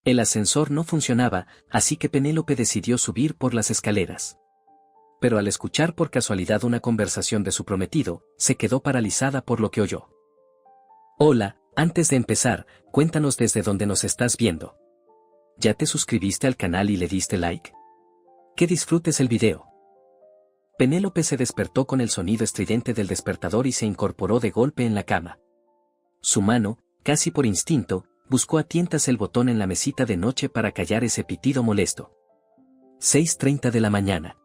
El ascensor no funcionaba, así que Penélope decidió subir por las escaleras. Pero al escuchar por casualidad una conversación de su prometido, se quedó paralizada por lo que oyó. Hola, antes de empezar, cuéntanos desde dónde nos estás viendo. ¿Ya te suscribiste al canal y le diste like? Que disfrutes el video. Penélope se despertó con el sonido estridente del despertador y se incorporó de golpe en la cama. Su mano, casi por instinto, buscó a tientas el botón en la mesita de noche para callar ese pitido molesto. 6:30 de la mañana.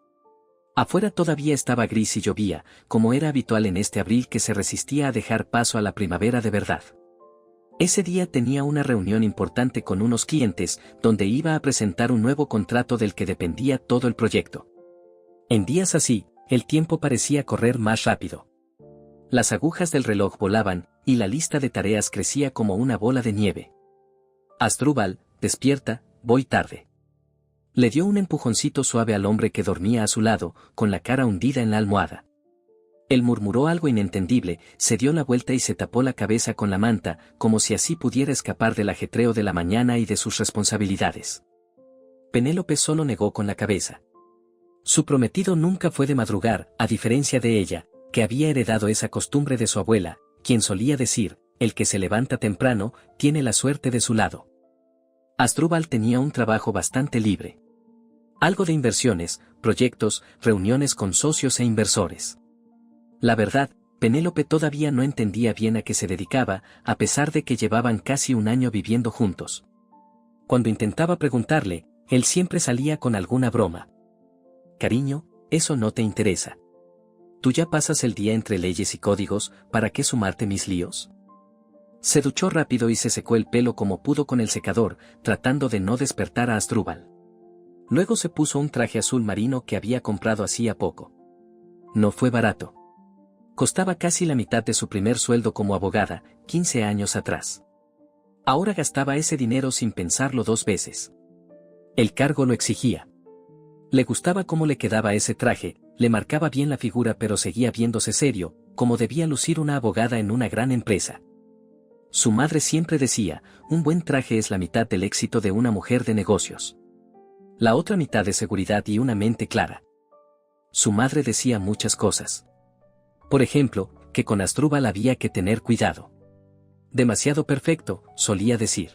Afuera todavía estaba gris y llovía, como era habitual en este abril que se resistía a dejar paso a la primavera de verdad. Ese día tenía una reunión importante con unos clientes, donde iba a presentar un nuevo contrato del que dependía todo el proyecto. En días así, el tiempo parecía correr más rápido. Las agujas del reloj volaban, y la lista de tareas crecía como una bola de nieve. Asdrúbal, despierta, voy tarde. Le dio un empujoncito suave al hombre que dormía a su lado, con la cara hundida en la almohada. Él murmuró algo inentendible, se dio la vuelta y se tapó la cabeza con la manta, como si así pudiera escapar del ajetreo de la mañana y de sus responsabilidades. Penélope solo negó con la cabeza. Su prometido nunca fue de madrugar, a diferencia de ella, que había heredado esa costumbre de su abuela, quien solía decir, el que se levanta temprano, tiene la suerte de su lado. Asdrúbal tenía un trabajo bastante libre. Algo de inversiones, proyectos, reuniones con socios e inversores. La verdad, Penélope todavía no entendía bien a qué se dedicaba, a pesar de que llevaban casi un año viviendo juntos. Cuando intentaba preguntarle, él siempre salía con alguna broma. Cariño, eso no te interesa. ¿Tú ya pasas el día entre leyes y códigos, para qué sumarte mis líos? Se duchó rápido y se secó el pelo como pudo con el secador, tratando de no despertar a Asdrúbal. Luego se puso un traje azul marino que había comprado hacía poco. No fue barato. Costaba casi la mitad de su primer sueldo como abogada, 15 años atrás. Ahora gastaba ese dinero sin pensarlo 2 veces. El cargo lo exigía. Le gustaba cómo le quedaba ese traje, le marcaba bien la figura pero seguía viéndose serio, como debía lucir una abogada en una gran empresa. Su madre siempre decía, un buen traje es la mitad del éxito de una mujer de negocios. La otra mitad de seguridad y una mente clara. Su madre decía muchas cosas. Por ejemplo, que con Asdrúbal había que tener cuidado. Demasiado perfecto, solía decir.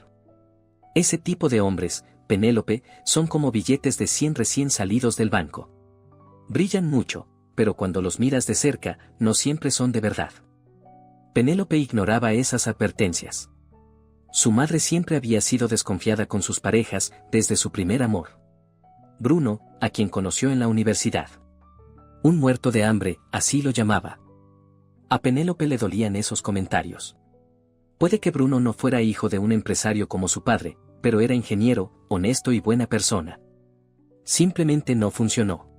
Ese tipo de hombres, Penélope, son como billetes de 100 recién salidos del banco. Brillan mucho, pero cuando los miras de cerca, no siempre son de verdad. Penélope ignoraba esas advertencias. Su madre siempre había sido desconfiada con sus parejas, desde su primer amor. Bruno, a quien conoció en la universidad. Un muerto de hambre, así lo llamaba. A Penélope le dolían esos comentarios. Puede que Bruno no fuera hijo de un empresario como su padre, pero era ingeniero, honesto y buena persona. Simplemente no funcionó.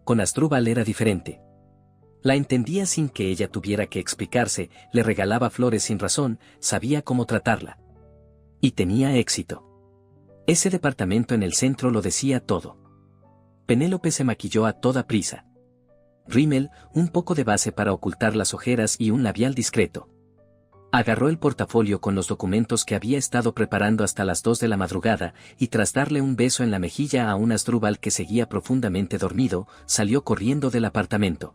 Con Asdrúbal era diferente. La entendía sin que ella tuviera que explicarse, le regalaba flores sin razón, sabía cómo tratarla. Y tenía éxito. Ese departamento en el centro lo decía todo. Penélope se maquilló a toda prisa. Rímel, un poco de base para ocultar las ojeras y un labial discreto. Agarró el portafolio con los documentos que había estado preparando hasta las 2 de la madrugada, y tras darle un beso en la mejilla a un Asdrúbal que seguía profundamente dormido, salió corriendo del apartamento.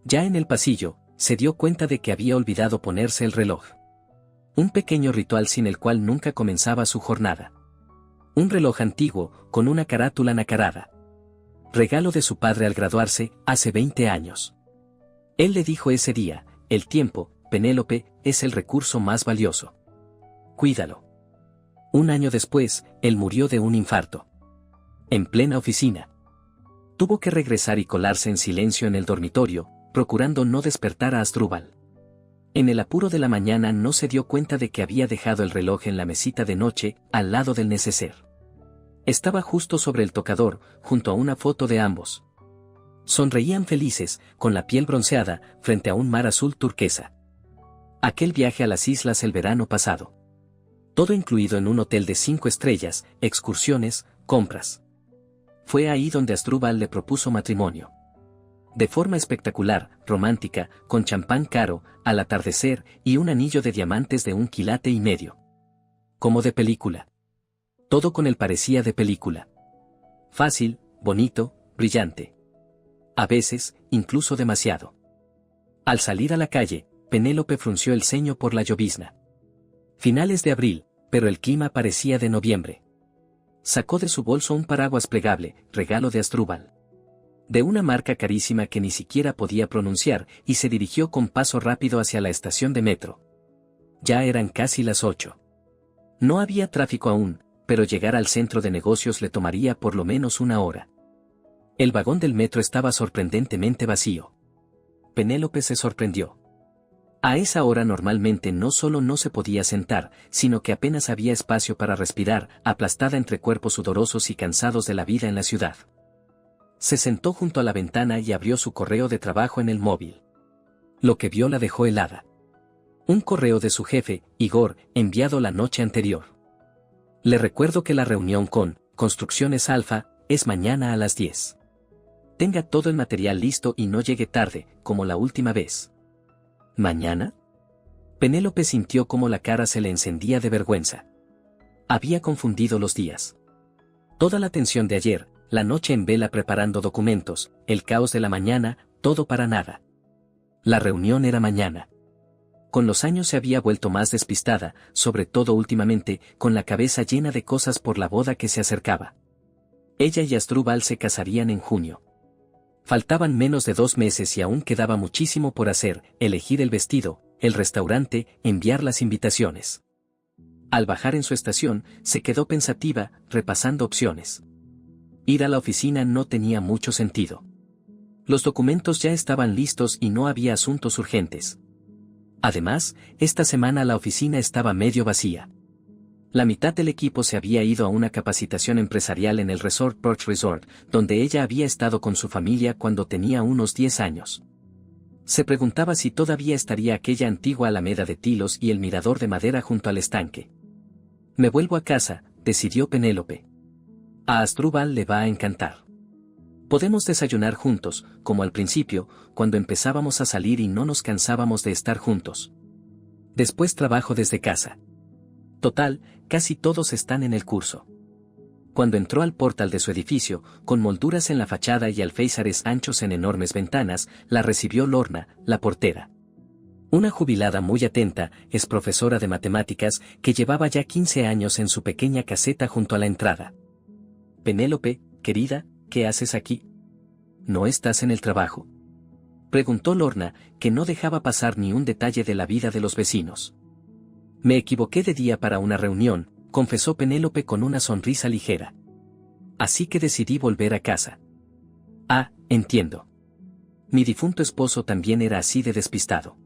Ya en el pasillo, se dio cuenta de que había olvidado ponerse el reloj. Un pequeño ritual sin el cual nunca comenzaba su jornada. Un reloj antiguo, con una carátula nacarada. Regalo de su padre al graduarse, hace 20 años. Él le dijo ese día, el tiempo, Penélope, es el recurso más valioso. Cuídalo. Un año después, él murió de un infarto. En plena oficina. Tuvo que regresar y colarse en silencio en el dormitorio, procurando no despertar a Asdrúbal. En el apuro de la mañana no se dio cuenta de que había dejado el reloj en la mesita de noche, al lado del neceser. Estaba justo sobre el tocador, junto a una foto de ambos. Sonreían felices, con la piel bronceada, frente a un mar azul turquesa. Aquel viaje a las islas el verano pasado. Todo incluido en un hotel de 5 estrellas, excursiones, compras. Fue ahí donde Asdrúbal le propuso matrimonio. De forma espectacular, romántica, con champán caro, al atardecer y un anillo de diamantes de 1,5 quilates. Como de película. Todo con él parecía de película. Fácil, bonito, brillante. A veces, incluso demasiado. Al salir a la calle, Penélope frunció el ceño por la llovizna. Finales de abril, pero el clima parecía de noviembre. Sacó de su bolso un paraguas plegable, regalo de Asdrúbal. De una marca carísima que ni siquiera podía pronunciar, y se dirigió con paso rápido hacia la estación de metro. Ya eran casi las 8. No había tráfico aún, pero llegar al centro de negocios le tomaría por lo menos una hora. El vagón del metro estaba sorprendentemente vacío. Penélope se sorprendió. A esa hora normalmente no solo no se podía sentar, sino que apenas había espacio para respirar, aplastada entre cuerpos sudorosos y cansados de la vida en la ciudad. Se sentó junto a la ventana y abrió su correo de trabajo en el móvil. Lo que vio la dejó helada. Un correo de su jefe, Igor, enviado la noche anterior. Le recuerdo que la reunión con Construcciones Alfa es mañana a las 10. Tenga todo el material listo y no llegue tarde, como la última vez. ¿Mañana? Penélope sintió cómo la cara se le encendía de vergüenza. Había confundido los días. Toda la tensión de ayer, la noche en vela preparando documentos, el caos de la mañana, todo para nada. La reunión era mañana. Con los años se había vuelto más despistada, sobre todo últimamente, con la cabeza llena de cosas por la boda que se acercaba. Ella y Asdrúbal se casarían en junio. Faltaban menos de 2 meses y aún quedaba muchísimo por hacer: elegir el vestido, el restaurante, enviar las invitaciones. Al bajar en su estación, se quedó pensativa, repasando opciones. Ir a la oficina no tenía mucho sentido. Los documentos ya estaban listos y no había asuntos urgentes. Además, esta semana la oficina estaba medio vacía. La mitad del equipo se había ido a una capacitación empresarial en el Resort Porch Resort, donde ella había estado con su familia cuando tenía unos 10 años. Se preguntaba si todavía estaría aquella antigua alameda de tilos y el mirador de madera junto al estanque. Me vuelvo a casa, decidió Penélope. A Asdrúbal le va a encantar. Podemos desayunar juntos, como al principio, cuando empezábamos a salir y no nos cansábamos de estar juntos. Después trabajo desde casa. Total, casi todos están en el curso. Cuando entró al portal de su edificio, con molduras en la fachada y alféizares anchos en enormes ventanas, la recibió Lorna, la portera. Una jubilada muy atenta, es profesora de matemáticas, que llevaba ya 15 años en su pequeña caseta junto a la entrada. Penélope, querida, ¿qué haces aquí? ¿No estás en el trabajo?, preguntó Lorna, que no dejaba pasar ni un detalle de la vida de los vecinos. Me equivoqué de día para una reunión, confesó Penélope con una sonrisa ligera. Así que decidí volver a casa. Ah, entiendo. Mi difunto esposo también era así de despistado.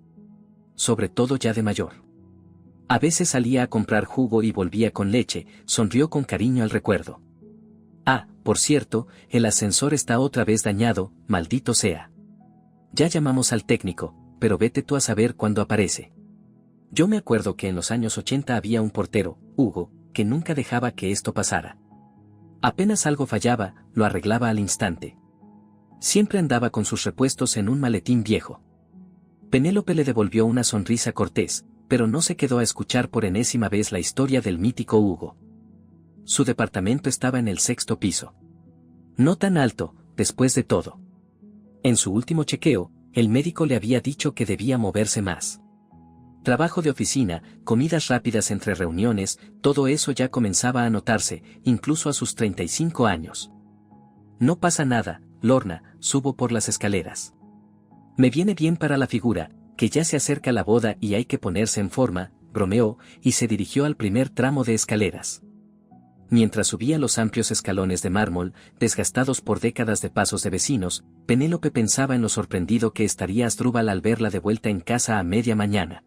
Sobre todo ya de mayor. A veces salía a comprar jugo y volvía con leche, sonrió con cariño al recuerdo. Ah, por cierto, el ascensor está otra vez dañado, maldito sea. Ya llamamos al técnico, pero vete tú a saber cuándo aparece. Yo me acuerdo que en los años 80 había un portero, Hugo, que nunca dejaba que esto pasara. Apenas algo fallaba, lo arreglaba al instante. Siempre andaba con sus repuestos en un maletín viejo. Penélope le devolvió una sonrisa cortés, pero no se quedó a escuchar por enésima vez la historia del mítico Hugo. Su departamento estaba en el 6º piso. No tan alto, después de todo. En su último chequeo, el médico le había dicho que debía moverse más. Trabajo de oficina, comidas rápidas entre reuniones, todo eso ya comenzaba a notarse, incluso a sus 35 años. No pasa nada, Lorna, subo por las escaleras. Me viene bien para la figura, que ya se acerca la boda y hay que ponerse en forma, bromeó, y se dirigió al primer tramo de escaleras. Mientras subía los amplios escalones de mármol, desgastados por décadas de pasos de vecinos, Penélope pensaba en lo sorprendido que estaría Asdrúbal al verla de vuelta en casa a media mañana.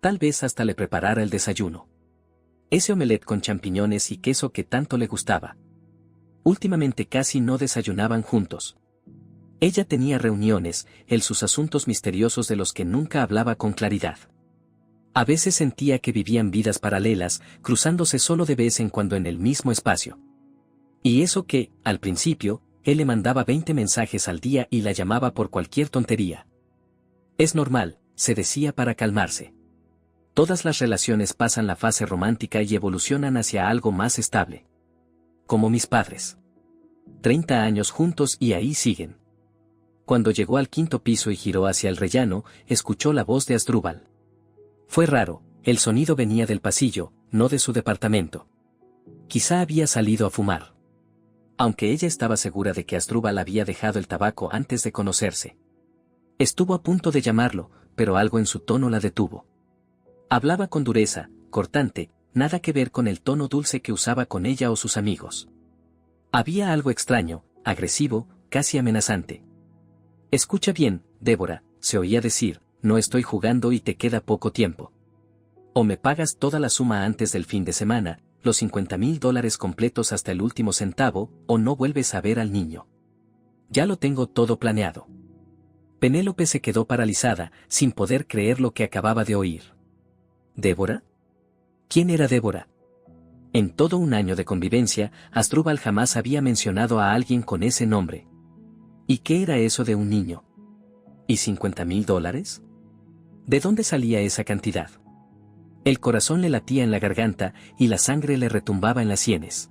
Tal vez hasta le preparara el desayuno. Ese omelette con champiñones y queso que tanto le gustaba. Últimamente casi no desayunaban juntos. Ella tenía reuniones, él sus asuntos misteriosos de los que nunca hablaba con claridad. A veces sentía que vivían vidas paralelas, cruzándose solo de vez en cuando en el mismo espacio. Y eso que, al principio, él le mandaba 20 mensajes al día y la llamaba por cualquier tontería. Es normal, se decía para calmarse. Todas las relaciones pasan la fase romántica y evolucionan hacia algo más estable. Como mis padres. 30 años juntos y ahí siguen. Cuando llegó al quinto piso y giró hacia el rellano, escuchó la voz de Asdrúbal. Fue raro, el sonido venía del pasillo, no de su departamento. Quizá había salido a fumar. Aunque ella estaba segura de que Asdrúbal había dejado el tabaco antes de conocerse. Estuvo a punto de llamarlo, pero algo en su tono la detuvo. Hablaba con dureza, cortante, nada que ver con el tono dulce que usaba con ella o sus amigos. Había algo extraño, agresivo, casi amenazante. Escucha bien, Débora, se oía decir, no estoy jugando y te queda poco tiempo. O me pagas toda la suma antes del fin de semana, los $50,000 completos hasta el último centavo, o no vuelves a ver al niño. Ya lo tengo todo planeado. Penélope se quedó paralizada, sin poder creer lo que acababa de oír. ¿Débora? ¿Quién era Débora? En todo un año de convivencia, Asdrúbal jamás había mencionado a alguien con ese nombre. ¿Y qué era eso de un niño? ¿Y $50,000? ¿De dónde salía esa cantidad? El corazón le latía en la garganta y la sangre le retumbaba en las sienes.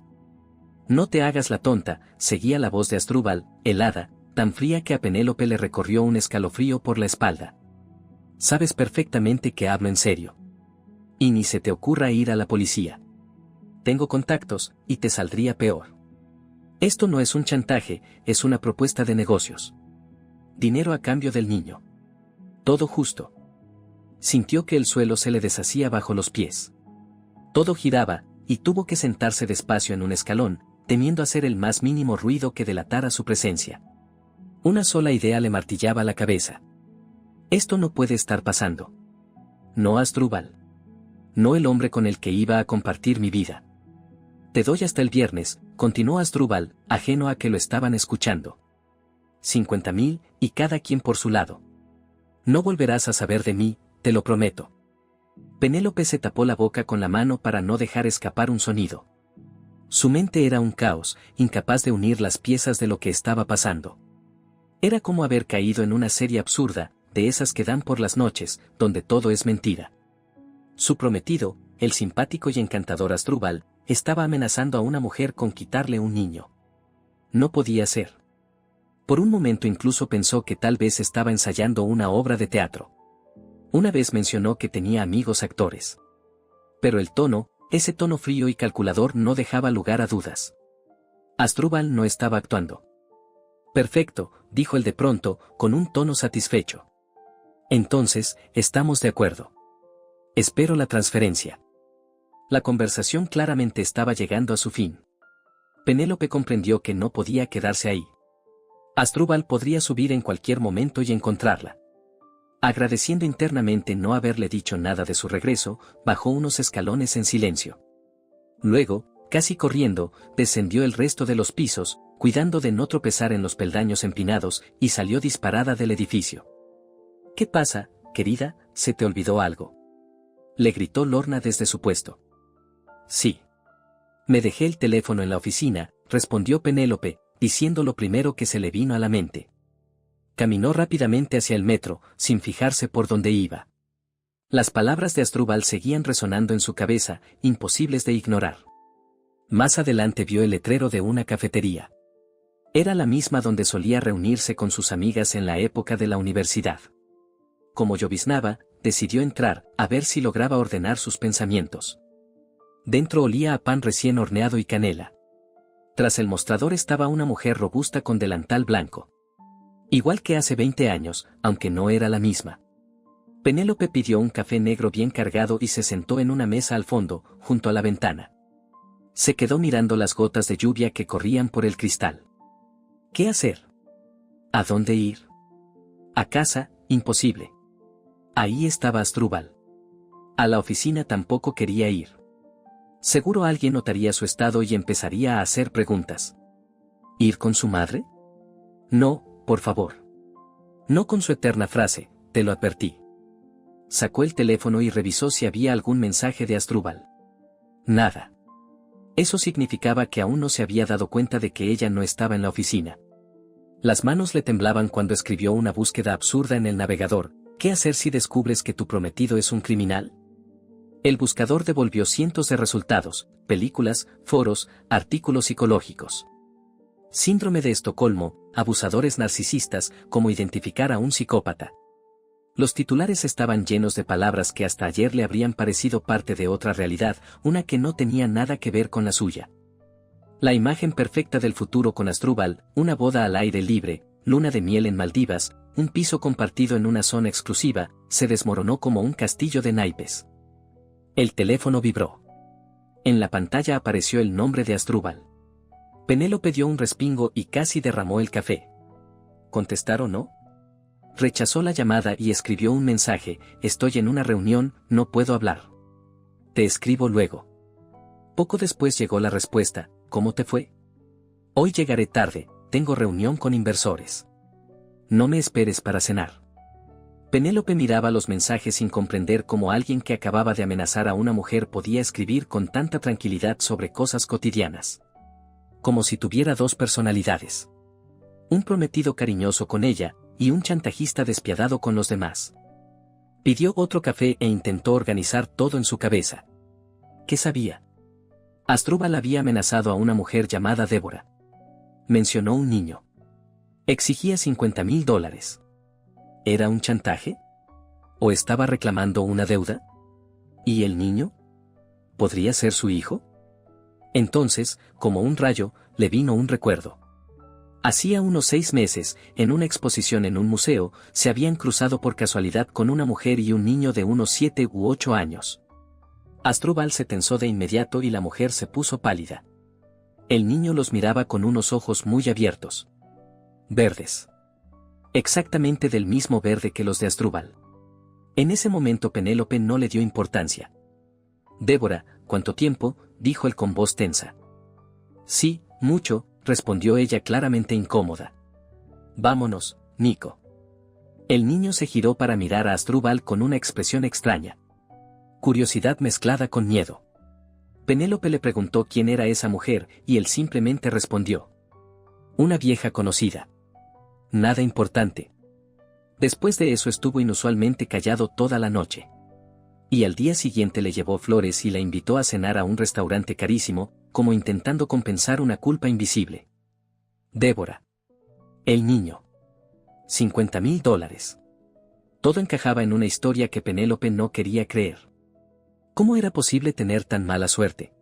No te hagas la tonta, seguía la voz de Asdrúbal, helada, tan fría que a Penélope le recorrió un escalofrío por la espalda. Sabes perfectamente que hablo en serio. Y ni se te ocurra ir a la policía. Tengo contactos, y te saldría peor. Esto no es un chantaje, es una propuesta de negocios. Dinero a cambio del niño. Todo justo. Sintió que el suelo se le deshacía bajo los pies. Todo giraba, y tuvo que sentarse despacio en un escalón, temiendo hacer el más mínimo ruido que delatara su presencia. Una sola idea le martillaba la cabeza. Esto no puede estar pasando. No Asdrúbal. No el hombre con el que iba a compartir mi vida. Te doy hasta el viernes, continuó Asdrúbal, ajeno a que lo estaban escuchando. 50,000, y cada quien por su lado. No volverás a saber de mí, te lo prometo. Penélope se tapó la boca con la mano para no dejar escapar un sonido. Su mente era un caos, incapaz de unir las piezas de lo que estaba pasando. Era como haber caído en una serie absurda, de esas que dan por las noches, donde todo es mentira. Su prometido, el simpático y encantador Asdrúbal, estaba amenazando a una mujer con quitarle un niño. No podía ser. Por un momento incluso pensó que tal vez estaba ensayando una obra de teatro. Una vez mencionó que tenía amigos actores. Pero el tono, ese tono frío y calculador no dejaba lugar a dudas. Asdrúbal no estaba actuando. Perfecto, dijo él de pronto, con un tono satisfecho. Entonces, estamos de acuerdo. Espero la transferencia. La conversación claramente estaba llegando a su fin. Penélope comprendió que no podía quedarse ahí. Asdrúbal podría subir en cualquier momento y encontrarla. Agradeciendo internamente no haberle dicho nada de su regreso, bajó unos escalones en silencio. Luego, casi corriendo, descendió el resto de los pisos, cuidando de no tropezar en los peldaños empinados, y salió disparada del edificio. ¿Qué pasa, querida? ¿Se te olvidó algo?, le gritó Lorna desde su puesto. Sí. Me dejé el teléfono en la oficina, respondió Penélope, diciendo lo primero que se le vino a la mente. Caminó rápidamente hacia el metro, sin fijarse por dónde iba. Las palabras de Asdrúbal seguían resonando en su cabeza, imposibles de ignorar. Más adelante vio el letrero de una cafetería. Era la misma donde solía reunirse con sus amigas en la época de la universidad. Como lloviznaba, decidió entrar, a ver si lograba ordenar sus pensamientos. Dentro olía a pan recién horneado y canela. Tras el mostrador estaba una mujer robusta con delantal blanco. Igual que hace 20 años, aunque no era la misma. Penélope pidió un café negro bien cargado y se sentó en una mesa al fondo, junto a la ventana. Se quedó mirando las gotas de lluvia que corrían por el cristal. ¿Qué hacer? ¿A dónde ir? A casa, imposible. Ahí estaba Asdrúbal. A la oficina tampoco quería ir. Seguro alguien notaría su estado y empezaría a hacer preguntas. ¿Ir con su madre? No, por favor. No con su eterna frase, te lo advertí. Sacó el teléfono y revisó si había algún mensaje de Asdrúbal. Nada. Eso significaba que aún no se había dado cuenta de que ella no estaba en la oficina. Las manos le temblaban cuando escribió una búsqueda absurda en el navegador. ¿Qué hacer si descubres que tu prometido es un criminal? El buscador devolvió cientos de resultados, películas, foros, artículos psicológicos. Síndrome de Estocolmo, abusadores narcisistas, cómo identificar a un psicópata. Los titulares estaban llenos de palabras que hasta ayer le habrían parecido parte de otra realidad, una que no tenía nada que ver con la suya. La imagen perfecta del futuro con Asdrúbal, una boda al aire libre, luna de miel en Maldivas, un piso compartido en una zona exclusiva, se desmoronó como un castillo de naipes. El teléfono vibró. En la pantalla apareció el nombre de Asdrúbal. Penélope dio un respingo y casi derramó el café. ¿Contestar o no? Rechazó la llamada y escribió un mensaje: estoy en una reunión, no puedo hablar. Te escribo luego. Poco después llegó la respuesta: ¿cómo te fue? Hoy llegaré tarde, tengo reunión con inversores. No me esperes para cenar. Penélope miraba los mensajes sin comprender cómo alguien que acababa de amenazar a una mujer podía escribir con tanta tranquilidad sobre cosas cotidianas. Como si tuviera dos personalidades. Un prometido cariñoso con ella, y un chantajista despiadado con los demás. Pidió otro café e intentó organizar todo en su cabeza. ¿Qué sabía? Asdrúbal había amenazado a una mujer llamada Débora. Mencionó un niño. Exigía $50,000. ¿Era un chantaje? ¿O estaba reclamando una deuda? ¿Y el niño? ¿Podría ser su hijo? Entonces, como un rayo, le vino un recuerdo. Hacía unos 6 meses, en una exposición en un museo, se habían cruzado por casualidad con una mujer y un niño de unos 7 u 8 años. Asdrúbal se tensó de inmediato y la mujer se puso pálida. El niño los miraba con unos ojos muy abiertos. Verdes. Exactamente del mismo verde que los de Asdrúbal. En ese momento Penélope no le dio importancia. Débora, ¿cuánto tiempo?, dijo él con voz tensa. Sí, mucho, respondió ella claramente incómoda. Vámonos, Nico. El niño se giró para mirar a Asdrúbal con una expresión extraña. Curiosidad mezclada con miedo. Penélope le preguntó quién era esa mujer, y él simplemente respondió. Una vieja conocida. Nada importante. Después de eso estuvo inusualmente callado toda la noche. Y al día siguiente le llevó flores y la invitó a cenar a un restaurante carísimo, como intentando compensar una culpa invisible. Débora. El niño. $50,000. Todo encajaba en una historia que Penélope no quería creer. ¿Cómo era posible tener tan mala suerte?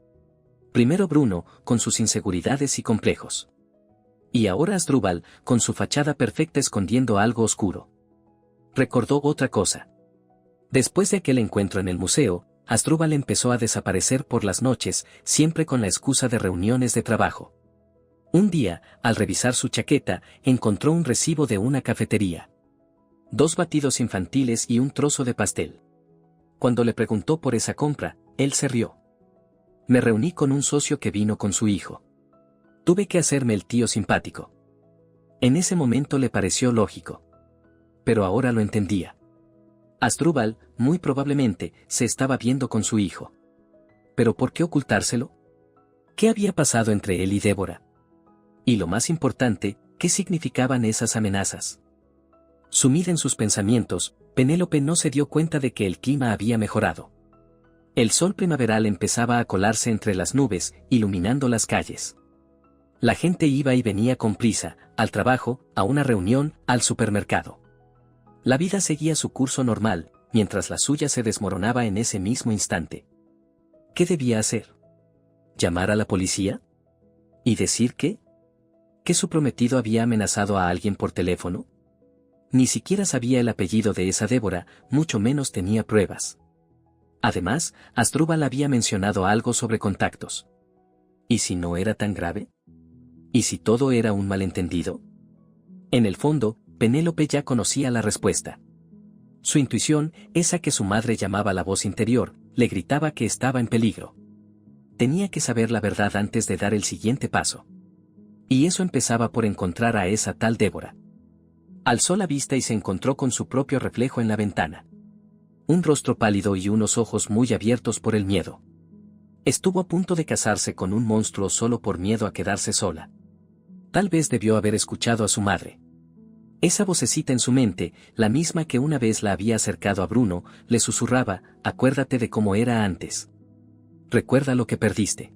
Primero Bruno, con sus inseguridades y complejos. Y ahora Asdrúbal, con su fachada perfecta escondiendo algo oscuro. Recordó otra cosa. Después de aquel encuentro en el museo, Asdrúbal empezó a desaparecer por las noches, siempre con la excusa de reuniones de trabajo. Un día, al revisar su chaqueta, encontró un recibo de una cafetería. 2 batidos infantiles y un trozo de pastel. Cuando le preguntó por esa compra, él se rió. Me reuní con un socio que vino con su hijo. Tuve que hacerme el tío simpático. En ese momento le pareció lógico. Pero ahora lo entendía. Asdrúbal, muy probablemente, se estaba viendo con su hijo. ¿Pero por qué ocultárselo? ¿Qué había pasado entre él y Débora? Y lo más importante, ¿qué significaban esas amenazas? Sumida en sus pensamientos, Penélope no se dio cuenta de que el clima había mejorado. El sol primaveral empezaba a colarse entre las nubes, iluminando las calles. La gente iba y venía con prisa, al trabajo, a una reunión, al supermercado. La vida seguía su curso normal, mientras la suya se desmoronaba en ese mismo instante. ¿Qué debía hacer? ¿Llamar a la policía? ¿Y decir qué? ¿Que su prometido había amenazado a alguien por teléfono? Ni siquiera sabía el apellido de esa Débora, mucho menos tenía pruebas. Además, Asdrúbal había mencionado algo sobre contactos. ¿Y si no era tan grave? ¿Y si todo era un malentendido? En el fondo, Penélope ya conocía la respuesta. Su intuición, esa que su madre llamaba la voz interior, le gritaba que estaba en peligro. Tenía que saber la verdad antes de dar el siguiente paso. Y eso empezaba por encontrar a esa tal Débora. Alzó la vista y se encontró con su propio reflejo en la ventana. Un rostro pálido y unos ojos muy abiertos por el miedo. Estuvo a punto de casarse con un monstruo solo por miedo a quedarse sola. Tal vez debió haber escuchado a su madre. Esa vocecita en su mente, la misma que una vez la había acercado a Bruno, le susurraba: acuérdate de cómo era antes. Recuerda lo que perdiste.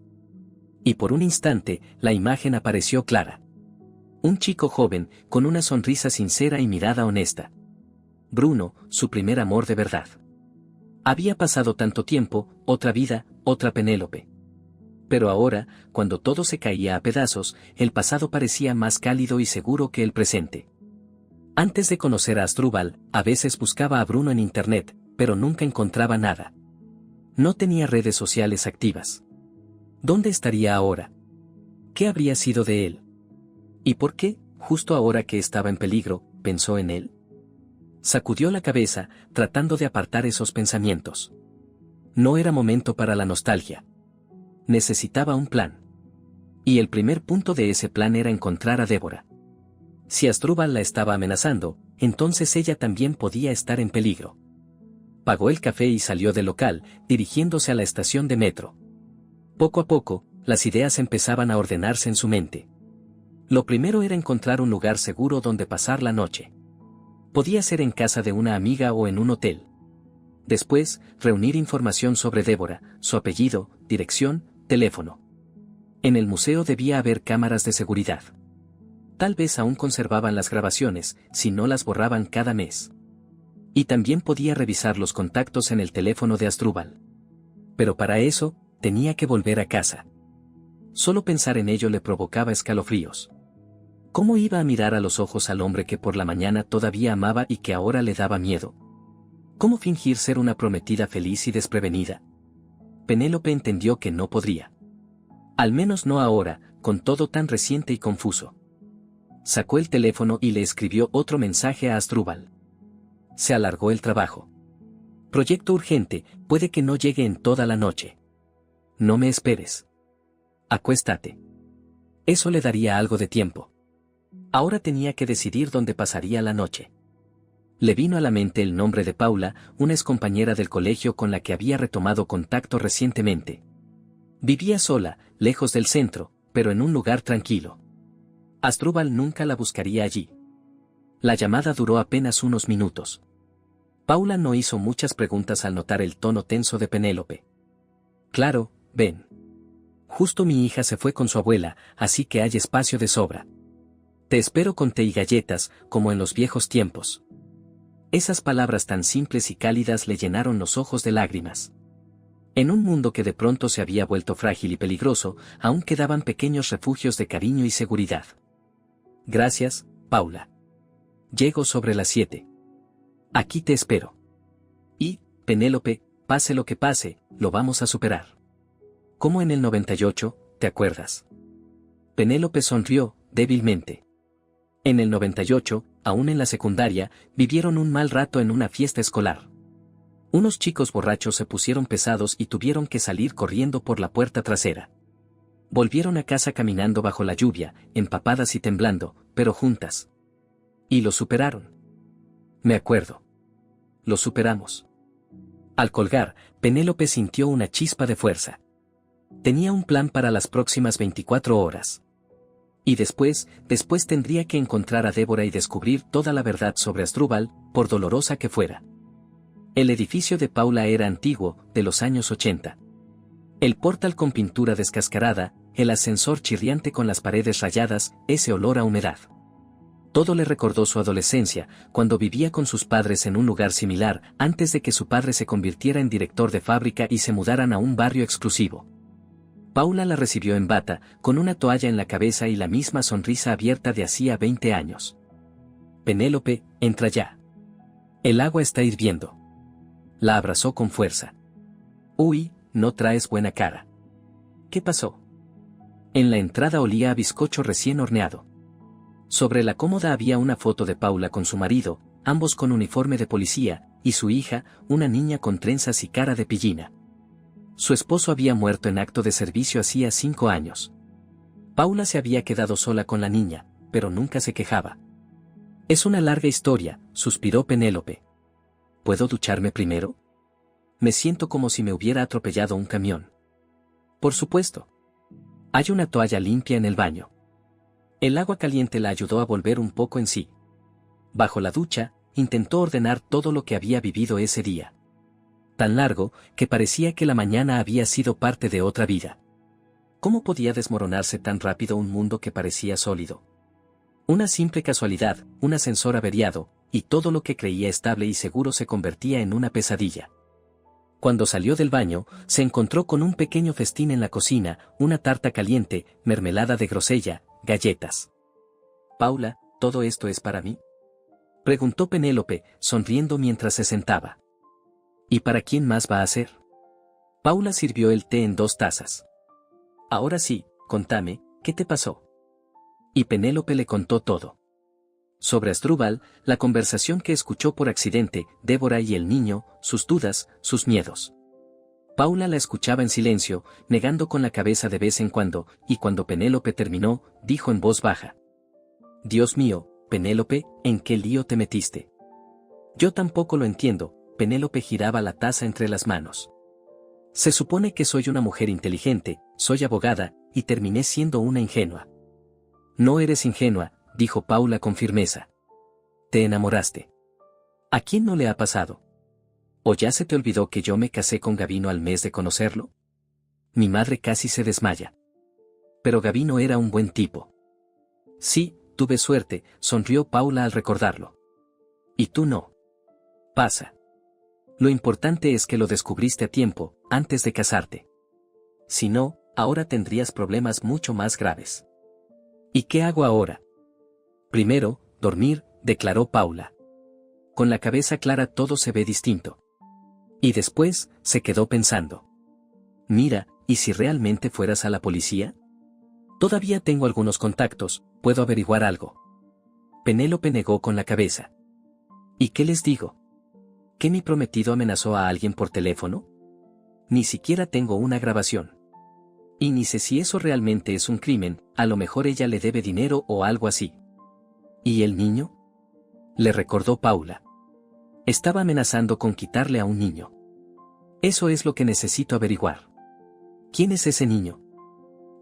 Y por un instante, la imagen apareció clara. Un chico joven, con una sonrisa sincera y mirada honesta. Bruno, su primer amor de verdad. Había pasado tanto tiempo, otra vida, otra Penélope. Pero ahora, cuando todo se caía a pedazos, el pasado parecía más cálido y seguro que el presente. Antes de conocer a Asdrúbal, a veces buscaba a Bruno en internet, pero nunca encontraba nada. No tenía redes sociales activas. ¿Dónde estaría ahora? ¿Qué habría sido de él? ¿Y por qué, justo ahora que estaba en peligro, pensó en él? Sacudió la cabeza, tratando de apartar esos pensamientos. No era momento para la nostalgia. Necesitaba un plan. Y el primer punto de ese plan era encontrar a Débora. Si Asdrúbal la estaba amenazando, entonces ella también podía estar en peligro. Pagó el café y salió del local, dirigiéndose a la estación de metro. Poco a poco, las ideas empezaban a ordenarse en su mente. Lo primero era encontrar un lugar seguro donde pasar la noche. Podía ser en casa de una amiga o en un hotel. Después, reunir información sobre Débora, su apellido, dirección, teléfono. En el museo debía haber cámaras de seguridad. Tal vez aún conservaban las grabaciones, si no las borraban cada mes. Y también podía revisar los contactos en el teléfono de Asdrúbal. Pero para eso, tenía que volver a casa. Solo pensar en ello le provocaba escalofríos. ¿Cómo iba a mirar a los ojos al hombre que por la mañana todavía amaba y que ahora le daba miedo? ¿Cómo fingir ser una prometida feliz y desprevenida? Penélope entendió que no podría. Al menos no ahora, con todo tan reciente y confuso. Sacó el teléfono y le escribió otro mensaje a Asdrúbal. Se alargó el trabajo. Proyecto urgente, puede que no llegue en toda la noche. No me esperes. Acuéstate. Eso le daría algo de tiempo. Ahora tenía que decidir dónde pasaría la noche. Le vino a la mente el nombre de Paula, una excompañera del colegio con la que había retomado contacto recientemente. Vivía sola, lejos del centro, pero en un lugar tranquilo. Asdrúbal nunca la buscaría allí. La llamada duró apenas unos minutos. Paula no hizo muchas preguntas al notar el tono tenso de Penélope. Claro, ven. Justo mi hija se fue con su abuela, así que hay espacio de sobra. Te espero con té y galletas, como en los viejos tiempos. Esas palabras tan simples y cálidas le llenaron los ojos de lágrimas. En un mundo que de pronto se había vuelto frágil y peligroso, aún quedaban pequeños refugios de cariño y seguridad. Gracias, Paula. Llego sobre las 7. Aquí te espero. Y, Penélope, pase lo que pase, lo vamos a superar. Como en el 98, ¿te acuerdas? Penélope sonrió, débilmente. En el 98, aún en la secundaria, vivieron un mal rato en una fiesta escolar. Unos chicos borrachos se pusieron pesados y tuvieron que salir corriendo por la puerta trasera. Volvieron a casa caminando bajo la lluvia, empapadas y temblando, pero juntas. Y lo superaron. Me acuerdo. Lo superamos. Al colgar, Penélope sintió una chispa de fuerza. Tenía un plan para las próximas 24 horas. Y después tendría que encontrar a Débora y descubrir toda la verdad sobre Asdrúbal, por dolorosa que fuera. El edificio de Paula era antiguo, de los años 80. El portal con pintura descascarada, el ascensor chirriante con las paredes rayadas, ese olor a humedad. Todo le recordó su adolescencia, cuando vivía con sus padres en un lugar similar, antes de que su padre se convirtiera en director de fábrica y se mudaran a un barrio exclusivo. Paula la recibió en bata, con una toalla en la cabeza y la misma sonrisa abierta de hacía 20 años. Penélope, entra ya. El agua está hirviendo. La abrazó con fuerza. Uy, no traes buena cara. ¿Qué pasó? En la entrada olía a bizcocho recién horneado. Sobre la cómoda había una foto de Paula con su marido, ambos con uniforme de policía, y su hija, una niña con trenzas y cara de pillina. Su esposo había muerto en acto de servicio hacía 5 años. Paula se había quedado sola con la niña, pero nunca se quejaba. Es una larga historia, suspiró Penélope. ¿Puedo ducharme primero? Me siento como si me hubiera atropellado un camión. Por supuesto. Hay una toalla limpia en el baño. El agua caliente la ayudó a volver un poco en sí. Bajo la ducha, intentó ordenar todo lo que había vivido ese día. Tan largo, que parecía que la mañana había sido parte de otra vida. ¿Cómo podía desmoronarse tan rápido un mundo que parecía sólido? Una simple casualidad, un ascensor averiado, y todo lo que creía estable y seguro se convertía en una pesadilla. Cuando salió del baño, se encontró con un pequeño festín en la cocina, una tarta caliente, mermelada de grosella, galletas. «Paula, ¿todo esto es para mí?», preguntó Penélope, sonriendo mientras se sentaba. «¿Y para quién más va a ser?». Paula sirvió el té en 2 tazas. «Ahora sí, contame, ¿qué te pasó?». Y Penélope le contó todo. Sobre Asdrúbal, la conversación que escuchó por accidente, Débora y el niño, sus dudas, sus miedos. Paula la escuchaba en silencio, negando con la cabeza de vez en cuando, y cuando Penélope terminó, dijo en voz baja: «Dios mío, Penélope, ¿en qué lío te metiste?». «Yo tampoco lo entiendo», Penélope giraba la taza entre las manos. «Se supone que soy una mujer inteligente, soy abogada, y terminé siendo una ingenua». «No eres ingenua», dijo Paula con firmeza. «Te enamoraste». ¿A quién no le ha pasado? ¿O ya se te olvidó que yo me casé con Gabino al mes de conocerlo? Mi madre casi se desmaya. Pero Gabino era un buen tipo. Sí, tuve suerte, sonrió Paula al recordarlo. Y tú no. Pasa. Lo importante es que lo descubriste a tiempo, antes de casarte. Si no, ahora tendrías problemas mucho más graves. ¿Y qué hago ahora? Primero, dormir, declaró Paula. Con la cabeza clara todo se ve distinto. Y después, se quedó pensando. Mira, ¿y si realmente fueras a la policía? Todavía tengo algunos contactos, puedo averiguar algo. Penélope negó con la cabeza. ¿Y qué les digo? ¿Que mi prometido amenazó a alguien por teléfono? Ni siquiera tengo una grabación. Y ni sé si eso realmente es un crimen, a lo mejor ella le debe dinero o algo así. ¿Y el niño?, le recordó Paula. Estaba amenazando con quitarle a un niño. Eso es lo que necesito averiguar. ¿Quién es ese niño?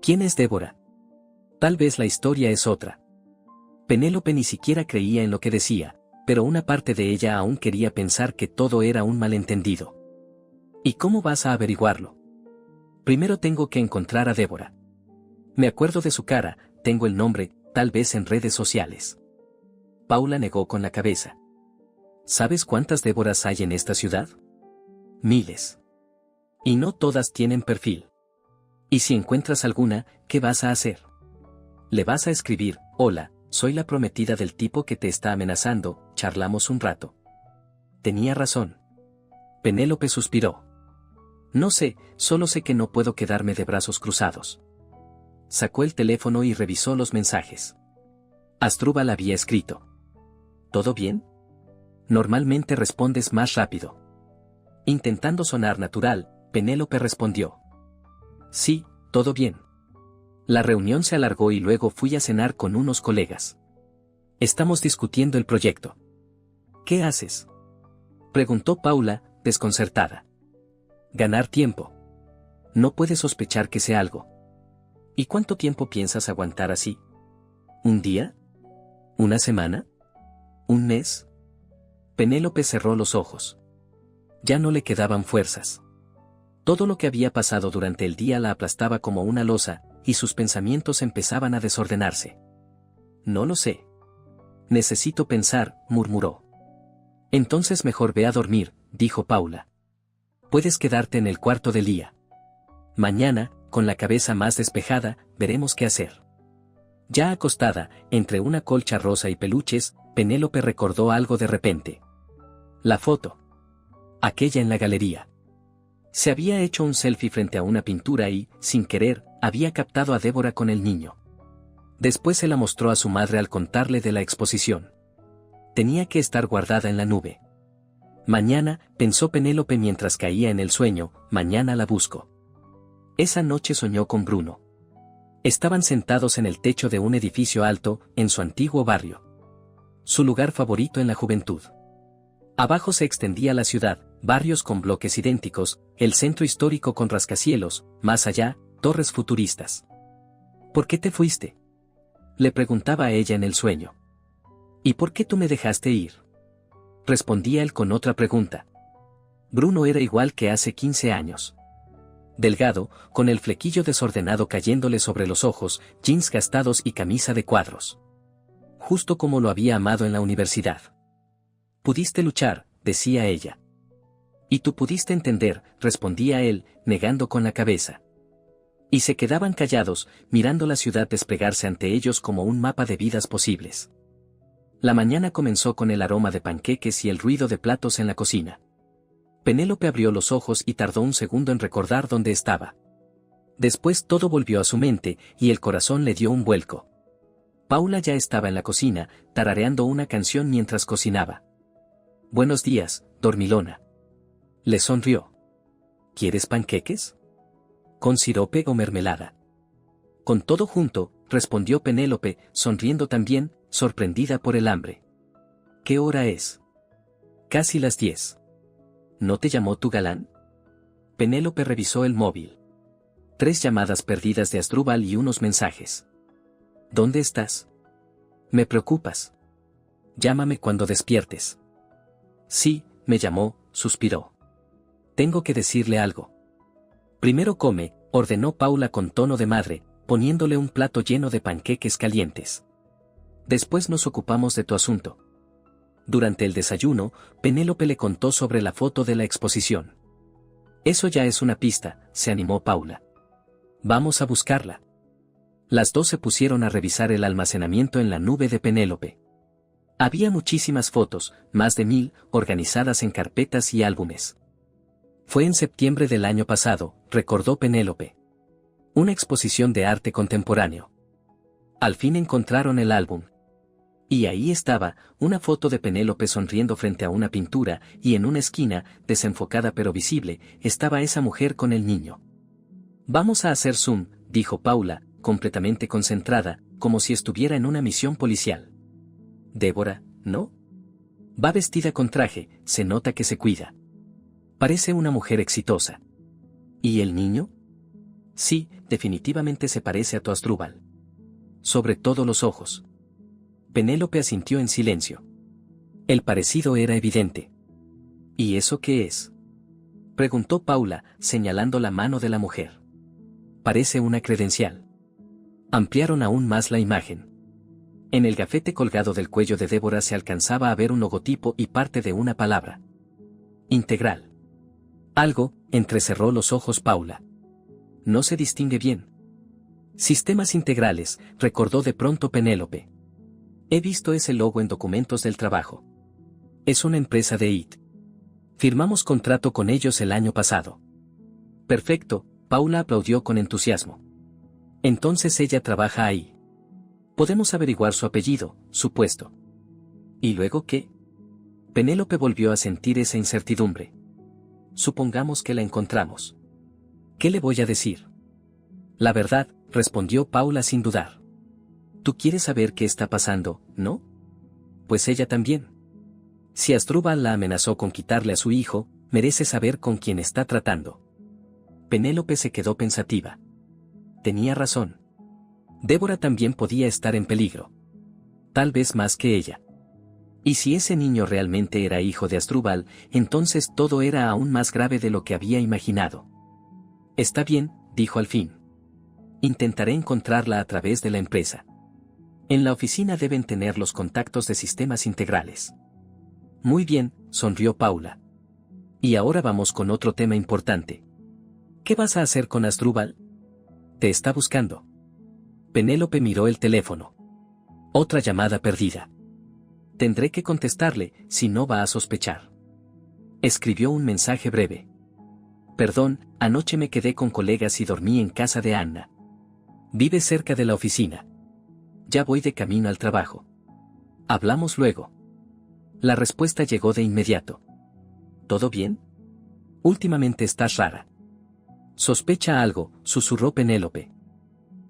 ¿Quién es Débora? Tal vez la historia es otra. Penélope ni siquiera creía en lo que decía, pero una parte de ella aún quería pensar que todo era un malentendido. ¿Y cómo vas a averiguarlo? Primero tengo que encontrar a Débora. Me acuerdo de su cara, tengo el nombre, tal vez en redes sociales. Paula negó con la cabeza. ¿Sabes cuántas Déboras hay en esta ciudad? Miles. Y no todas tienen perfil. Y si encuentras alguna, ¿qué vas a hacer? Le vas a escribir: «Hola, soy la prometida del tipo que te está amenazando, charlamos un rato». Tenía razón. Penélope suspiró. No sé, solo sé que no puedo quedarme de brazos cruzados. Sacó el teléfono y revisó los mensajes. Asdrúbal había escrito: ¿todo bien? Normalmente respondes más rápido. Intentando sonar natural, Penélope respondió: sí, todo bien. La reunión se alargó y luego fui a cenar con unos colegas. Estamos discutiendo el proyecto. ¿Qué haces?, preguntó Paula, desconcertada. Ganar tiempo. No puedes sospechar que sé algo. ¿Y cuánto tiempo piensas aguantar así? ¿Un día? ¿Una semana? ¿Un mes? Penélope cerró los ojos. Ya no le quedaban fuerzas. Todo lo que había pasado durante el día la aplastaba como una losa, y sus pensamientos empezaban a desordenarse. No lo sé. Necesito pensar, murmuró. Entonces mejor ve a dormir, dijo Paula. Puedes quedarte en el cuarto de Lía. Mañana, con la cabeza más despejada, veremos qué hacer. Ya acostada, entre una colcha rosa y peluches, Penélope recordó algo de repente. La foto. Aquella en la galería. Se había hecho un selfie frente a una pintura y, sin querer, había captado a Débora con el niño. Después se la mostró a su madre al contarle de la exposición. Tenía que estar guardada en la nube. Mañana, pensó Penélope mientras caía en el sueño, mañana la busco. Esa noche soñó con Bruno. Estaban sentados en el techo de un edificio alto, en su antiguo barrio. Su lugar favorito en la juventud. Abajo se extendía la ciudad, barrios con bloques idénticos, el centro histórico con rascacielos, más allá, torres futuristas. ¿Por qué te fuiste?, le preguntaba a ella en el sueño. ¿Y por qué tú me dejaste ir? Respondía él con otra pregunta. Bruno era igual que hace 15 años. Delgado, con el flequillo desordenado cayéndole sobre los ojos, jeans gastados y camisa de cuadros. Justo como lo había amado en la universidad. Pudiste luchar, decía ella. Y tú pudiste entender, respondía él, negando con la cabeza. Y se quedaban callados, mirando la ciudad desplegarse ante ellos como un mapa de vidas posibles. La mañana comenzó con el aroma de panqueques y el ruido de platos en la cocina. Penélope abrió los ojos y tardó un segundo en recordar dónde estaba. Después todo volvió a su mente, y el corazón le dio un vuelco. Paula ya estaba en la cocina, tarareando una canción mientras cocinaba. Buenos días, dormilona. Le sonrió. ¿Quieres panqueques? ¿Con sirope o mermelada? Con todo junto, respondió Penélope, sonriendo también, sorprendida por el hambre. ¿Qué hora es? Casi las 10. ¿No te llamó tu galán? Penélope revisó el móvil. 3 llamadas perdidas de Asdrúbal y unos mensajes. ¿Dónde estás? Me preocupas. Llámame cuando despiertes. Sí, me llamó, suspiró. Tengo que decirle algo. Primero come, ordenó Paula con tono de madre, poniéndole un plato lleno de panqueques calientes. Después nos ocupamos de tu asunto. Durante el desayuno, Penélope le contó sobre la foto de la exposición. Eso ya es una pista, se animó Paula. Vamos a buscarla. Las dos se pusieron a revisar el almacenamiento en la nube de Penélope. Había muchísimas fotos, más de 1000, organizadas en carpetas y álbumes. Fue en septiembre del año pasado, recordó Penélope. Una exposición de arte contemporáneo. Al fin encontraron el álbum. Y ahí estaba, una foto de Penélope sonriendo frente a una pintura, y en una esquina, desenfocada pero visible, estaba esa mujer con el niño. Vamos a hacer zoom, dijo Paula, completamente concentrada, como si estuviera en una misión policial. Débora, ¿no? Va vestida con traje, se nota que se cuida. Parece una mujer exitosa. ¿Y el niño? Sí, definitivamente se parece a tu Asdrúbal. Sobre todo los ojos. Penélope asintió en silencio. El parecido era evidente. ¿Y eso qué es? Preguntó Paula, señalando la mano de la mujer. Parece una credencial. Ampliaron aún más la imagen. En el gafete colgado del cuello de Débora se alcanzaba a ver un logotipo y parte de una palabra. Integral. Algo, entrecerró los ojos Paula. No se distingue bien. Sistemas integrales, recordó de pronto Penélope. He visto ese logo en documentos del trabajo. Es una empresa de IT. Firmamos contrato con ellos el año pasado. Perfecto, Paula aplaudió con entusiasmo. Entonces ella trabaja ahí. Podemos averiguar su apellido, su puesto. ¿Y luego qué? Penélope volvió a sentir esa incertidumbre. Supongamos que la encontramos. ¿Qué le voy a decir? La verdad, respondió Paula sin dudar. Tú quieres saber qué está pasando, ¿no? Pues ella también. Si Asdrúbal la amenazó con quitarle a su hijo, merece saber con quién está tratando. Penélope se quedó pensativa. Tenía razón. Débora también podía estar en peligro. Tal vez más que ella. Y si ese niño realmente era hijo de Asdrúbal, entonces todo era aún más grave de lo que había imaginado. Está bien, dijo al fin. Intentaré encontrarla a través de la empresa. En la oficina deben tener los contactos de sistemas integrales. Muy bien, sonrió Paula. Y ahora vamos con otro tema importante. ¿Qué vas a hacer con Asdrúbal? Te está buscando. Penélope miró el teléfono. Otra llamada perdida. Tendré que contestarle, si no va a sospechar. Escribió un mensaje breve. Perdón, anoche me quedé con colegas y dormí en casa de Anna. Vive cerca de la oficina. Ya voy de camino al trabajo. Hablamos luego. La respuesta llegó de inmediato. ¿Todo bien? Últimamente estás rara. Sospecha algo, susurró Penélope.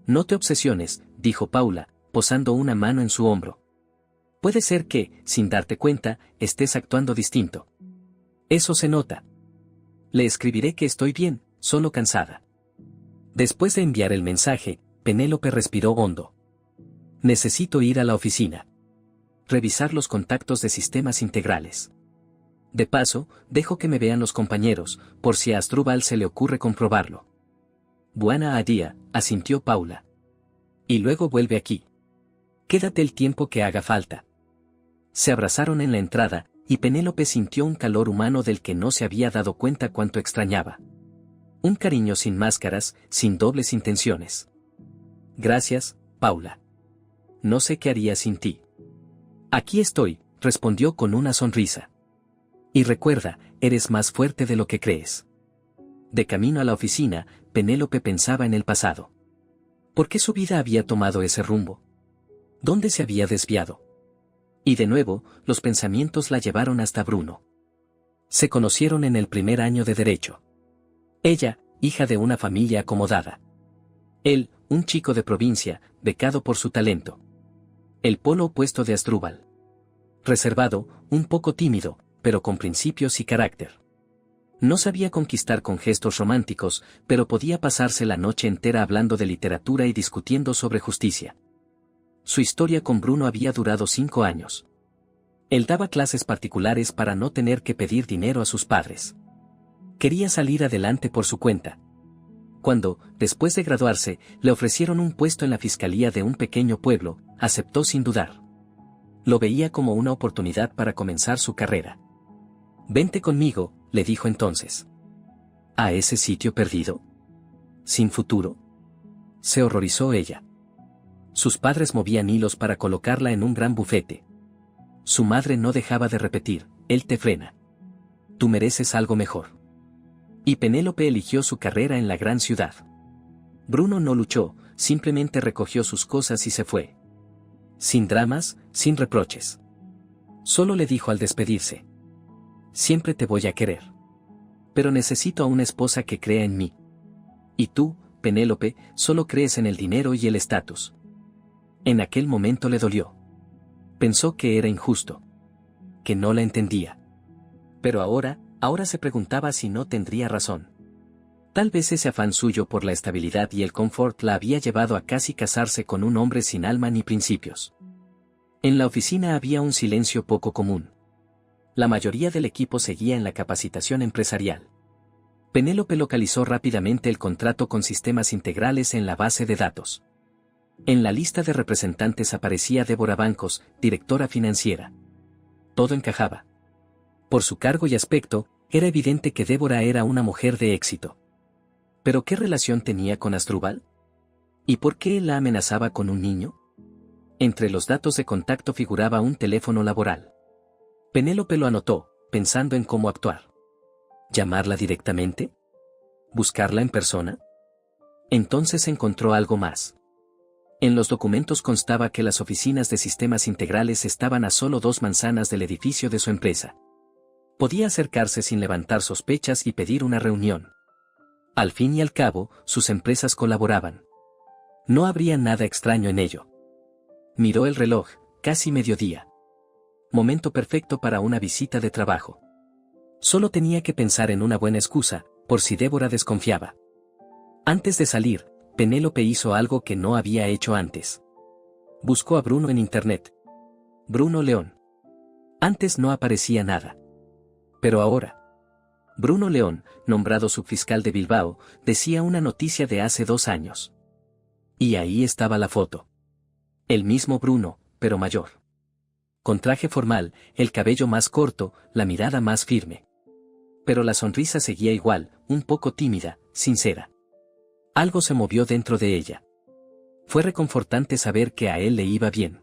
No te obsesiones, dijo Paula, posando una mano en su hombro. Puede ser que, sin darte cuenta, estés actuando distinto. Eso se nota. Le escribiré que estoy bien, solo cansada. Después de enviar el mensaje, Penélope respiró hondo. Necesito ir a la oficina. Revisar los contactos de sistemas integrales. De paso, dejo que me vean los compañeros, por si a Asdrúbal se le ocurre comprobarlo. Buena idea, asintió Paula. Y luego vuelve aquí. Quédate el tiempo que haga falta. Se abrazaron en la entrada, y Penélope sintió un calor humano del que no se había dado cuenta cuánto extrañaba. Un cariño sin máscaras, sin dobles intenciones. Gracias, Paula. No sé qué haría sin ti. Aquí estoy, respondió con una sonrisa. Y recuerda, eres más fuerte de lo que crees. De camino a la oficina, Penélope pensaba en el pasado. ¿Por qué su vida había tomado ese rumbo? ¿Dónde se había desviado? Y de nuevo, los pensamientos la llevaron hasta Bruno. Se conocieron en el primer año de Derecho. Ella, hija de una familia acomodada. Él, un chico de provincia, becado por su talento. El polo opuesto de Asdrúbal. Reservado, un poco tímido, pero con principios y carácter. No sabía conquistar con gestos románticos, pero podía pasarse la noche entera hablando de literatura y discutiendo sobre justicia. Su historia con Bruno había durado 5 años. Él daba clases particulares para no tener que pedir dinero a sus padres. Quería salir adelante por su cuenta. Cuando, después de graduarse, le ofrecieron un puesto en la fiscalía de un pequeño pueblo, aceptó sin dudar. Lo veía como una oportunidad para comenzar su carrera. Vente conmigo, le dijo entonces. ¿A ese sitio perdido? ¿Sin futuro? Se horrorizó ella. Sus padres movían hilos para colocarla en un gran bufete. Su madre no dejaba de repetir, él te frena. Tú mereces algo mejor. Y Penélope eligió su carrera en la gran ciudad. Bruno no luchó, simplemente recogió sus cosas y se fue. Sin dramas, sin reproches. Solo le dijo al despedirse. Siempre te voy a querer. Pero necesito a una esposa que crea en mí. Y tú, Penélope, solo crees en el dinero y el estatus. En aquel momento le dolió. Pensó que era injusto. Que no la entendía. Pero ahora se preguntaba si no tendría razón. Tal vez ese afán suyo por la estabilidad y el confort la había llevado a casi casarse con un hombre sin alma ni principios. En la oficina había un silencio poco común. La mayoría del equipo seguía en la capacitación empresarial. Penélope localizó rápidamente el contrato con sistemas integrales en la base de datos. En la lista de representantes aparecía Débora Bancos, directora financiera. Todo encajaba. Por su cargo y aspecto, era evidente que Débora era una mujer de éxito. ¿Pero qué relación tenía con Asdrúbal? ¿Y por qué él la amenazaba con un niño? Entre los datos de contacto figuraba un teléfono laboral. Penélope lo anotó, pensando en cómo actuar. ¿Llamarla directamente? ¿Buscarla en persona? Entonces encontró algo más. En los documentos constaba que las oficinas de sistemas integrales estaban a solo 2 manzanas del edificio de su empresa. Podía acercarse sin levantar sospechas y pedir una reunión. Al fin y al cabo, sus empresas colaboraban. No habría nada extraño en ello. Miró el reloj, casi mediodía. Momento perfecto para una visita de trabajo. Solo tenía que pensar en una buena excusa, por si Débora desconfiaba. Antes de salir, Penélope hizo algo que no había hecho antes. Buscó a Bruno en internet. Bruno León. Antes no aparecía nada. Pero ahora. Bruno León, nombrado subfiscal de Bilbao, decía una noticia de hace 2 años. Y ahí estaba la foto. El mismo Bruno, pero mayor. Con traje formal, el cabello más corto, la mirada más firme. Pero la sonrisa seguía igual, un poco tímida, sincera. Algo se movió dentro de ella. Fue reconfortante saber que a él le iba bien.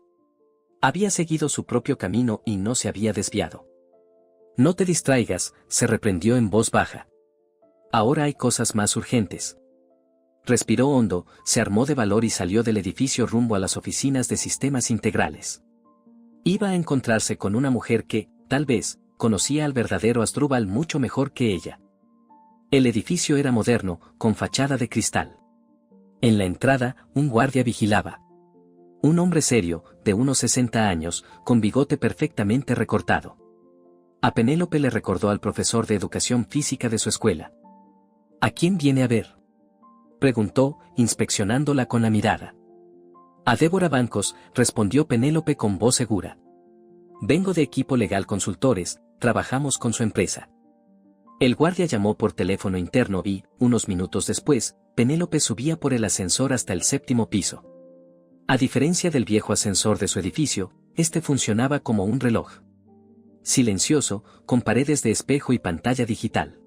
Había seguido su propio camino y no se había desviado. No te distraigas, se reprendió en voz baja. Ahora hay cosas más urgentes. Respiró hondo, se armó de valor y salió del edificio rumbo a las oficinas de sistemas integrales. Iba a encontrarse con una mujer que, tal vez, conocía al verdadero Asdrúbal mucho mejor que ella. El edificio era moderno, con fachada de cristal. En la entrada, un guardia vigilaba. Un hombre serio, de unos 60 años, con bigote perfectamente recortado. A Penélope le recordó al profesor de educación física de su escuela. ¿A quién viene a ver?, preguntó, inspeccionándola con la mirada. A Débora Bancos, respondió Penélope con voz segura. Vengo de Equipo Legal Consultores, trabajamos con su empresa. El guardia llamó por teléfono interno y, unos minutos después, Penélope subía por el ascensor hasta el 7º piso. A diferencia del viejo ascensor de su edificio, este funcionaba como un reloj. Silencioso, con paredes de espejo y pantalla digital.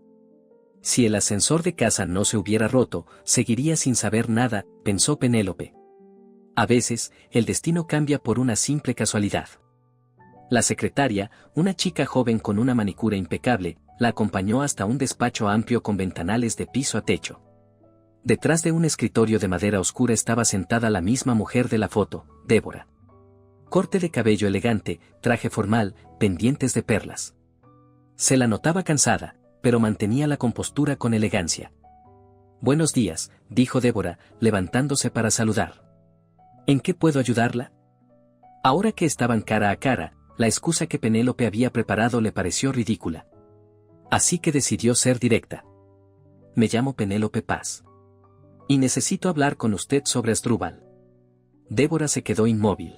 Si el ascensor de casa no se hubiera roto, seguiría sin saber nada, pensó Penélope. A veces, el destino cambia por una simple casualidad. La secretaria, una chica joven con una manicura impecable, la acompañó hasta un despacho amplio con ventanales de piso a techo. Detrás de un escritorio de madera oscura estaba sentada la misma mujer de la foto, Débora. Corte de cabello elegante, traje formal, pendientes de perlas. Se la notaba cansada, pero mantenía la compostura con elegancia. «Buenos días», dijo Débora, levantándose para saludar. «¿En qué puedo ayudarla?» Ahora que estaban cara a cara, la excusa que Penélope había preparado le pareció ridícula. Así que decidió ser directa. «Me llamo Penélope Paz. Y necesito hablar con usted sobre Asdrúbal». Débora se quedó inmóvil.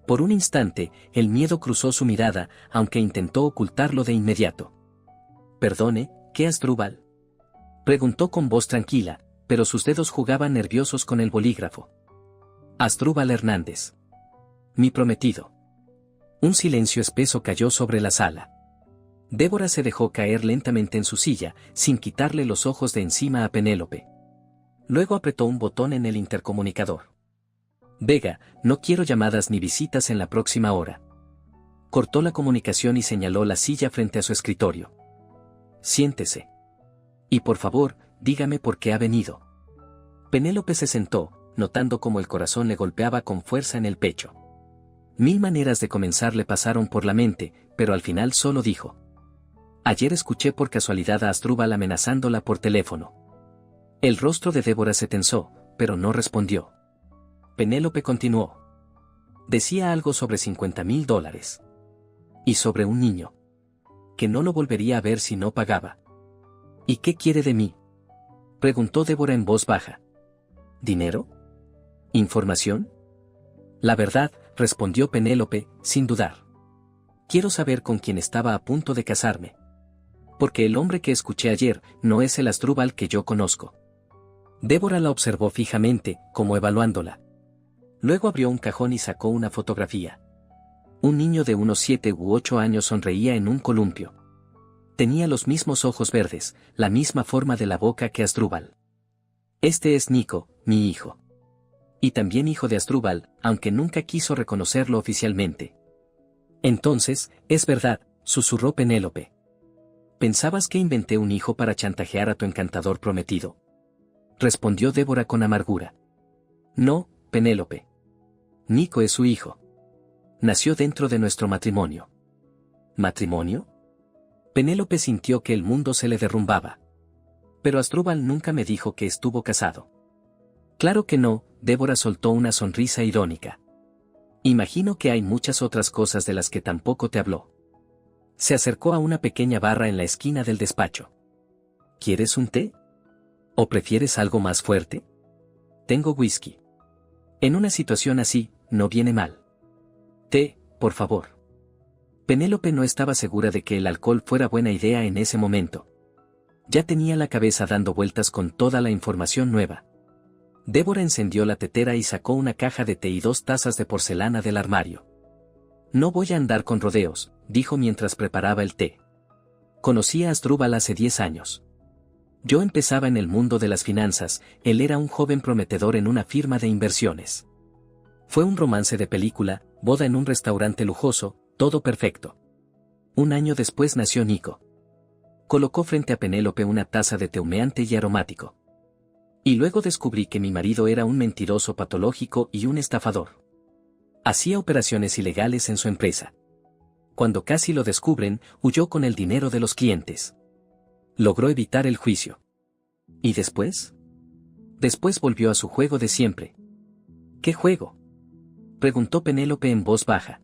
Por un instante, el miedo cruzó su mirada, aunque intentó ocultarlo de inmediato. «Perdone, ¿qué Asdrúbal?», preguntó con voz tranquila, pero sus dedos jugaban nerviosos con el bolígrafo. «Asdrúbal Hernández. Mi prometido». Un silencio espeso cayó sobre la sala. Débora se dejó caer lentamente en su silla, sin quitarle los ojos de encima a Penélope. Luego apretó un botón en el intercomunicador. «Vega, no quiero llamadas ni visitas en la próxima hora». Cortó la comunicación y señaló la silla frente a su escritorio. «Siéntese. Y por favor, dígame por qué ha venido». Penélope se sentó, notando cómo el corazón le golpeaba con fuerza en el pecho. Mil maneras de comenzar le pasaron por la mente, pero al final solo dijo: «Ayer escuché por casualidad a Asdrúbal amenazándola por teléfono». El rostro de Débora se tensó, pero no respondió. Penélope continuó. «Decía algo sobre $50,000. Y sobre un niño. Que no lo volvería a ver si no pagaba». «¿Y qué quiere de mí?», preguntó Débora en voz baja. «¿Dinero? ¿Información?». «La verdad», respondió Penélope, sin dudar. «Quiero saber con quién estaba a punto de casarme. Porque el hombre que escuché ayer no es el Asdrúbal que yo conozco». Débora la observó fijamente, como evaluándola. Luego abrió un cajón y sacó una fotografía. Un niño de unos 7 u 8 años sonreía en un columpio. Tenía los mismos ojos verdes, la misma forma de la boca que Asdrúbal. «Este es Nico, mi hijo. Y también hijo de Asdrúbal, aunque nunca quiso reconocerlo oficialmente». «Entonces, es verdad», susurró Penélope. «¿Pensabas que inventé un hijo para chantajear a tu encantador prometido?», respondió Débora con amargura. «No, Penélope. Nico es su hijo. Nació dentro de nuestro matrimonio». «¿Matrimonio?». Penélope sintió que el mundo se le derrumbaba. «Pero Asdrúbal nunca me dijo que estuvo casado». «Claro que no», Débora soltó una sonrisa irónica. «Imagino que hay muchas otras cosas de las que tampoco te habló». Se acercó a una pequeña barra en la esquina del despacho. «¿Quieres un té? ¿O prefieres algo más fuerte?». «Tengo whisky». «En una situación así, no viene mal». «Té, por favor». Penélope no estaba segura de que el alcohol fuera buena idea en ese momento. Ya tenía la cabeza dando vueltas con toda la información nueva. Débora encendió la tetera y sacó una caja de té y 2 tazas de porcelana del armario. «No voy a andar con rodeos», dijo mientras preparaba el té. «Conocí a Asdrúbal hace 10 años. Yo empezaba en el mundo de las finanzas, él era un joven prometedor en una firma de inversiones. Fue un romance de película, boda en un restaurante lujoso, todo perfecto. Un año después nació Nico». Colocó frente a Penélope una taza de té humeante y aromático. «Y luego descubrí que mi marido era un mentiroso patológico y un estafador. Hacía operaciones ilegales en su empresa. Cuando casi lo descubren, huyó con el dinero de los clientes. Logró evitar el juicio. ¿Y después?». «Después volvió a su juego de siempre». «¿Qué juego?», preguntó Penélope en voz baja.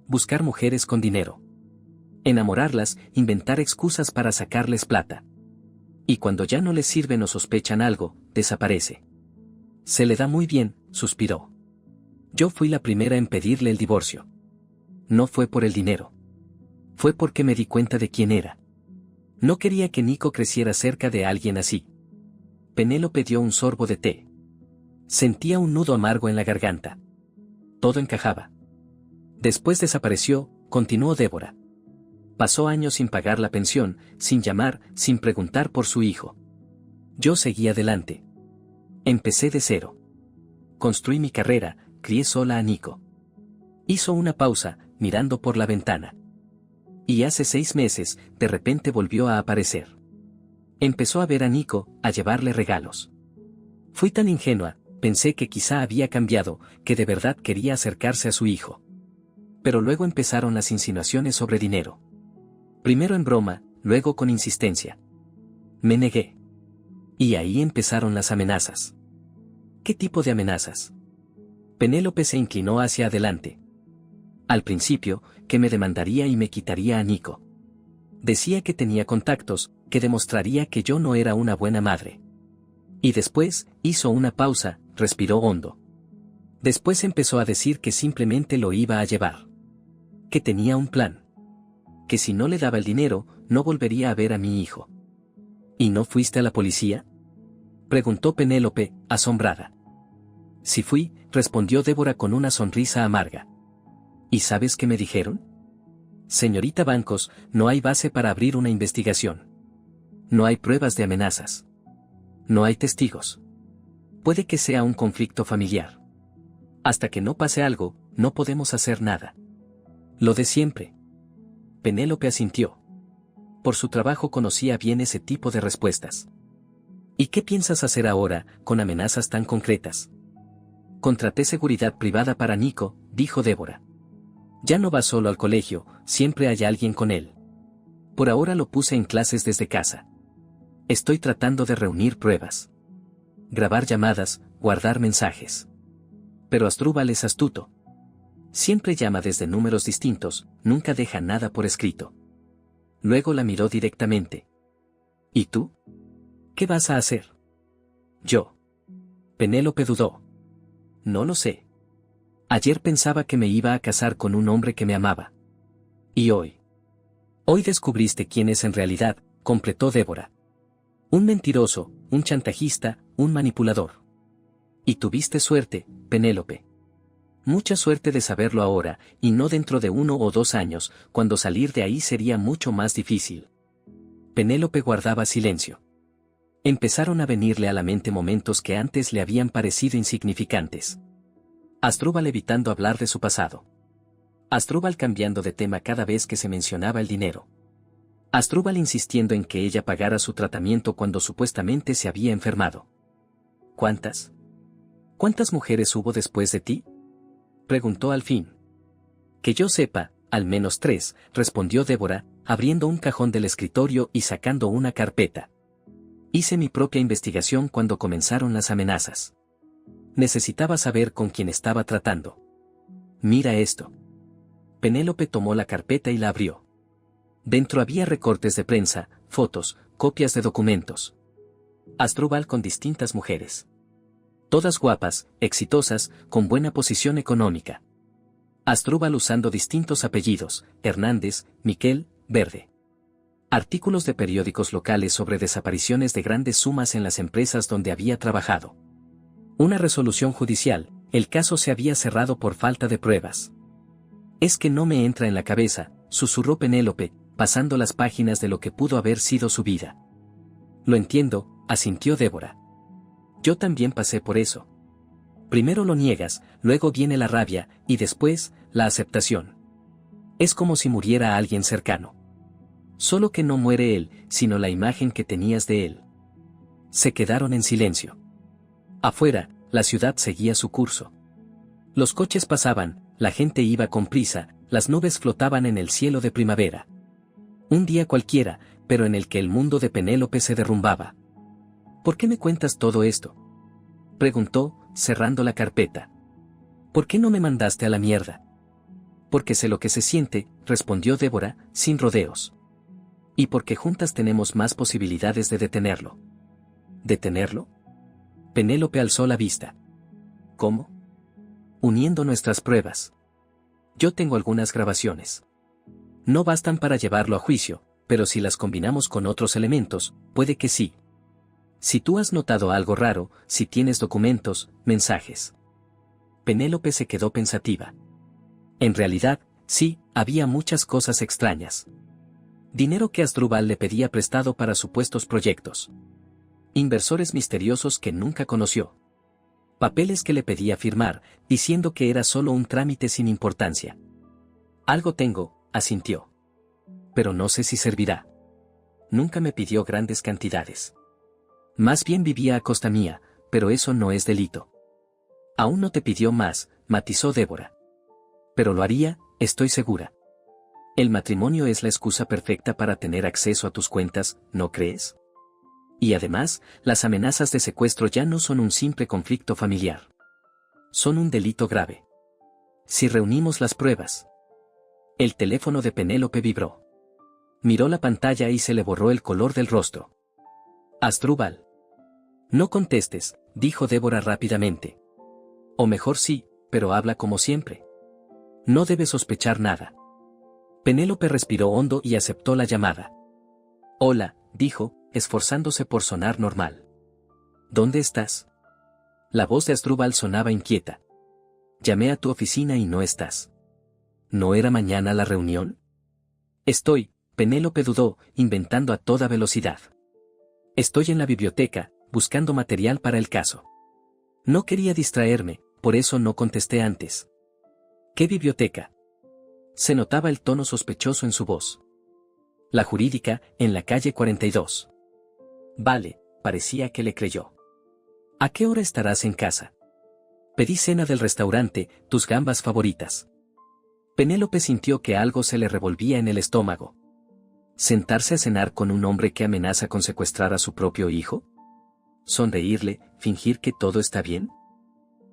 «Buscar mujeres con dinero. Enamorarlas, inventar excusas para sacarles plata. Y cuando ya no les sirven o sospechan algo, desaparece. Se le da muy bien», suspiró. «Yo fui la primera en pedirle el divorcio. No fue por el dinero. Fue porque me di cuenta de quién era. No quería que Nico creciera cerca de alguien así. Penélope dio un sorbo de té. Sentía un nudo amargo en la garganta. Todo encajaba. Después desapareció, continuó Débora. Pasó años sin pagar la pensión, sin llamar, sin preguntar por su hijo. Yo seguí adelante. Empecé de cero. Construí mi carrera, crié sola a Nico. Hizo una pausa, mirando por la ventana. Y hace 6 meses, de repente volvió a aparecer. Empezó a ver a Nico, a llevarle regalos. Fui tan ingenua, pensé que quizá había cambiado, que de verdad quería acercarse a su hijo. Pero luego empezaron las insinuaciones sobre dinero. Primero en broma, luego con insistencia. Me negué. Y ahí empezaron las amenazas. ¿Qué tipo de amenazas? Penélope se inclinó hacia adelante. Al principio, que me demandaría y me quitaría a Nico. Decía que tenía contactos, que demostraría que yo no era una buena madre. Y después, hizo una pausa, respiró hondo. Después empezó a decir que simplemente lo iba a llevar. Que tenía un plan. Que si no le daba el dinero, no volvería a ver a mi hijo. ¿Y no fuiste a la policía? Preguntó Penélope, asombrada. Sí fui, respondió Débora con una sonrisa amarga. ¿Y sabes qué me dijeron? Señorita Bancos, no hay base para abrir una investigación. No hay pruebas de amenazas. No hay testigos. Puede que sea un conflicto familiar. Hasta que no pase algo, no podemos hacer nada. Lo de siempre. Penélope asintió. Por su trabajo conocía bien ese tipo de respuestas. ¿Y qué piensas hacer ahora, con amenazas tan concretas? Contraté seguridad privada para Nico, dijo Débora. Ya no va solo al colegio, siempre hay alguien con él. Por ahora lo puse en clases desde casa. Estoy tratando de reunir pruebas. Grabar llamadas, guardar mensajes. Pero Asdrúbal es astuto. Siempre llama desde números distintos, nunca deja nada por escrito. Luego la miró directamente. ¿Y tú? ¿Qué vas a hacer? Yo. Penélope dudó. No lo sé. Ayer pensaba que me iba a casar con un hombre que me amaba. ¿Y hoy? Hoy descubriste quién es en realidad, completó Débora. Un mentiroso, un chantajista, un manipulador. Y tuviste suerte, Penélope. Mucha suerte de saberlo ahora, y no dentro de 1 o 2 años, cuando salir de ahí sería mucho más difícil. Penélope guardaba silencio. Empezaron a venirle a la mente momentos que antes le habían parecido insignificantes. Asdrúbal evitando hablar de su pasado. Asdrúbal cambiando de tema cada vez que se mencionaba el dinero. Asdrúbal insistiendo en que ella pagara su tratamiento cuando supuestamente se había enfermado. ¿Cuántas? ¿Cuántas mujeres hubo después de ti? Preguntó al fin. Que yo sepa, al menos 3, respondió Débora, abriendo un cajón del escritorio y sacando una carpeta. Hice mi propia investigación cuando comenzaron las amenazas. Necesitaba saber con quién estaba tratando. Mira esto. Penélope tomó la carpeta y la abrió. Dentro había recortes de prensa, fotos, copias de documentos. Asdrúbal con distintas mujeres. Todas guapas, exitosas, con buena posición económica. Asdrúbal usando distintos apellidos, Hernández, Miquel, Verde. Artículos de periódicos locales sobre desapariciones de grandes sumas en las empresas donde había trabajado. Una resolución judicial, el caso se había cerrado por falta de pruebas. Es que no me entra en la cabeza, susurró Penélope, pasando las páginas de lo que pudo haber sido su vida. Lo entiendo, asintió Débora. Yo también pasé por eso. Primero lo niegas, luego viene la rabia, y después, la aceptación. Es como si muriera alguien cercano. Solo que no muere él, sino la imagen que tenías de él. Se quedaron en silencio. Afuera, la ciudad seguía su curso. Los coches pasaban, la gente iba con prisa, las nubes flotaban en el cielo de primavera. Un día cualquiera, pero en el que el mundo de Penélope se derrumbaba. ¿Por qué me cuentas todo esto? Preguntó, cerrando la carpeta. ¿Por qué no me mandaste a la mierda? Porque sé lo que se siente, respondió Débora, sin rodeos. Y porque juntas tenemos más posibilidades de detenerlo. ¿Detenerlo? Penélope alzó la vista. ¿Cómo? Uniendo nuestras pruebas. Yo tengo algunas grabaciones. No bastan para llevarlo a juicio, pero si las combinamos con otros elementos, puede que sí. Si tú has notado algo raro, si tienes documentos, mensajes. Penélope se quedó pensativa. En realidad, sí, había muchas cosas extrañas. Dinero que Asdrúbal le pedía prestado para supuestos proyectos. Inversores misteriosos que nunca conoció. Papeles que le pedía firmar, diciendo que era solo un trámite sin importancia. Algo tengo, asintió. Pero no sé si servirá. Nunca me pidió grandes cantidades. Más bien vivía a costa mía, pero eso no es delito. Aún no te pidió más, matizó Débora. Pero lo haría, estoy segura. El matrimonio es la excusa perfecta para tener acceso a tus cuentas, ¿no crees? Y además, las amenazas de secuestro ya no son un simple conflicto familiar. Son un delito grave. Si reunimos las pruebas. El teléfono de Penélope vibró. Miró la pantalla y se le borró el color del rostro. Asdrúbal. No contestes, dijo Débora rápidamente. O mejor sí, pero habla como siempre. No debes sospechar nada. Penélope respiró hondo y aceptó la llamada. Hola, dijo, esforzándose por sonar normal. ¿Dónde estás? La voz de Asdrúbal sonaba inquieta. Llamé a tu oficina y no estás. ¿No era mañana la reunión? Estoy, Penélope dudó, inventando a toda velocidad. Estoy en la biblioteca, buscando material para el caso. No quería distraerme, por eso no contesté antes. ¿Qué biblioteca? Se notaba el tono sospechoso en su voz. La jurídica, en la calle 42. Vale, parecía que le creyó. ¿A qué hora estarás en casa? Pedí cena del restaurante, tus gambas favoritas. Penélope sintió que algo se le revolvía en el estómago. ¿Sentarse a cenar con un hombre que amenaza con secuestrar a su propio hijo? Sonreírle, fingir que todo está bien.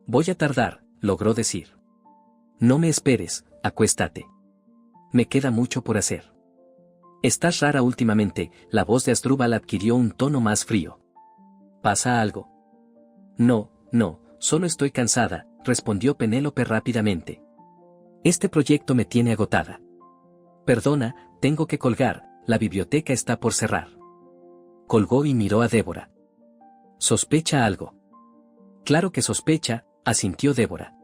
Voy a tardar, logró decir. No me esperes, acuéstate. Me queda mucho por hacer. Estás rara últimamente, la voz de Asdrúbal adquirió un tono más frío. ¿Pasa algo? No, solo estoy cansada, respondió Penélope rápidamente. Este proyecto me tiene agotada. Perdona, tengo que colgar, la biblioteca está por cerrar. Colgó y miró a Débora. ¿Sospecha algo? Claro que sospecha, asintió Débora.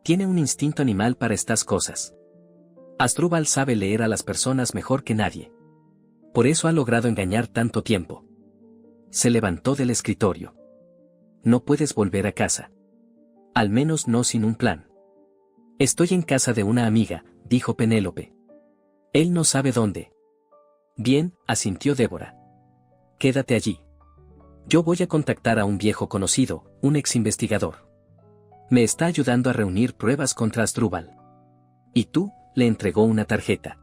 Tiene un instinto animal para estas cosas. Asdrúbal sabe leer a las personas mejor que nadie. Por eso ha logrado engañar tanto tiempo. Se levantó del escritorio. No puedes volver a casa. Al menos no sin un plan. Estoy en casa de una amiga, dijo Penélope. Él no sabe dónde. Bien, asintió Débora. Quédate allí. Yo voy a contactar a un viejo conocido, un ex investigador. Me está ayudando a reunir pruebas contra Asdrúbal. ¿Y tú? Le entregó una tarjeta.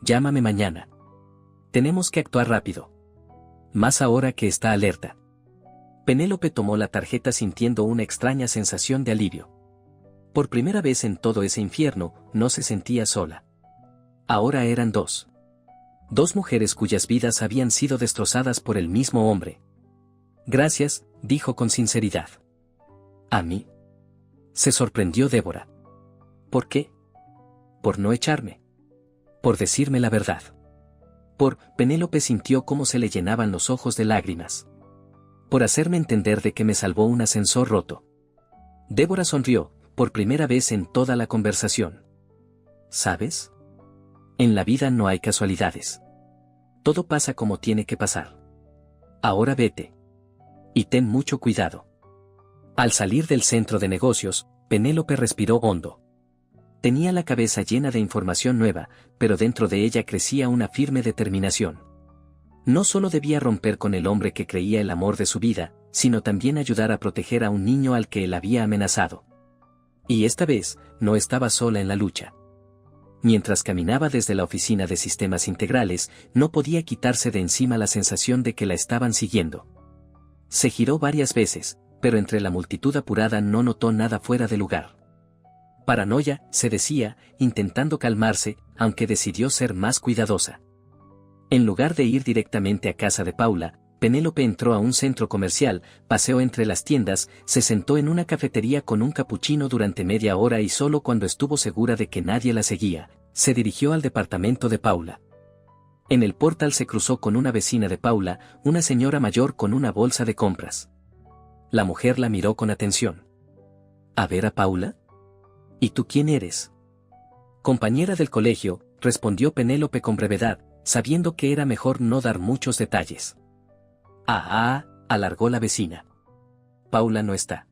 Llámame mañana. Tenemos que actuar rápido. Más ahora que está alerta. Penélope tomó la tarjeta sintiendo una extraña sensación de alivio. Por primera vez en todo ese infierno, no se sentía sola. Ahora eran dos. Dos mujeres cuyas vidas habían sido destrozadas por el mismo hombre. Gracias, dijo con sinceridad. ¿A mí? Se sorprendió Débora. ¿Por qué? Por no echarme. Por decirme la verdad. Penélope sintió cómo se le llenaban los ojos de lágrimas. Por hacerme entender de que me salvó un ascensor roto. Débora sonrió, por primera vez en toda la conversación. ¿Sabes? En la vida no hay casualidades. Todo pasa como tiene que pasar. Ahora vete. Y ten mucho cuidado. Al salir del centro de negocios, Penélope respiró hondo. Tenía la cabeza llena de información nueva, pero dentro de ella crecía una firme determinación. No solo debía romper con el hombre que creía el amor de su vida, sino también ayudar a proteger a un niño al que él había amenazado. Y esta vez, no estaba sola en la lucha. Mientras caminaba desde la oficina de sistemas integrales, no podía quitarse de encima la sensación de que la estaban siguiendo. Se giró varias veces, pero entre la multitud apurada no notó nada fuera de lugar. Paranoia, se decía, intentando calmarse, aunque decidió ser más cuidadosa. En lugar de ir directamente a casa de Paula, Penélope entró a un centro comercial, paseó entre las tiendas, se sentó en una cafetería con un capuchino durante media hora y solo cuando estuvo segura de que nadie la seguía, se dirigió al departamento de Paula. En el portal se cruzó con una vecina de Paula, una señora mayor con una bolsa de compras. La mujer la miró con atención. ¿A ver a Paula? ¿Y tú quién eres? Compañera del colegio, respondió Penélope con brevedad, sabiendo que era mejor no dar muchos detalles. Alargó la vecina. Paula no está.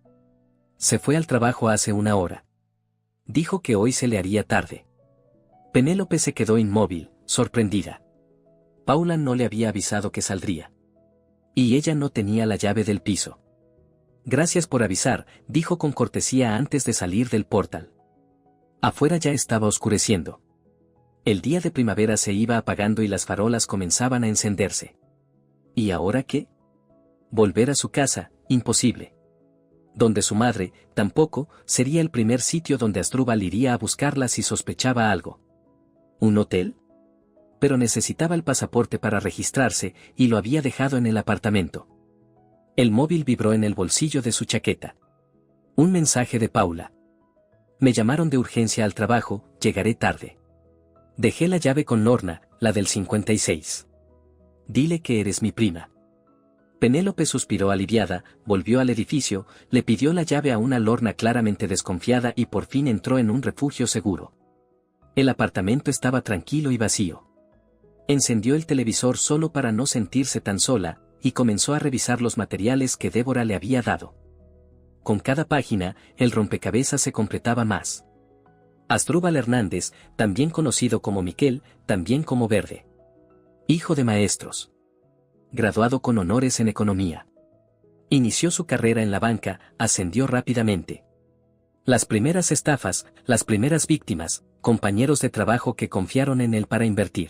Se fue al trabajo hace una hora. Dijo que hoy se le haría tarde. Penélope se quedó inmóvil, sorprendida. Paula no le había avisado que saldría. Y ella no tenía la llave del piso. Gracias por avisar, dijo con cortesía antes de salir del portal. Afuera ya estaba oscureciendo. El día de primavera se iba apagando y las farolas comenzaban a encenderse. ¿Y ahora qué? Volver a su casa, imposible. Donde su madre, tampoco, sería el primer sitio donde Asdrúbal iría a buscarla si sospechaba algo. ¿Un hotel? Pero necesitaba el pasaporte para registrarse y lo había dejado en el apartamento. El móvil vibró en el bolsillo de su chaqueta. Un mensaje de Paula. Me llamaron de urgencia al trabajo, llegaré tarde. Dejé la llave con Lorna, la del 56. Dile que eres mi prima. Penélope suspiró aliviada, volvió al edificio, le pidió la llave a una Lorna claramente desconfiada y por fin entró en un refugio seguro. El apartamento estaba tranquilo y vacío. Encendió el televisor solo para no sentirse tan sola, y comenzó a revisar los materiales que Débora le había dado. Con cada página, el rompecabezas se completaba más. Asdrúbal Hernández, también conocido como Miquel, también como Verde. Hijo de maestros. Graduado con honores en economía. Inició su carrera en la banca, ascendió rápidamente. Las primeras estafas, las primeras víctimas, compañeros de trabajo que confiaron en él para invertir.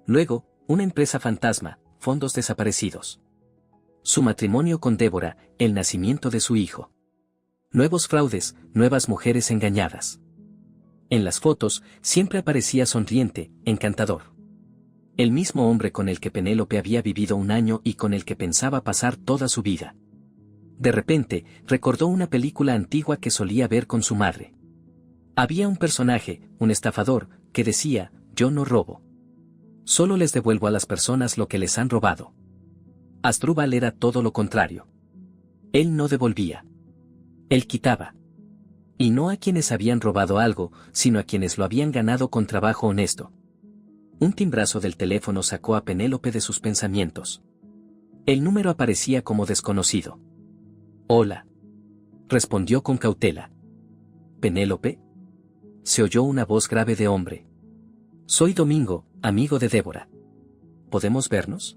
Luego, una empresa fantasma, fondos desaparecidos. Su matrimonio con Débora, el nacimiento de su hijo. Nuevos fraudes, nuevas mujeres engañadas. En las fotos, siempre aparecía sonriente, encantador. El mismo hombre con el que Penélope había vivido un año y con el que pensaba pasar toda su vida. De repente, recordó una película antigua que solía ver con su madre. Había un personaje, un estafador, que decía, yo no robo. Solo les devuelvo a las personas lo que les han robado. Asdrúbal era todo lo contrario. Él no devolvía. Él quitaba. Y no a quienes habían robado algo, sino a quienes lo habían ganado con trabajo honesto. Un timbrazo del teléfono sacó a Penélope de sus pensamientos. El número aparecía como desconocido. Hola. Respondió con cautela. ¿Penélope? Se oyó una voz grave de hombre. Soy Domingo, amigo de Débora. ¿Podemos vernos?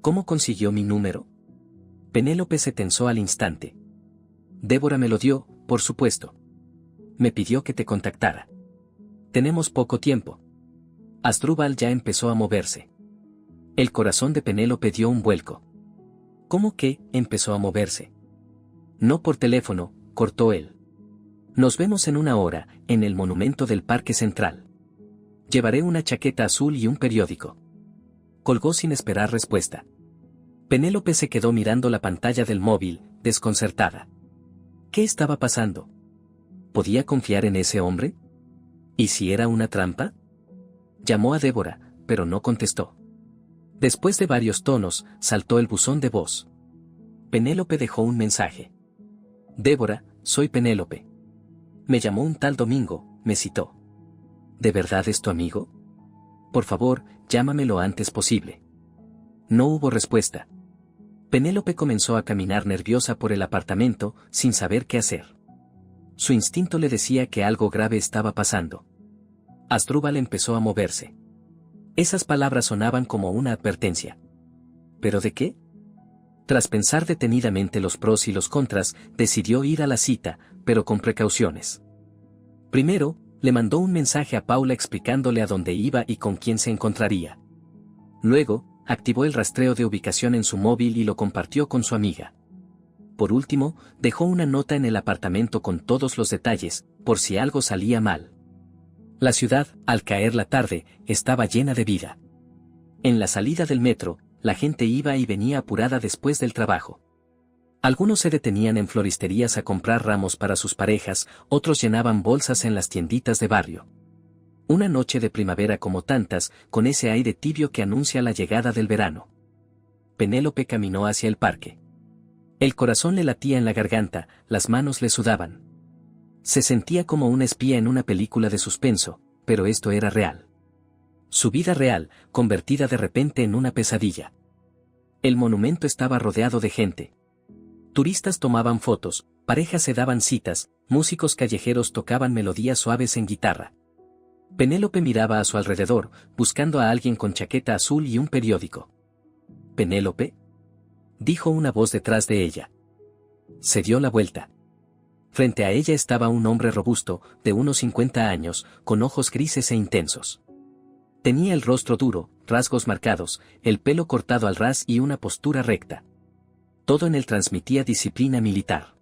¿Cómo consiguió mi número? Penélope se tensó al instante. Débora me lo dio, por supuesto. Me pidió que te contactara. Tenemos poco tiempo. Asdrúbal ya empezó a moverse. El corazón de Penélope dio un vuelco. ¿Cómo que empezó a moverse? No por teléfono, cortó él. Nos vemos en una hora, en el monumento del Parque Central. Llevaré una chaqueta azul y un periódico. Colgó sin esperar respuesta. Penélope se quedó mirando la pantalla del móvil, desconcertada. ¿Qué estaba pasando? ¿Podía confiar en ese hombre? ¿Y si era una trampa? Llamó a Débora, pero no contestó. Después de varios tonos, saltó el buzón de voz. Penélope dejó un mensaje. Débora, soy Penélope. Me llamó un tal Domingo, me citó. ¿De verdad es tu amigo? Por favor, llámame lo antes posible. No hubo respuesta. Penélope comenzó a caminar nerviosa por el apartamento, sin saber qué hacer. Su instinto le decía que algo grave estaba pasando. Asdrúbal empezó a moverse. Esas palabras sonaban como una advertencia. ¿Pero de qué? Tras pensar detenidamente los pros y los contras, decidió ir a la cita, pero con precauciones. Primero, le mandó un mensaje a Paula explicándole a dónde iba y con quién se encontraría. Luego, activó el rastreo de ubicación en su móvil y lo compartió con su amiga. Por último, dejó una nota en el apartamento con todos los detalles, por si algo salía mal. La ciudad, al caer la tarde, estaba llena de vida. En la salida del metro, la gente iba y venía apurada después del trabajo. Algunos se detenían en floristerías a comprar ramos para sus parejas, otros llenaban bolsas en las tienditas de barrio. Una noche de primavera como tantas, con ese aire tibio que anuncia la llegada del verano. Penélope caminó hacia el parque. El corazón le latía en la garganta, las manos le sudaban. Se sentía como una espía en una película de suspenso, pero esto era real. Su vida real, convertida de repente en una pesadilla. El monumento estaba rodeado de gente. Turistas tomaban fotos, parejas se daban citas, músicos callejeros tocaban melodías suaves en guitarra. Penélope miraba a su alrededor, buscando a alguien con chaqueta azul y un periódico. «¿Penélope?», dijo una voz detrás de ella. Se dio la vuelta. Frente a ella estaba un hombre robusto, de unos 50 años, con ojos grises e intensos. Tenía el rostro duro, rasgos marcados, el pelo cortado al ras y una postura recta. Todo en él transmitía disciplina militar.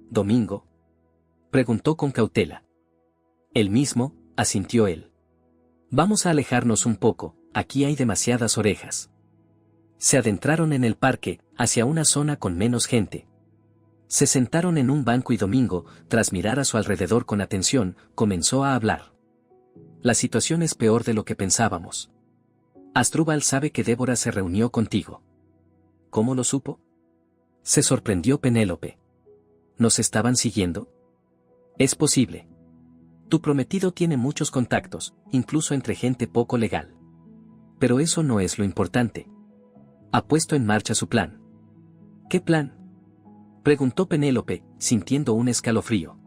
«¿Domingo?», preguntó con cautela. «El mismo», asintió él. «Vamos a alejarnos un poco, aquí hay demasiadas orejas». Se adentraron en el parque, hacia una zona con menos gente. Se sentaron en un banco y Domingo, tras mirar a su alrededor con atención, comenzó a hablar. «La situación es peor de lo que pensábamos. Asdrúbal sabe que Débora se reunió contigo». «¿Cómo lo supo?», se sorprendió Penélope. «¿Nos estaban siguiendo?». «Es posible. Tu prometido tiene muchos contactos, incluso entre gente poco legal. Pero eso no es lo importante. Ha puesto en marcha su plan». «¿Qué plan?», preguntó Penélope, sintiendo un escalofrío.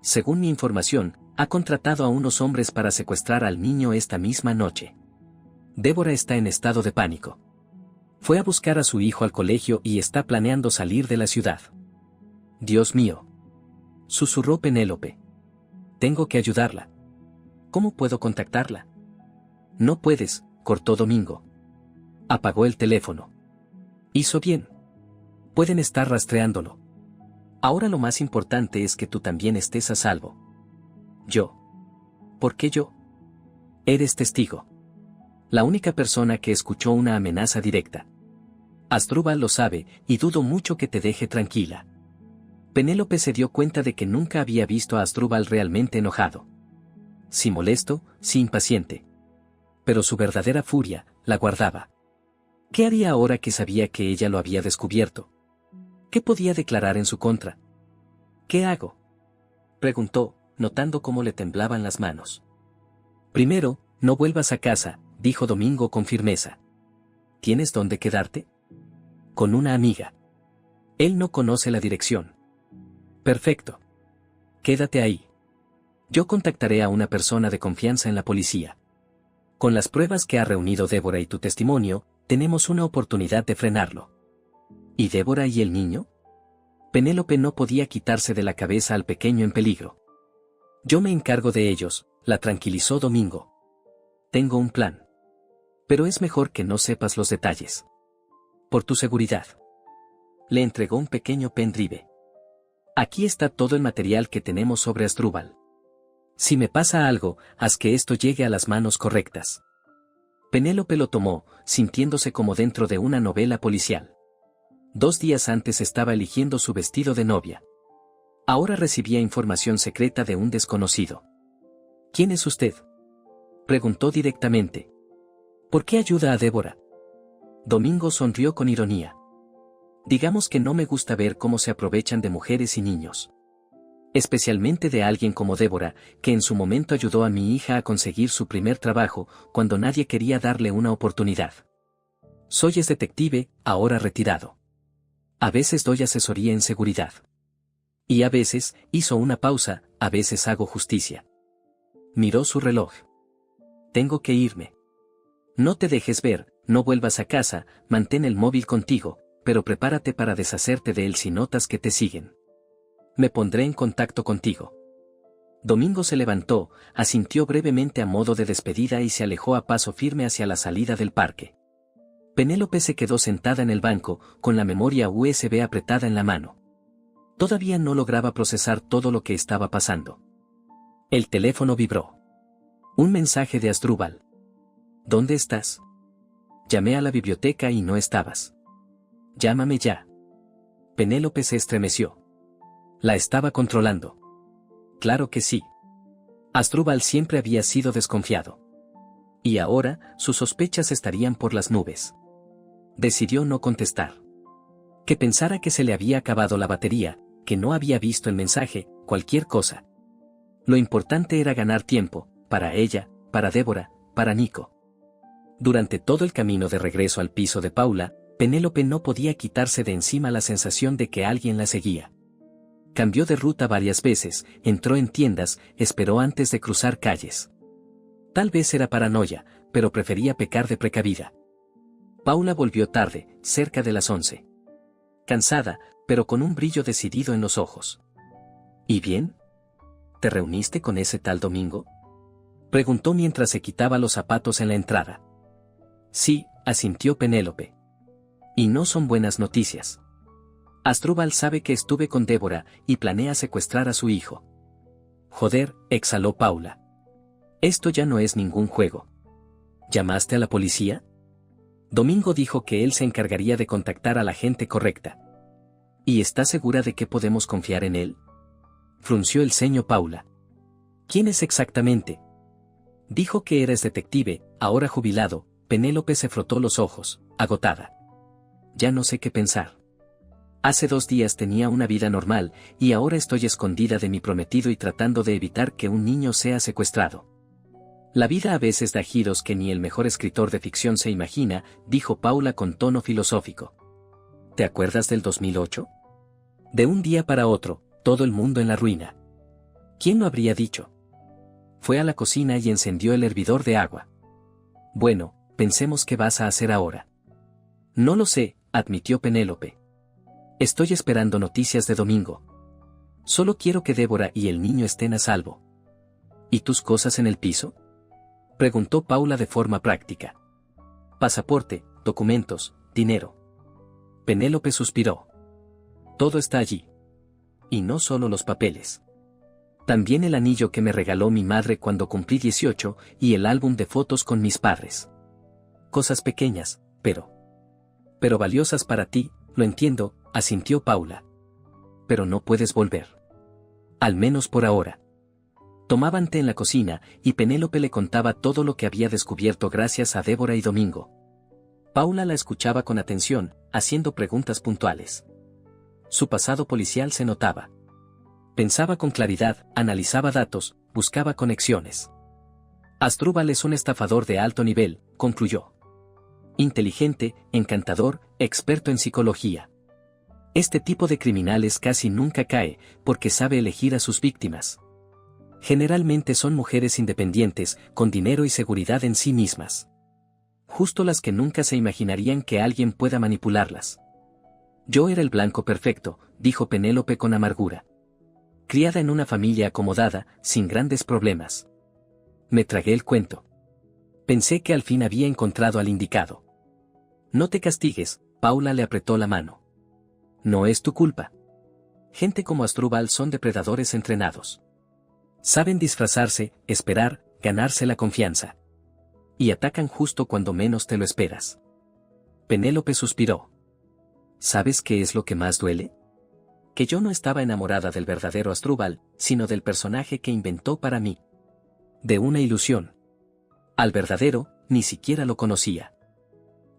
«Según mi información, ha contratado a unos hombres para secuestrar al niño esta misma noche. Débora está en estado de pánico. Fue a buscar a su hijo al colegio y está planeando salir de la ciudad». «Dios mío», susurró Penélope. «Tengo que ayudarla. ¿Cómo puedo contactarla?». «No puedes», cortó Domingo. Apagó el teléfono. «Hizo bien. Pueden estar rastreándolo. Ahora lo más importante es que tú también estés a salvo». «¿Yo? ¿Por qué yo?». «Eres testigo. La única persona que escuchó una amenaza directa. Asdrúbal lo sabe, y dudo mucho que te deje tranquila». Penélope se dio cuenta de que nunca había visto a Asdrúbal realmente enojado. Sí molesto, sí impaciente. Pero su verdadera furia, la guardaba. ¿Qué haría ahora que sabía que ella lo había descubierto? ¿Qué podía declarar en su contra? «¿Qué hago?», preguntó, notando cómo le temblaban las manos. «Primero, no vuelvas a casa», dijo Domingo con firmeza. «¿Tienes dónde quedarte?». «Con una amiga. Él no conoce la dirección». «Perfecto. Quédate ahí. Yo contactaré a una persona de confianza en la policía. Con las pruebas que ha reunido Débora y tu testimonio, tenemos una oportunidad de frenarlo». «¿Y Débora y el niño?». Penélope no podía quitarse de la cabeza al pequeño en peligro. «Yo me encargo de ellos», la tranquilizó Domingo. «Tengo un plan. Pero es mejor que no sepas los detalles. Por tu seguridad». Le entregó un pequeño pendrive. «Aquí está todo el material que tenemos sobre Asdrúbal. Si me pasa algo, haz que esto llegue a las manos correctas». Penélope lo tomó, sintiéndose como dentro de una novela policial. 2 días antes estaba eligiendo su vestido de novia. Ahora recibía información secreta de un desconocido. «¿Quién es usted?», preguntó directamente. «¿Por qué ayuda a Débora?». Domingo sonrió con ironía. «Digamos que no me gusta ver cómo se aprovechan de mujeres y niños. Especialmente de alguien como Débora, que en su momento ayudó a mi hija a conseguir su primer trabajo, cuando nadie quería darle una oportunidad. Soy detective, ahora retirado. A veces doy asesoría en seguridad. Y a veces», hizo una pausa, «a veces hago justicia». Miró su reloj. «Tengo que irme. No te dejes ver, no vuelvas a casa, mantén el móvil contigo, pero prepárate para deshacerte de él si notas que te siguen. Me pondré en contacto contigo». Domingo se levantó, asintió brevemente a modo de despedida y se alejó a paso firme hacia la salida del parque. Penélope se quedó sentada en el banco, con la memoria USB apretada en la mano. Todavía no lograba procesar todo lo que estaba pasando. El teléfono vibró. Un mensaje de Asdrúbal. «¿Dónde estás?». Llamé a la biblioteca y no estabas. Llámame ya. Penélope se estremeció. La estaba controlando. Claro que sí. Asdrúbal siempre había sido desconfiado. Y ahora, sus sospechas estarían por las nubes. Decidió no contestar. Que pensara que se le había acabado la batería, que no había visto el mensaje, cualquier cosa. Lo importante era ganar tiempo, para ella, para Débora, para Nico. Durante todo el camino de regreso al piso de Paula, Penélope no podía quitarse de encima la sensación de que alguien la seguía. Cambió de ruta varias veces, entró en tiendas, esperó antes de cruzar calles. Tal vez era paranoia, pero prefería pecar de precavida. Paula volvió tarde, cerca de las 11. Cansada, pero con un brillo decidido en los ojos. ¿Y bien? ¿Te reuniste con ese tal Domingo? Preguntó mientras se quitaba los zapatos en la entrada. Sí, asintió Penélope. Y no son buenas noticias. Asdrúbal sabe que estuve con Débora y planea secuestrar a su hijo. Joder, exhaló Paula. Esto ya no es ningún juego. ¿Llamaste a la policía? Domingo dijo que él se encargaría de contactar a la gente correcta. ¿Y está segura de que podemos confiar en él? Frunció el ceño Paula. ¿Quién es exactamente? Dijo que eres detective, ahora jubilado. Penélope se frotó los ojos, agotada. Ya no sé qué pensar. Hace 2 días tenía una vida normal, y ahora estoy escondida de mi prometido y tratando de evitar que un niño sea secuestrado. La vida a veces da giros que ni el mejor escritor de ficción se imagina, dijo Paula con tono filosófico. ¿Te acuerdas del 2008? De un día para otro, todo el mundo en la ruina. ¿Quién lo habría dicho? Fue a la cocina y encendió el hervidor de agua. Bueno, pensemos qué vas a hacer ahora. No lo sé, admitió Penélope. Estoy esperando noticias de Domingo. Solo quiero que Débora y el niño estén a salvo. ¿Y tus cosas en el piso? Preguntó Paula de forma práctica. Pasaporte, documentos, dinero. Penélope suspiró. Todo está allí. Y no solo los papeles. También el anillo que me regaló mi madre cuando cumplí 18 y el álbum de fotos con mis padres. Cosas pequeñas, pero valiosas para ti, lo entiendo, asintió Paula. Pero no puedes volver. Al menos por ahora. Tomaban té en la cocina, y Penélope le contaba todo lo que había descubierto gracias a Débora y Domingo. Paula la escuchaba con atención, haciendo preguntas puntuales. Su pasado policial se notaba. Pensaba con claridad, analizaba datos, buscaba conexiones. Asdrúbal es un estafador de alto nivel, concluyó. Inteligente, encantador, experto en psicología. Este tipo de criminales casi nunca cae, porque sabe elegir a sus víctimas. Generalmente son mujeres independientes, con dinero y seguridad en sí mismas. Justo las que nunca se imaginarían que alguien pueda manipularlas. Yo era el blanco perfecto, dijo Penélope con amargura. Criada en una familia acomodada, sin grandes problemas. Me tragué el cuento. Pensé que al fin había encontrado al indicado. No te castigues, Paula le apretó la mano. No es tu culpa. Gente como Asdrúbal son depredadores entrenados. Saben disfrazarse, esperar, ganarse la confianza. Y atacan justo cuando menos te lo esperas. Penélope suspiró. ¿Sabes qué es lo que más duele? Que yo no estaba enamorada del verdadero Asdrúbal, sino del personaje que inventó para mí. De una ilusión. Al verdadero, ni siquiera lo conocía.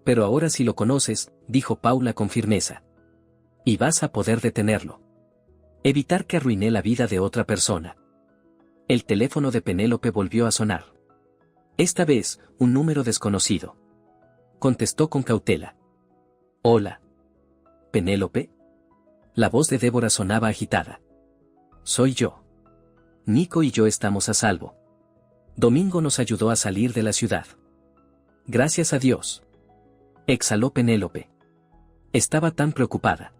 Pero ahora sí lo conoces, dijo Paula con firmeza. Y vas a poder detenerlo. Evitar que arruiné la vida de otra persona. El teléfono de Penélope volvió a sonar. Esta vez, un número desconocido. Contestó con cautela. Hola. ¿Penélope? La voz de Débora sonaba agitada. Soy yo. Nico y yo estamos a salvo. Domingo nos ayudó a salir de la ciudad. Gracias a Dios. Exhaló Penélope. Estaba tan preocupada.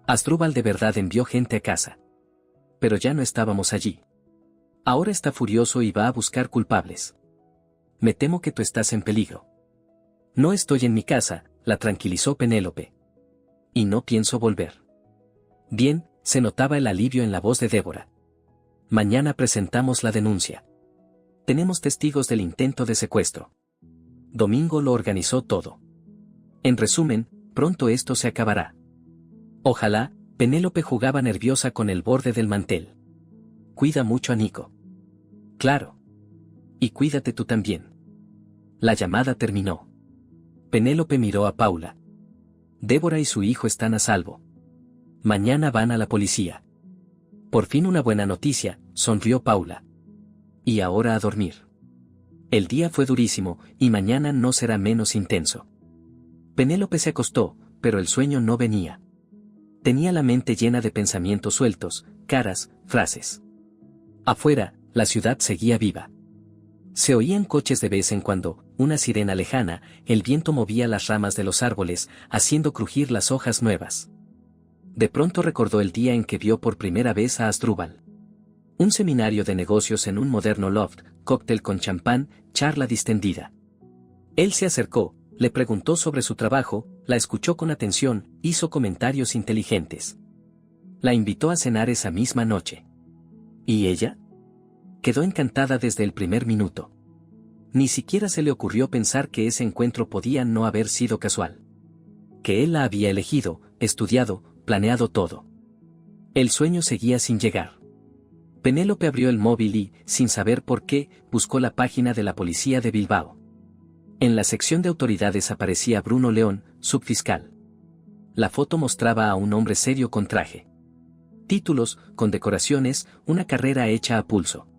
Asdrúbal de verdad envió gente a casa. Pero ya no estábamos allí. Ahora está furioso y va a buscar culpables. Me temo que tú estás en peligro. No estoy en mi casa, la tranquilizó Penélope. Y no pienso volver. Bien, se notaba el alivio en la voz de Débora. Mañana presentamos la denuncia. Tenemos testigos del intento de secuestro. Domingo lo organizó todo. En resumen, pronto esto se acabará. Ojalá. Penélope jugaba nerviosa con el borde del mantel. Cuida mucho a Nico. Claro. Y cuídate tú también. La llamada terminó. Penélope miró a Paula. Débora y su hijo están a salvo. Mañana van a la policía. Por fin una buena noticia, sonrió Paula. Y ahora a dormir. El día fue durísimo, y mañana no será menos intenso. Penélope se acostó, pero el sueño no venía. Tenía la mente llena de pensamientos sueltos, caras, frases. Afuera, la ciudad seguía viva. Se oían coches de vez en cuando, una sirena lejana, el viento movía las ramas de los árboles, haciendo crujir las hojas nuevas. De pronto recordó el día en que vio por primera vez a Asdrúbal. Un seminario de negocios en un moderno loft, cóctel con champán, charla distendida. Él se acercó, le preguntó sobre su trabajo, la escuchó con atención, hizo comentarios inteligentes. La invitó a cenar esa misma noche. ¿Y ella? Quedó encantada desde el primer minuto. Ni siquiera se le ocurrió pensar que ese encuentro podía no haber sido casual. Que él la había elegido, estudiado, planeado todo. El sueño seguía sin llegar. Penélope abrió el móvil y, sin saber por qué, buscó la página de la policía de Bilbao. En la sección de autoridades aparecía Bruno León, subfiscal. La foto mostraba a un hombre serio con traje. Títulos, condecoraciones, una carrera hecha a pulso.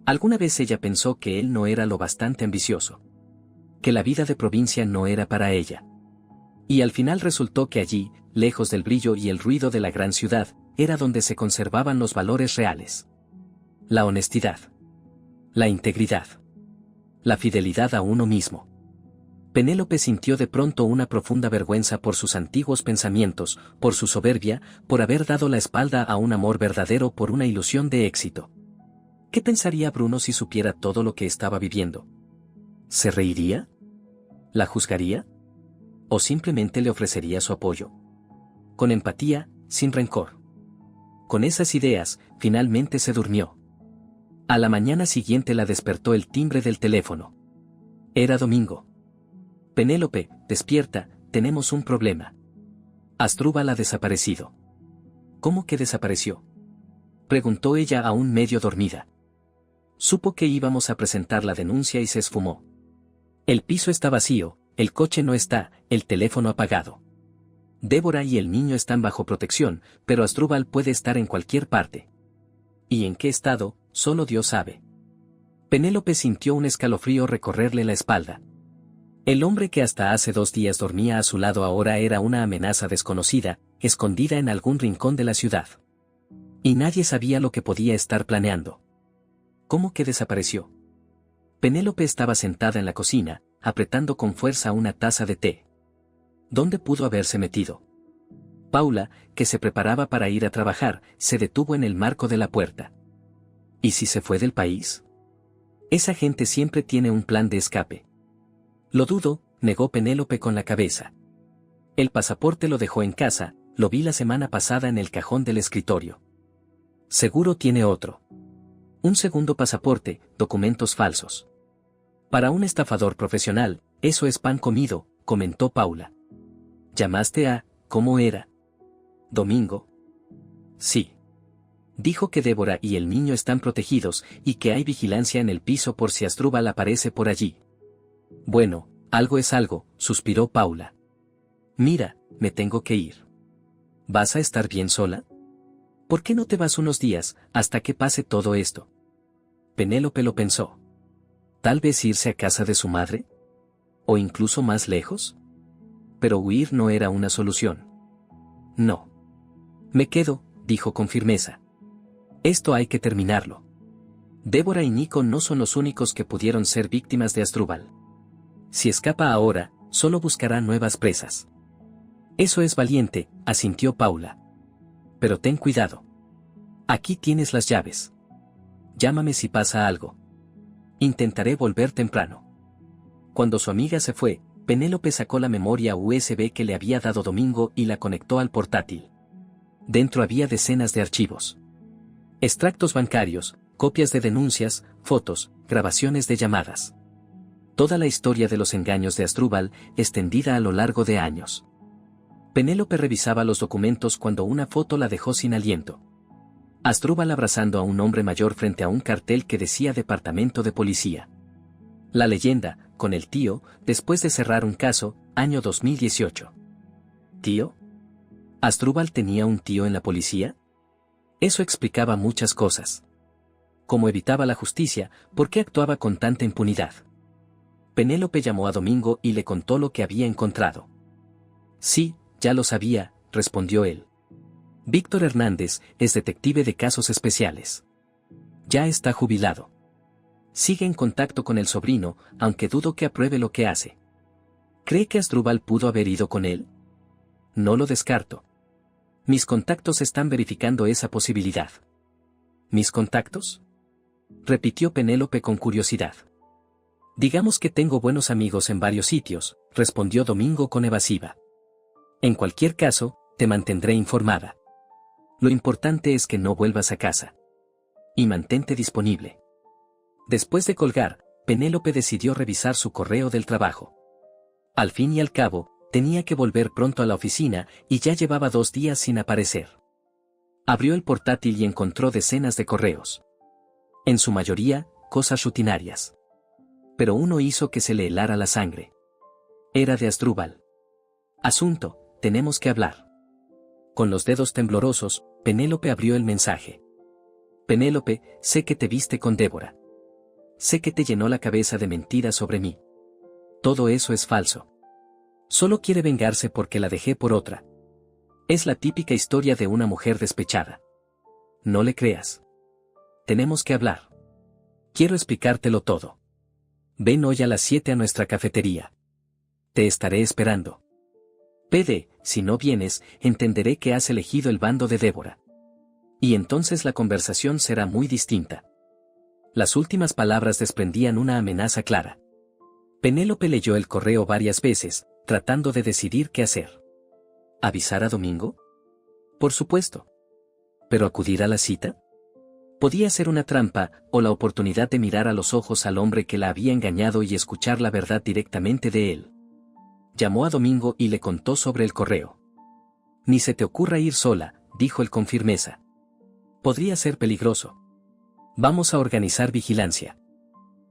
Alguna vez ella pensó que él no era lo bastante ambicioso. Que la vida de provincia no era para ella. Y al final resultó que allí, lejos del brillo y el ruido de la gran ciudad, era donde se conservaban los valores reales. La honestidad. La integridad. La fidelidad a uno mismo. Penélope sintió de pronto una profunda vergüenza por sus antiguos pensamientos, por su soberbia, por haber dado la espalda a un amor verdadero por una ilusión de éxito. ¿Qué pensaría Bruno si supiera todo lo que estaba viviendo? ¿Se reiría? ¿La juzgaría? ¿O simplemente le ofrecería su apoyo? Con empatía, sin rencor. Con esas ideas, finalmente se durmió. A la mañana siguiente la despertó el timbre del teléfono. Era Domingo. Penélope, despierta, tenemos un problema. Asdrúbal ha desaparecido. ¿Cómo que desapareció? Preguntó ella aún medio dormida. Supo que íbamos a presentar la denuncia y se esfumó. El piso está vacío, el coche no está, el teléfono apagado. Débora y el niño están bajo protección, pero Asdrúbal puede estar en cualquier parte. ¿Y en qué estado? Solo Dios sabe. Penélope sintió un escalofrío recorrerle la espalda. El hombre que hasta hace 2 días dormía a su lado ahora era una amenaza desconocida, escondida en algún rincón de la ciudad. Y nadie sabía lo que podía estar planeando. ¿Cómo que desapareció? Penélope estaba sentada en la cocina, apretando con fuerza una taza de té. ¿Dónde pudo haberse metido? Paula, que se preparaba para ir a trabajar, se detuvo en el marco de la puerta. ¿Y si se fue del país? Esa gente siempre tiene un plan de escape. Lo dudo, negó Penélope con la cabeza. El pasaporte lo dejó en casa, lo vi la semana pasada en el cajón del escritorio. Seguro tiene otro. Un segundo pasaporte, documentos falsos. Para un estafador profesional, eso es pan comido, comentó Paula. ¿Llamaste a, cómo era? ¿Domingo? Sí. Dijo que Débora y el niño están protegidos y que hay vigilancia en el piso por si Asdrúbal aparece por allí. Bueno, algo es algo, suspiró Paula. Mira, me tengo que ir. ¿Vas a estar bien sola? ¿Por qué no te vas unos días, hasta que pase todo esto? Penélope lo pensó. ¿Tal vez irse a casa de su madre? ¿O incluso más lejos? Pero huir no era una solución. No. Me quedo, dijo con firmeza. Esto hay que terminarlo. Débora y Nico no son los únicos que pudieron ser víctimas de Asdrúbal. Si escapa ahora, solo buscará nuevas presas. Eso es valiente, asintió Paula. Pero ten cuidado. Aquí tienes las llaves. Llámame si pasa algo. Intentaré volver temprano. Cuando su amiga se fue, Penélope sacó la memoria USB que le había dado Domingo y la conectó al portátil. Dentro había decenas de archivos. Extractos bancarios, copias de denuncias, fotos, grabaciones de llamadas. Toda la historia de los engaños de Asdrúbal, extendida a lo largo de años. Penélope revisaba los documentos cuando una foto la dejó sin aliento. Asdrúbal abrazando a un hombre mayor frente a un cartel que decía Departamento de Policía. La leyenda, con el tío, después de cerrar un caso, año 2018. ¿Tío? ¿Asdrúbal tenía un tío en la policía? Eso explicaba muchas cosas. ¿Cómo evitaba la justicia? ¿Por qué actuaba con tanta impunidad? Penélope llamó a Domingo y le contó lo que había encontrado. Sí, ya lo sabía, respondió él. Víctor Hernández es detective de casos especiales. Ya está jubilado. Sigue en contacto con el sobrino, aunque dudo que apruebe lo que hace. ¿Cree que Asdrúbal pudo haber ido con él? No lo descarto. Mis contactos están verificando esa posibilidad. ¿Mis contactos? Repitió Penélope con curiosidad. Digamos que tengo buenos amigos en varios sitios, respondió Domingo con evasiva. En cualquier caso, te mantendré informada. Lo importante es que no vuelvas a casa. Y mantente disponible. Después de colgar, Penélope decidió revisar su correo del trabajo. Al fin y al cabo, tenía que volver pronto a la oficina y ya llevaba 2 días sin aparecer. Abrió el portátil y encontró decenas de correos. En su mayoría, cosas rutinarias. Pero uno hizo que se le helara la sangre. Era de Asdrúbal. Asunto, tenemos que hablar. Con los dedos temblorosos, Penélope abrió el mensaje. Penélope, sé que te viste con Débora. Sé que te llenó la cabeza de mentiras sobre mí. Todo eso es falso. Solo quiere vengarse porque la dejé por otra. Es la típica historia de una mujer despechada. No le creas. Tenemos que hablar. Quiero explicártelo todo. Ven hoy a las 7 a nuestra cafetería. Te estaré esperando. PD, si no vienes, entenderé que has elegido el bando de Débora. Y entonces la conversación será muy distinta. Las últimas palabras desprendían una amenaza clara. Penélope leyó el correo varias veces, tratando de decidir qué hacer. ¿Avisar a Domingo? Por supuesto. ¿Pero acudir a la cita? Podía ser una trampa, o la oportunidad de mirar a los ojos al hombre que la había engañado y escuchar la verdad directamente de él. Llamó a Domingo y le contó sobre el correo. Ni se te ocurra ir sola, dijo él con firmeza. Podría ser peligroso. Vamos a organizar vigilancia.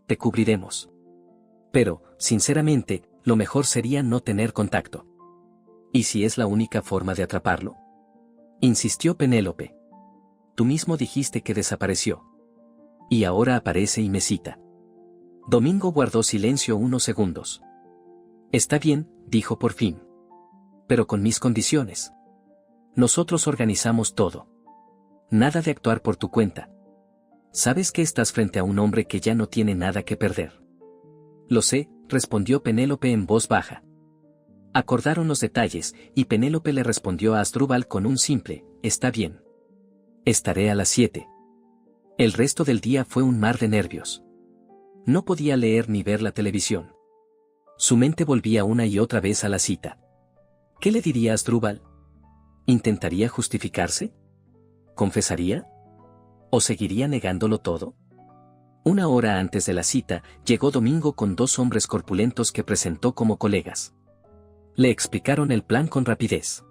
Te cubriremos. Pero, sinceramente, lo mejor sería no tener contacto. ¿Y si es la única forma de atraparlo? Insistió Penélope. Tú mismo dijiste que desapareció. Y ahora aparece y me cita. Domingo guardó silencio unos segundos. Está bien, dijo por fin. Pero con mis condiciones. Nosotros organizamos todo. Nada de actuar por tu cuenta. Sabes que estás frente a un hombre que ya no tiene nada que perder. Lo sé, respondió Penélope en voz baja. Acordaron los detalles, y Penélope le respondió a Asdrúbal con un simple, está bien. Estaré a las 7. El resto del día fue un mar de nervios. No podía leer ni ver la televisión. Su mente volvía una y otra vez a la cita. ¿Qué le diría a Asdrúbal? ¿Intentaría justificarse? ¿Confesaría? ¿O seguiría negándolo todo? 1 hora antes de la cita, llegó Domingo con 2 hombres corpulentos que presentó como colegas. Le explicaron el plan con rapidez.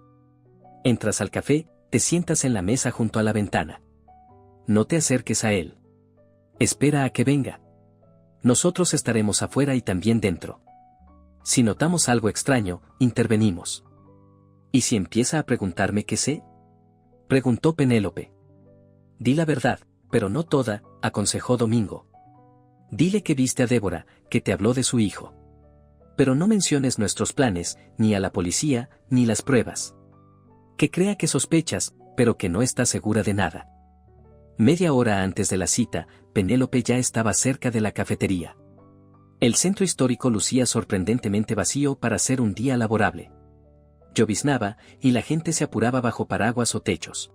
Entras al café, te sientas en la mesa junto a la ventana. No te acerques a él. Espera a que venga. Nosotros estaremos afuera y también dentro. Si notamos algo extraño, intervenimos. ¿Y si empieza a preguntarme qué sé? Preguntó Penélope. Di la verdad, pero no toda, aconsejó Domingo. Dile que viste a Débora, que te habló de su hijo. Pero no menciones nuestros planes, ni a la policía, ni las pruebas. Que crea que sospechas, pero que no está segura de nada. Media hora antes de la cita, Penélope ya estaba cerca de la cafetería. El centro histórico lucía sorprendentemente vacío para ser un día laborable. Lloviznaba, y la gente se apuraba bajo paraguas o techos.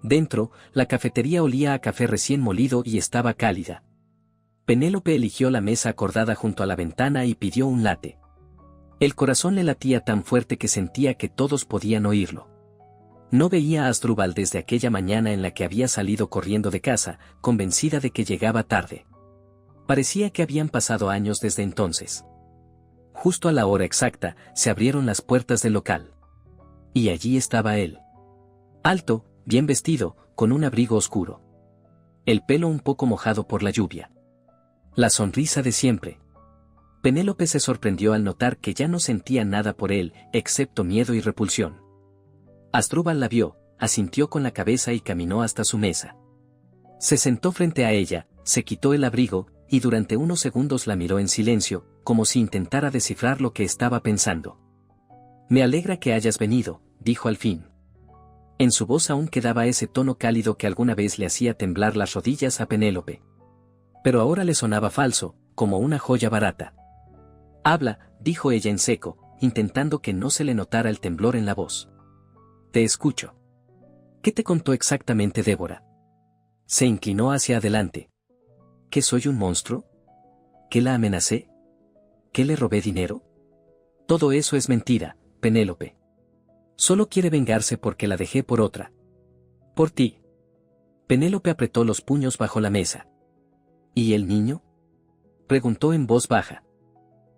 Dentro, la cafetería olía a café recién molido y estaba cálida. Penélope eligió la mesa acordada junto a la ventana y pidió un latte. El corazón le latía tan fuerte que sentía que todos podían oírlo. No veía a Asdrúbal desde aquella mañana en la que había salido corriendo de casa, convencida de que llegaba tarde. Parecía que habían pasado años desde entonces. Justo a la hora exacta, se abrieron las puertas del local. Y allí estaba él. Alto, bien vestido, con un abrigo oscuro. El pelo un poco mojado por la lluvia. La sonrisa de siempre. Penélope se sorprendió al notar que ya no sentía nada por él, excepto miedo y repulsión. Asdrúbal la vio, asintió con la cabeza y caminó hasta su mesa. Se sentó frente a ella, se quitó el abrigo, y durante unos segundos la miró en silencio, como si intentara descifrar lo que estaba pensando. «Me alegra que hayas venido», dijo al fin. En su voz aún quedaba ese tono cálido que alguna vez le hacía temblar las rodillas a Penélope. Pero ahora le sonaba falso, como una joya barata. «Habla», dijo ella en seco, intentando que no se le notara el temblor en la voz. «Te escucho». «¿Qué te contó exactamente Débora?» Se inclinó hacia adelante. ¿Que soy un monstruo? ¿Que la amenacé? ¿Que le robé dinero? Todo eso es mentira, Penélope. Solo quiere vengarse porque la dejé por otra. Por ti. Penélope apretó los puños bajo la mesa. ¿Y el niño?, preguntó en voz baja.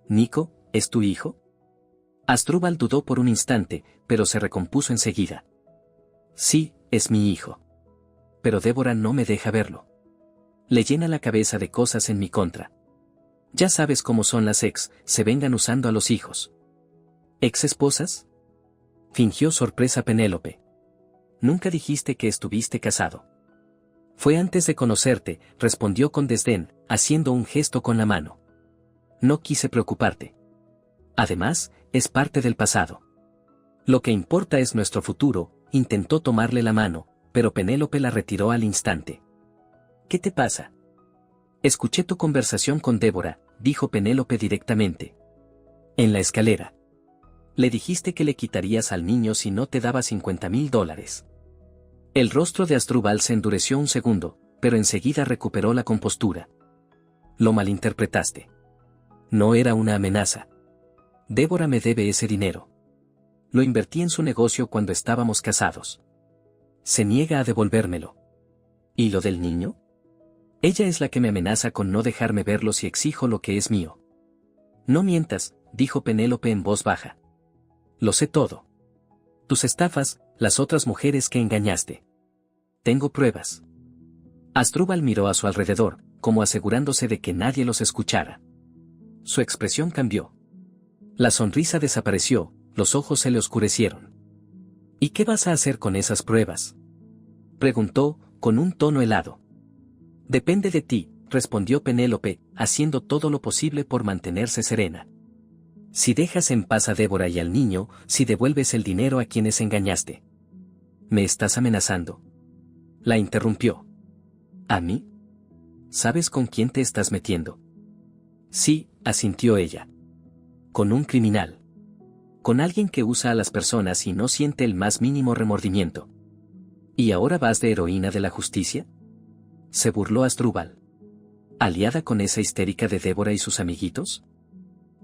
«Nico, ¿es tu hijo?» Asdrúbal dudó por un instante, pero se recompuso enseguida. «Sí, es mi hijo. Pero Débora no me deja verlo. Le llena la cabeza de cosas en mi contra. Ya sabes cómo son las se vengan usando a los hijos». «¿Ex esposas?», fingió sorpresa Penélope. «Nunca dijiste que estuviste casado». «Fue antes de conocerte», respondió con desdén, haciendo un gesto con la mano. «No quise preocuparte. Además, es parte del pasado. Lo que importa es nuestro futuro», intentó tomarle la mano, pero Penélope la retiró al instante. «¿Qué te pasa?» «Escuché tu conversación con Débora», dijo Penélope directamente. «En la escalera. Le dijiste que le quitarías al niño si no te daba $50,000. El rostro de Asdrúbal se endureció un segundo, pero enseguida recuperó la compostura. «Lo malinterpretaste. No era una amenaza. Débora me debe ese dinero. Lo invertí en su negocio cuando estábamos casados. Se niega a devolvérmelo. ¿Y lo del niño? Ella es la que me amenaza con no dejarme verlo si exijo lo que es mío». «No mientas», dijo Penélope en voz baja. «Lo sé todo. Tus estafas, las otras mujeres que engañaste. Tengo pruebas». Asdrúbal miró a su alrededor, como asegurándose de que nadie los escuchara. Su expresión cambió. La sonrisa desapareció, los ojos se le oscurecieron. «¿Y qué vas a hacer con esas pruebas?», preguntó, con un tono helado. «Depende de ti», respondió Penélope, haciendo todo lo posible por mantenerse serena. «Si dejas en paz a Débora y al niño, si devuelves el dinero a quienes engañaste». «¿Me estás amenazando?», la interrumpió. «¿A mí? ¿Sabes con quién te estás metiendo?». «Sí», asintió ella. «Con un criminal. Con alguien que usa a las personas y no siente el más mínimo remordimiento». «¿Y ahora vas de heroína de la justicia?», se burló Asdrúbal. «¿Aliada con esa histérica de Débora y sus amiguitos?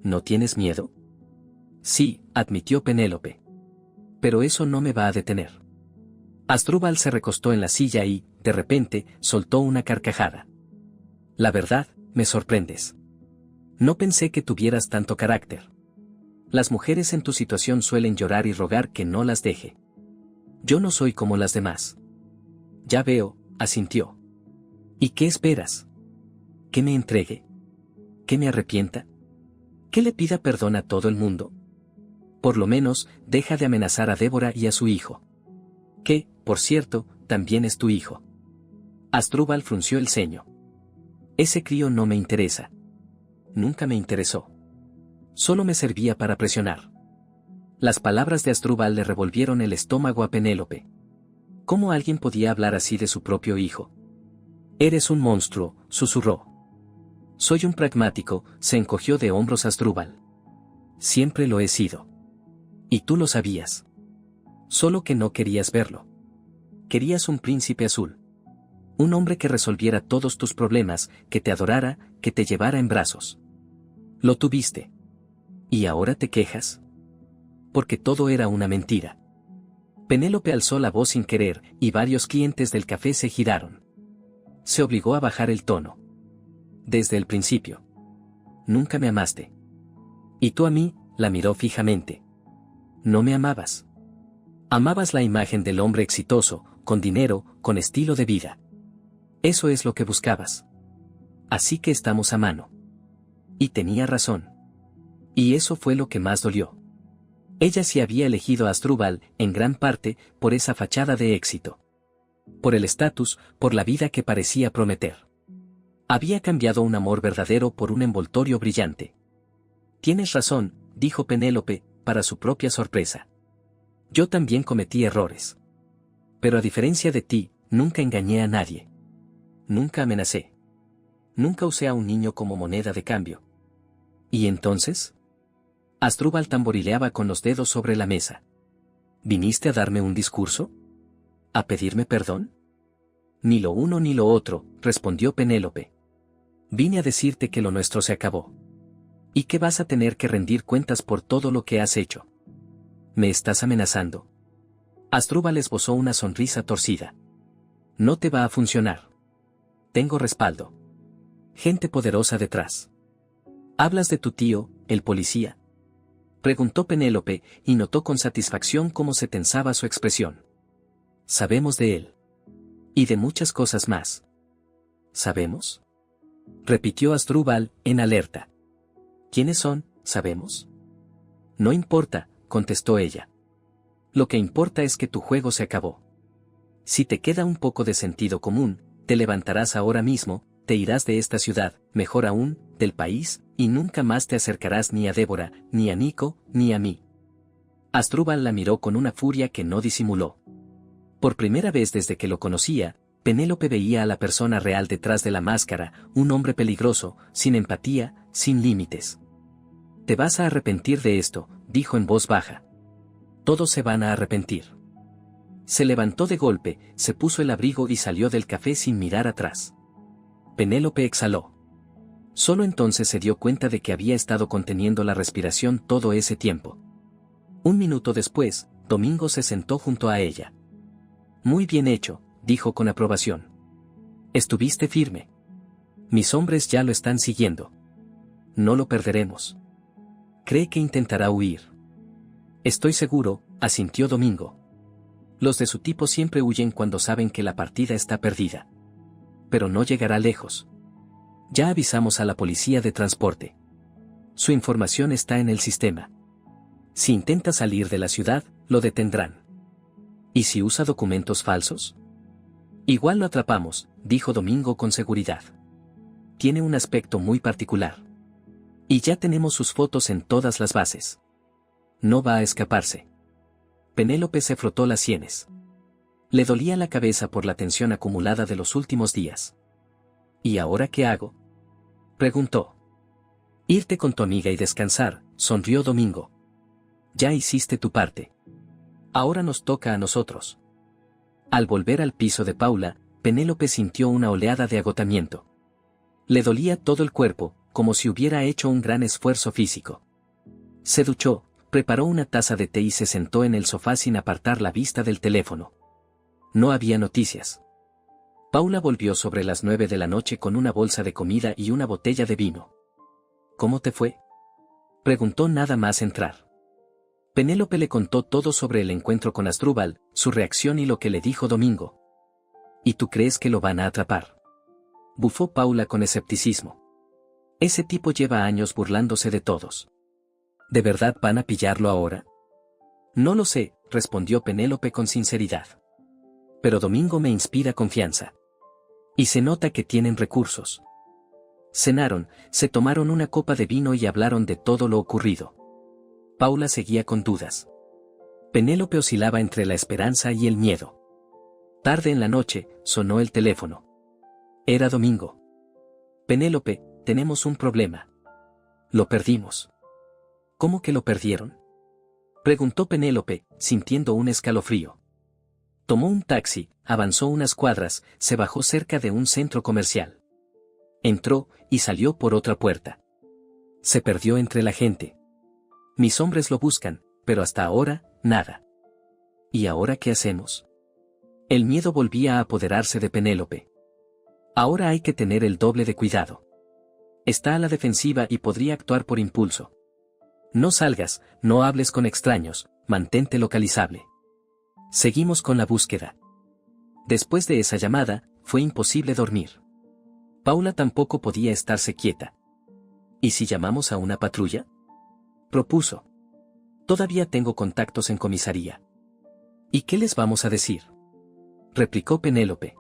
¿No tienes miedo?». «Sí», admitió Penélope. «Pero eso no me va a detener». Asdrúbal se recostó en la silla y, de repente, soltó una carcajada. «La verdad, me sorprendes. No pensé que tuvieras tanto carácter. Las mujeres en tu situación suelen llorar y rogar que no las deje. Yo no soy como las demás». «Ya veo», asintió. «¿Y qué esperas? ¿Que me entregue? ¿Que me arrepienta? ¿Que le pida perdón a todo el mundo? Por lo menos, deja de amenazar a Débora y a su hijo. Que, por cierto, también es tu hijo». Asdrúbal frunció el ceño. «Ese crío no me interesa. Nunca me interesó. Solo me servía para presionar». Las palabras de Asdrúbal le revolvieron el estómago a Penélope. ¿Cómo alguien podía hablar así de su propio hijo? «Eres un monstruo», susurró. «Soy un pragmático», se encogió de hombros Asdrúbal. «Siempre lo he sido. Y tú lo sabías. Solo que no querías verlo. Querías un príncipe azul. Un hombre que resolviera todos tus problemas, que te adorara, que te llevara en brazos. Lo tuviste. ¿Y ahora te quejas? Porque todo era una mentira». Penélope alzó la voz sin querer, y varios clientes del café se giraron. Se obligó a bajar el tono. Desde el principio. Nunca me amaste. Y tú a mí, la miró fijamente. No me amabas. Amabas la imagen del hombre exitoso, con dinero, con estilo de vida. Eso es lo que buscabas. Así que estamos a mano. Y tenía razón. Y eso fue lo que más dolió. Ella sí había elegido a Asdrúbal, en gran parte, por esa fachada de éxito. Por el estatus, por la vida que parecía prometer. Había cambiado un amor verdadero por un envoltorio brillante. Tienes razón, dijo Penélope, para su propia sorpresa. Yo también cometí errores. Pero a diferencia de ti, nunca engañé a nadie. Nunca amenacé. Nunca usé a un niño como moneda de cambio. ¿Y entonces? Asdrúbal tamborileaba con los dedos sobre la mesa. ¿Viniste a darme un discurso? ¿A pedirme perdón? Ni lo uno ni lo otro, respondió Penélope. Vine a decirte que lo nuestro se acabó. Y que vas a tener que rendir cuentas por todo lo que has hecho. ¿Me estás amenazando? Asdrúbal esbozó una sonrisa torcida. No te va a funcionar. Tengo respaldo. Gente poderosa detrás. ¿Hablas de tu tío, el policía? Preguntó Penélope, y notó con satisfacción cómo se tensaba su expresión. Sabemos de él. Y de muchas cosas más. ¿Sabemos? Repitió Asdrúbal, en alerta. ¿Quiénes son, sabemos? No importa, contestó ella. Lo que importa es que tu juego se acabó. Si te queda un poco de sentido común, te levantarás ahora mismo, te irás de esta ciudad, mejor aún, del país, y nunca más te acercarás ni a Débora, ni a Nico, ni a mí. Asdrúbal la miró con una furia que no disimuló. Por primera vez desde que lo conocía, Penélope veía a la persona real detrás de la máscara, un hombre peligroso, sin empatía, sin límites. Te vas a arrepentir de esto, dijo en voz baja. Todos se van a arrepentir. Se levantó de golpe, se puso el abrigo y salió del café sin mirar atrás. Penélope exhaló. Solo entonces se dio cuenta de que había estado conteniendo la respiración todo ese tiempo. Un minuto después, Domingo se sentó junto a ella. Muy bien hecho, dijo con aprobación. Estuviste firme. Mis hombres ya lo están siguiendo. No lo perderemos. Cree que intentará huir. Estoy seguro, asintió Domingo. Los de su tipo siempre huyen cuando saben que la partida está perdida. Pero no llegará lejos. Ya avisamos a la policía de transporte. Su información está en el sistema. Si intenta salir de la ciudad, lo detendrán. ¿Y si usa documentos falsos? Igual lo atrapamos, dijo Domingo con seguridad. Tiene un aspecto muy particular. Y ya tenemos sus fotos en todas las bases. No va a escaparse. Penélope se frotó las sienes. Le dolía la cabeza por la tensión acumulada de los últimos días. ¿Y ahora qué hago?, preguntó. Irte con tu amiga y descansar, sonrió Domingo. Ya hiciste tu parte. Ahora nos toca a nosotros. Al volver al piso de Paula, Penélope sintió una oleada de agotamiento. Le dolía todo el cuerpo, como si hubiera hecho un gran esfuerzo físico. Se duchó, preparó una taza de té y se sentó en el sofá sin apartar la vista del teléfono. No había noticias. Paula volvió sobre las 9 de la noche con una bolsa de comida y una botella de vino. ¿Cómo te fue?, preguntó nada más entrar. Penélope le contó todo sobre el encuentro con Asdrúbal, su reacción y lo que le dijo Domingo. ¿Y tú crees que lo van a atrapar?, bufó Paula con escepticismo. Ese tipo lleva años burlándose de todos. ¿De verdad van a pillarlo ahora? No lo sé, respondió Penélope con sinceridad. Pero Domingo me inspira confianza. Y se nota que tienen recursos. Cenaron, se tomaron una copa de vino y hablaron de todo lo ocurrido. Paula seguía con dudas. Penélope oscilaba entre la esperanza y el miedo. Tarde en la noche, sonó el teléfono. Era Domingo. Penélope, tenemos un problema. Lo perdimos. ¿Cómo que lo perdieron?, preguntó Penélope, sintiendo un escalofrío. Tomó un taxi, avanzó unas cuadras, se bajó cerca de un centro comercial. Entró, y salió por otra puerta. Se perdió entre la gente. Mis hombres lo buscan, pero hasta ahora, nada. ¿Y ahora qué hacemos? El miedo volvía a apoderarse de Penélope. Ahora hay que tener el doble de cuidado. Está a la defensiva y podría actuar por impulso. No salgas, no hables con extraños, mantente localizable. Seguimos con la búsqueda. Después de esa llamada, fue imposible dormir. Paula tampoco podía estarse quieta. ¿Y si llamamos a una patrulla?, propuso. Todavía tengo contactos en comisaría. ¿Y qué les vamos a decir?, replicó Penélope.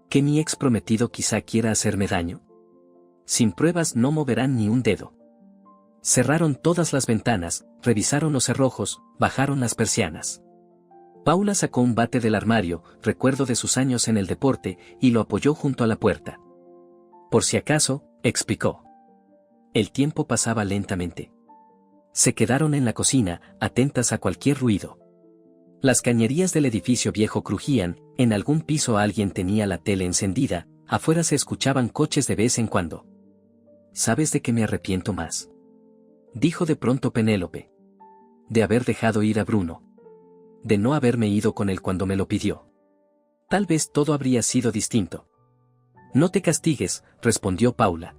¿Que mi ex prometido quizá quiera hacerme daño? Sin pruebas no moverán ni un dedo. Cerraron todas las ventanas, revisaron los cerrojos, bajaron las persianas. Paula sacó un bate del armario, recuerdo de sus años en el deporte, y lo apoyó junto a la puerta. Por si acaso, explicó. El tiempo pasaba lentamente. Se quedaron en la cocina, atentas a cualquier ruido. Las cañerías del edificio viejo crujían, en algún piso alguien tenía la tele encendida, afuera se escuchaban coches de vez en cuando. ¿Sabes de qué me arrepiento más?, dijo de pronto Penélope. De haber dejado ir a Bruno. De no haberme ido con él cuando me lo pidió. Tal vez todo habría sido distinto. No te castigues, respondió Paula.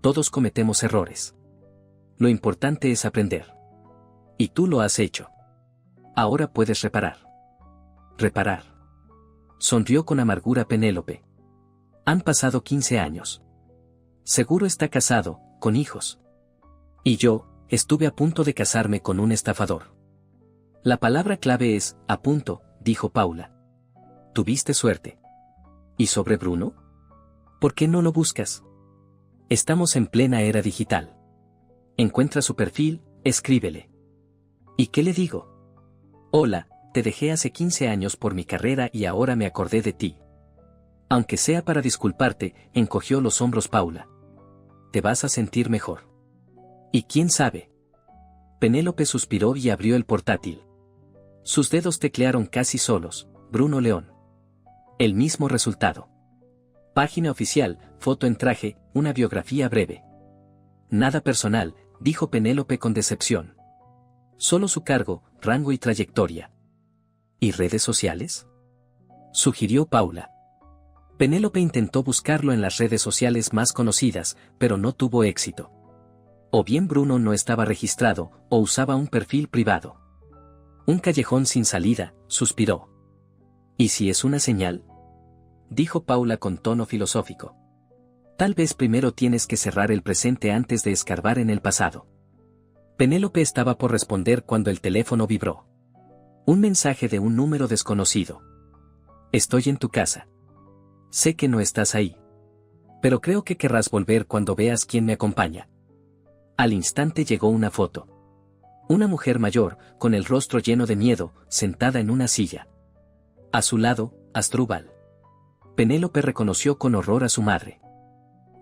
Todos cometemos errores. Lo importante es aprender. Y tú lo has hecho. Ahora puedes reparar. Reparar. Sonrió con amargura Penélope. Han pasado 15 años. Seguro está casado, con hijos. Y yo, estuve a punto de casarme con un estafador. La palabra clave es, a punto, dijo Paula. Tuviste suerte. ¿Y sobre Bruno? ¿Por qué no lo buscas? Estamos en plena era digital. Encuentra su perfil, escríbele. ¿Y qué le digo? Hola, te dejé hace 15 años por mi carrera y ahora me acordé de ti. Aunque sea para disculparte, encogió los hombros Paula. Te vas a sentir mejor. ¿Y quién sabe? Penélope suspiró y abrió el portátil. Sus dedos teclearon casi solos, Bruno León. El mismo resultado. Página oficial, foto en traje, una biografía breve. Nada personal, dijo Penélope con decepción. Solo su cargo, rango y trayectoria. ¿Y redes sociales?, sugirió Paula. Penélope intentó buscarlo en las redes sociales más conocidas, pero no tuvo éxito. O bien Bruno no estaba registrado, o usaba un perfil privado. Un callejón sin salida, suspiró. ¿Y si es una señal?, dijo Paula con tono filosófico. Tal vez primero tienes que cerrar el presente antes de escarbar en el pasado. Penélope estaba por responder cuando el teléfono vibró. Un mensaje de un número desconocido. Estoy en tu casa. Sé que no estás ahí. Pero creo que querrás volver cuando veas quién me acompaña. Al instante llegó una foto. Una mujer mayor, con el rostro lleno de miedo, sentada en una silla. A su lado, Asdrúbal. Penélope reconoció con horror a su madre.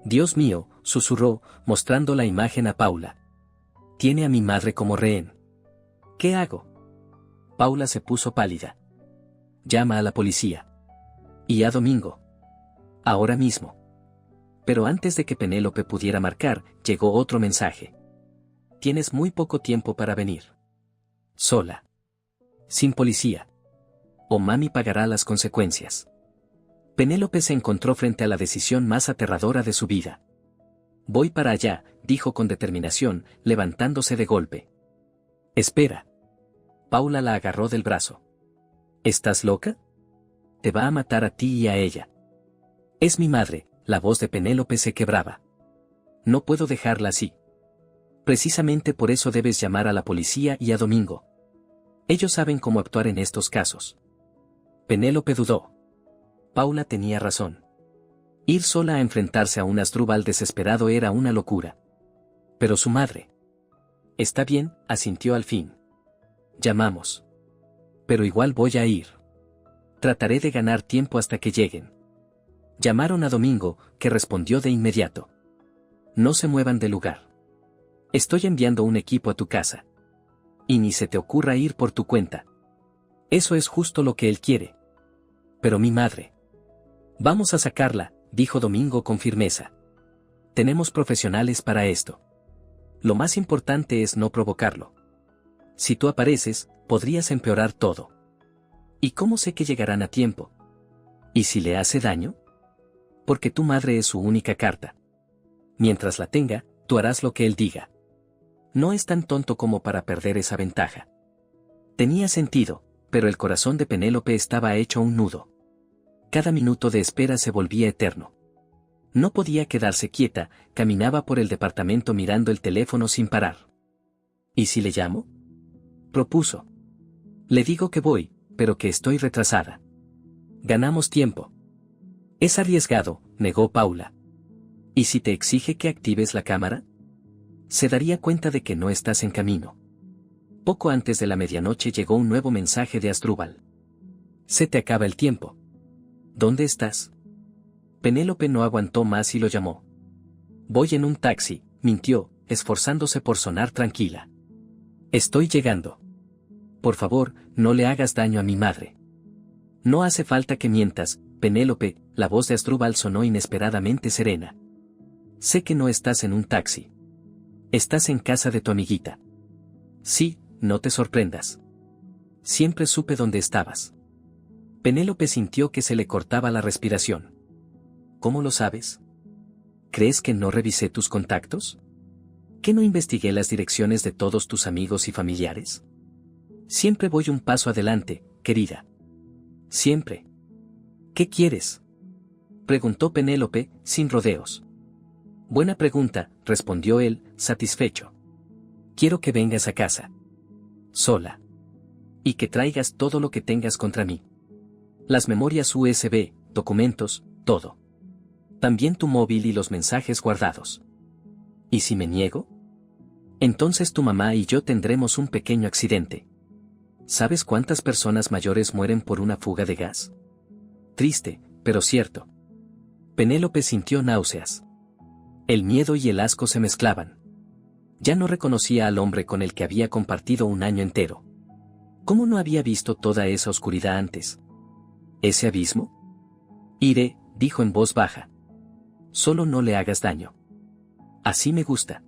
Dios mío, susurró, mostrando la imagen a Paula. Tiene a mi madre como rehén. ¿Qué hago? Paula se puso pálida. Llama a la policía. Y a Domingo. Ahora mismo. Pero antes de que Penélope pudiera marcar, llegó otro mensaje. Tienes muy poco tiempo para venir. Sola. Sin policía. O mami pagará las consecuencias. Penélope se encontró frente a la decisión más aterradora de su vida. Voy para allá, dijo con determinación, levantándose de golpe. Espera. Paula la agarró del brazo. ¿Estás loca? Te va a matar a ti y a ella. Es mi madre, la voz de Penélope se quebraba. No puedo dejarla así. Precisamente por eso debes llamar a la policía y a Domingo. Ellos saben cómo actuar en estos casos. Penélope dudó. Paula tenía razón. Ir sola a enfrentarse a un Asdrúbal desesperado era una locura. Pero su madre. Está bien, asintió al fin. Llamamos. Pero igual voy a ir. Trataré de ganar tiempo hasta que lleguen. Llamaron a Domingo, que respondió de inmediato. No se muevan del lugar. Estoy enviando un equipo a tu casa. Y ni se te ocurra ir por tu cuenta. Eso es justo lo que él quiere. Pero mi madre. Vamos a sacarla, dijo Domingo con firmeza. Tenemos profesionales para esto. Lo más importante es no provocarlo. Si tú apareces, podrías empeorar todo. ¿Y cómo sé que llegarán a tiempo? ¿Y si le hace daño? Porque tu madre es su única carta. Mientras la tenga, tú harás lo que él diga. No es tan tonto como para perder esa ventaja. Tenía sentido, pero el corazón de Penélope estaba hecho un nudo. Cada minuto de espera se volvía eterno. No podía quedarse quieta, caminaba por el departamento mirando el teléfono sin parar. ¿Y si le llamo?, propuso. Le digo que voy, pero que estoy retrasada. Ganamos tiempo. Es arriesgado, negó Paula. ¿Y si te exige que actives la cámara? Se daría cuenta de que no estás en camino. Poco antes de la medianoche llegó un nuevo mensaje de Asdrúbal. Se te acaba el tiempo. ¿Dónde estás? Penélope no aguantó más y lo llamó. Voy en un taxi, mintió, esforzándose por sonar tranquila. Estoy llegando. Por favor, no le hagas daño a mi madre. No hace falta que mientas, Penélope. La voz de Asdrúbal sonó inesperadamente serena. Sé que no estás en un taxi. Estás en casa de tu amiguita. Sí, no te sorprendas. Siempre supe dónde estabas. Penélope sintió que se le cortaba la respiración. ¿Cómo lo sabes? ¿Crees que no revisé tus contactos? ¿Que no investigué las direcciones de todos tus amigos y familiares? Siempre voy un paso adelante, querida. Siempre. ¿Qué quieres?, preguntó Penélope, sin rodeos. Buena pregunta, respondió él, satisfecho. Quiero que vengas a casa. Sola. Y que traigas todo lo que tengas contra mí. Las memorias USB, documentos, todo. También tu móvil y los mensajes guardados. ¿Y si me niego? Entonces tu mamá y yo tendremos un pequeño accidente. ¿Sabes cuántas personas mayores mueren por una fuga de gas? Triste, pero cierto. Penélope sintió náuseas. El miedo y el asco se mezclaban. Ya no reconocía al hombre con el que había compartido un año entero. ¿Cómo no había visto toda esa oscuridad antes? ¿Ese abismo? Iré, dijo en voz baja. Solo no le hagas daño. Así me gusta.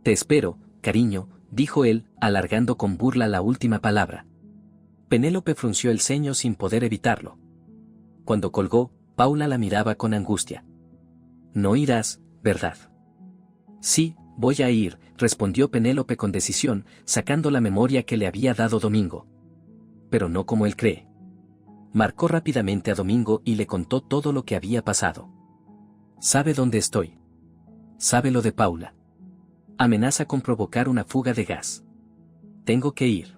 Te espero, cariño, dijo él, alargando con burla la última palabra. Penélope frunció el ceño sin poder evitarlo. Cuando colgó, Paula la miraba con angustia. No irás, ¿verdad? Sí, voy a ir, respondió Penélope con decisión, sacando la memoria que le había dado Domingo. Pero no como él cree. Marcó rápidamente a Domingo y le contó todo lo que había pasado. Sabe dónde estoy. Sabe lo de Paula. Amenaza con provocar una fuga de gas. Tengo que ir.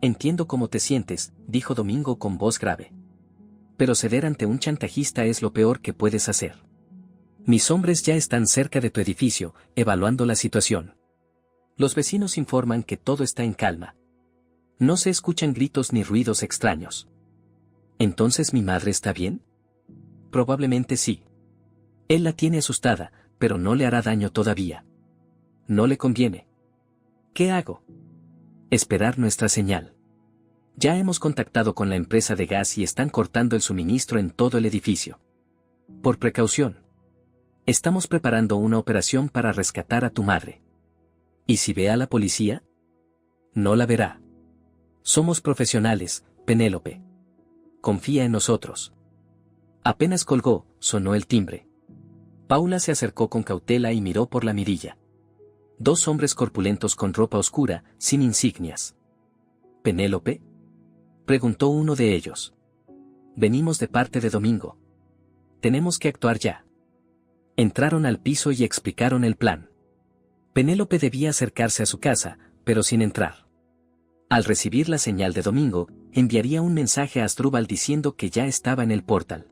Entiendo cómo te sientes, dijo Domingo con voz grave. Pero ceder ante un chantajista es lo peor que puedes hacer. Mis hombres ya están cerca de tu edificio, evaluando la situación. Los vecinos informan que todo está en calma. No se escuchan gritos ni ruidos extraños. ¿Entonces mi madre está bien? Probablemente sí. Él la tiene asustada, pero no le hará daño todavía. No le conviene. ¿Qué hago? Esperar nuestra señal. Ya hemos contactado con la empresa de gas y están cortando el suministro en todo el edificio. Por precaución. Estamos preparando una operación para rescatar a tu madre. ¿Y si ve a la policía? No la verá. Somos profesionales, Penélope. Confía en nosotros. Apenas colgó, sonó el timbre. Paula se acercó con cautela y miró por la mirilla. 2 hombres corpulentos con ropa oscura, sin insignias. ¿Penélope?, preguntó uno de ellos. Venimos de parte de Domingo. Tenemos que actuar ya. Entraron al piso y explicaron el plan. Penélope debía acercarse a su casa, pero sin entrar. Al recibir la señal de Domingo, enviaría un mensaje a Asdrúbal diciendo que ya estaba en el portal.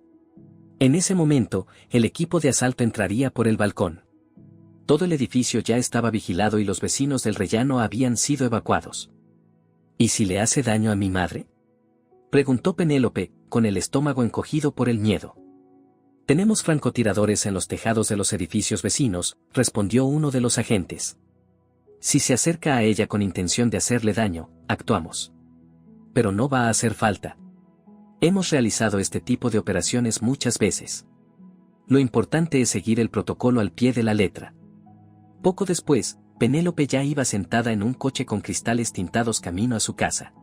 En ese momento, el equipo de asalto entraría por el balcón. Todo el edificio ya estaba vigilado y los vecinos del rellano habían sido evacuados. ¿Y si le hace daño a mi madre?, preguntó Penélope, con el estómago encogido por el miedo. Tenemos francotiradores en los tejados de los edificios vecinos, respondió uno de los agentes. Si se acerca a ella con intención de hacerle daño, actuamos. Pero no va a hacer falta. Hemos realizado este tipo de operaciones muchas veces. Lo importante es seguir el protocolo al pie de la letra. Poco después, Penélope ya iba sentada en un coche con cristales tintados camino a su casa.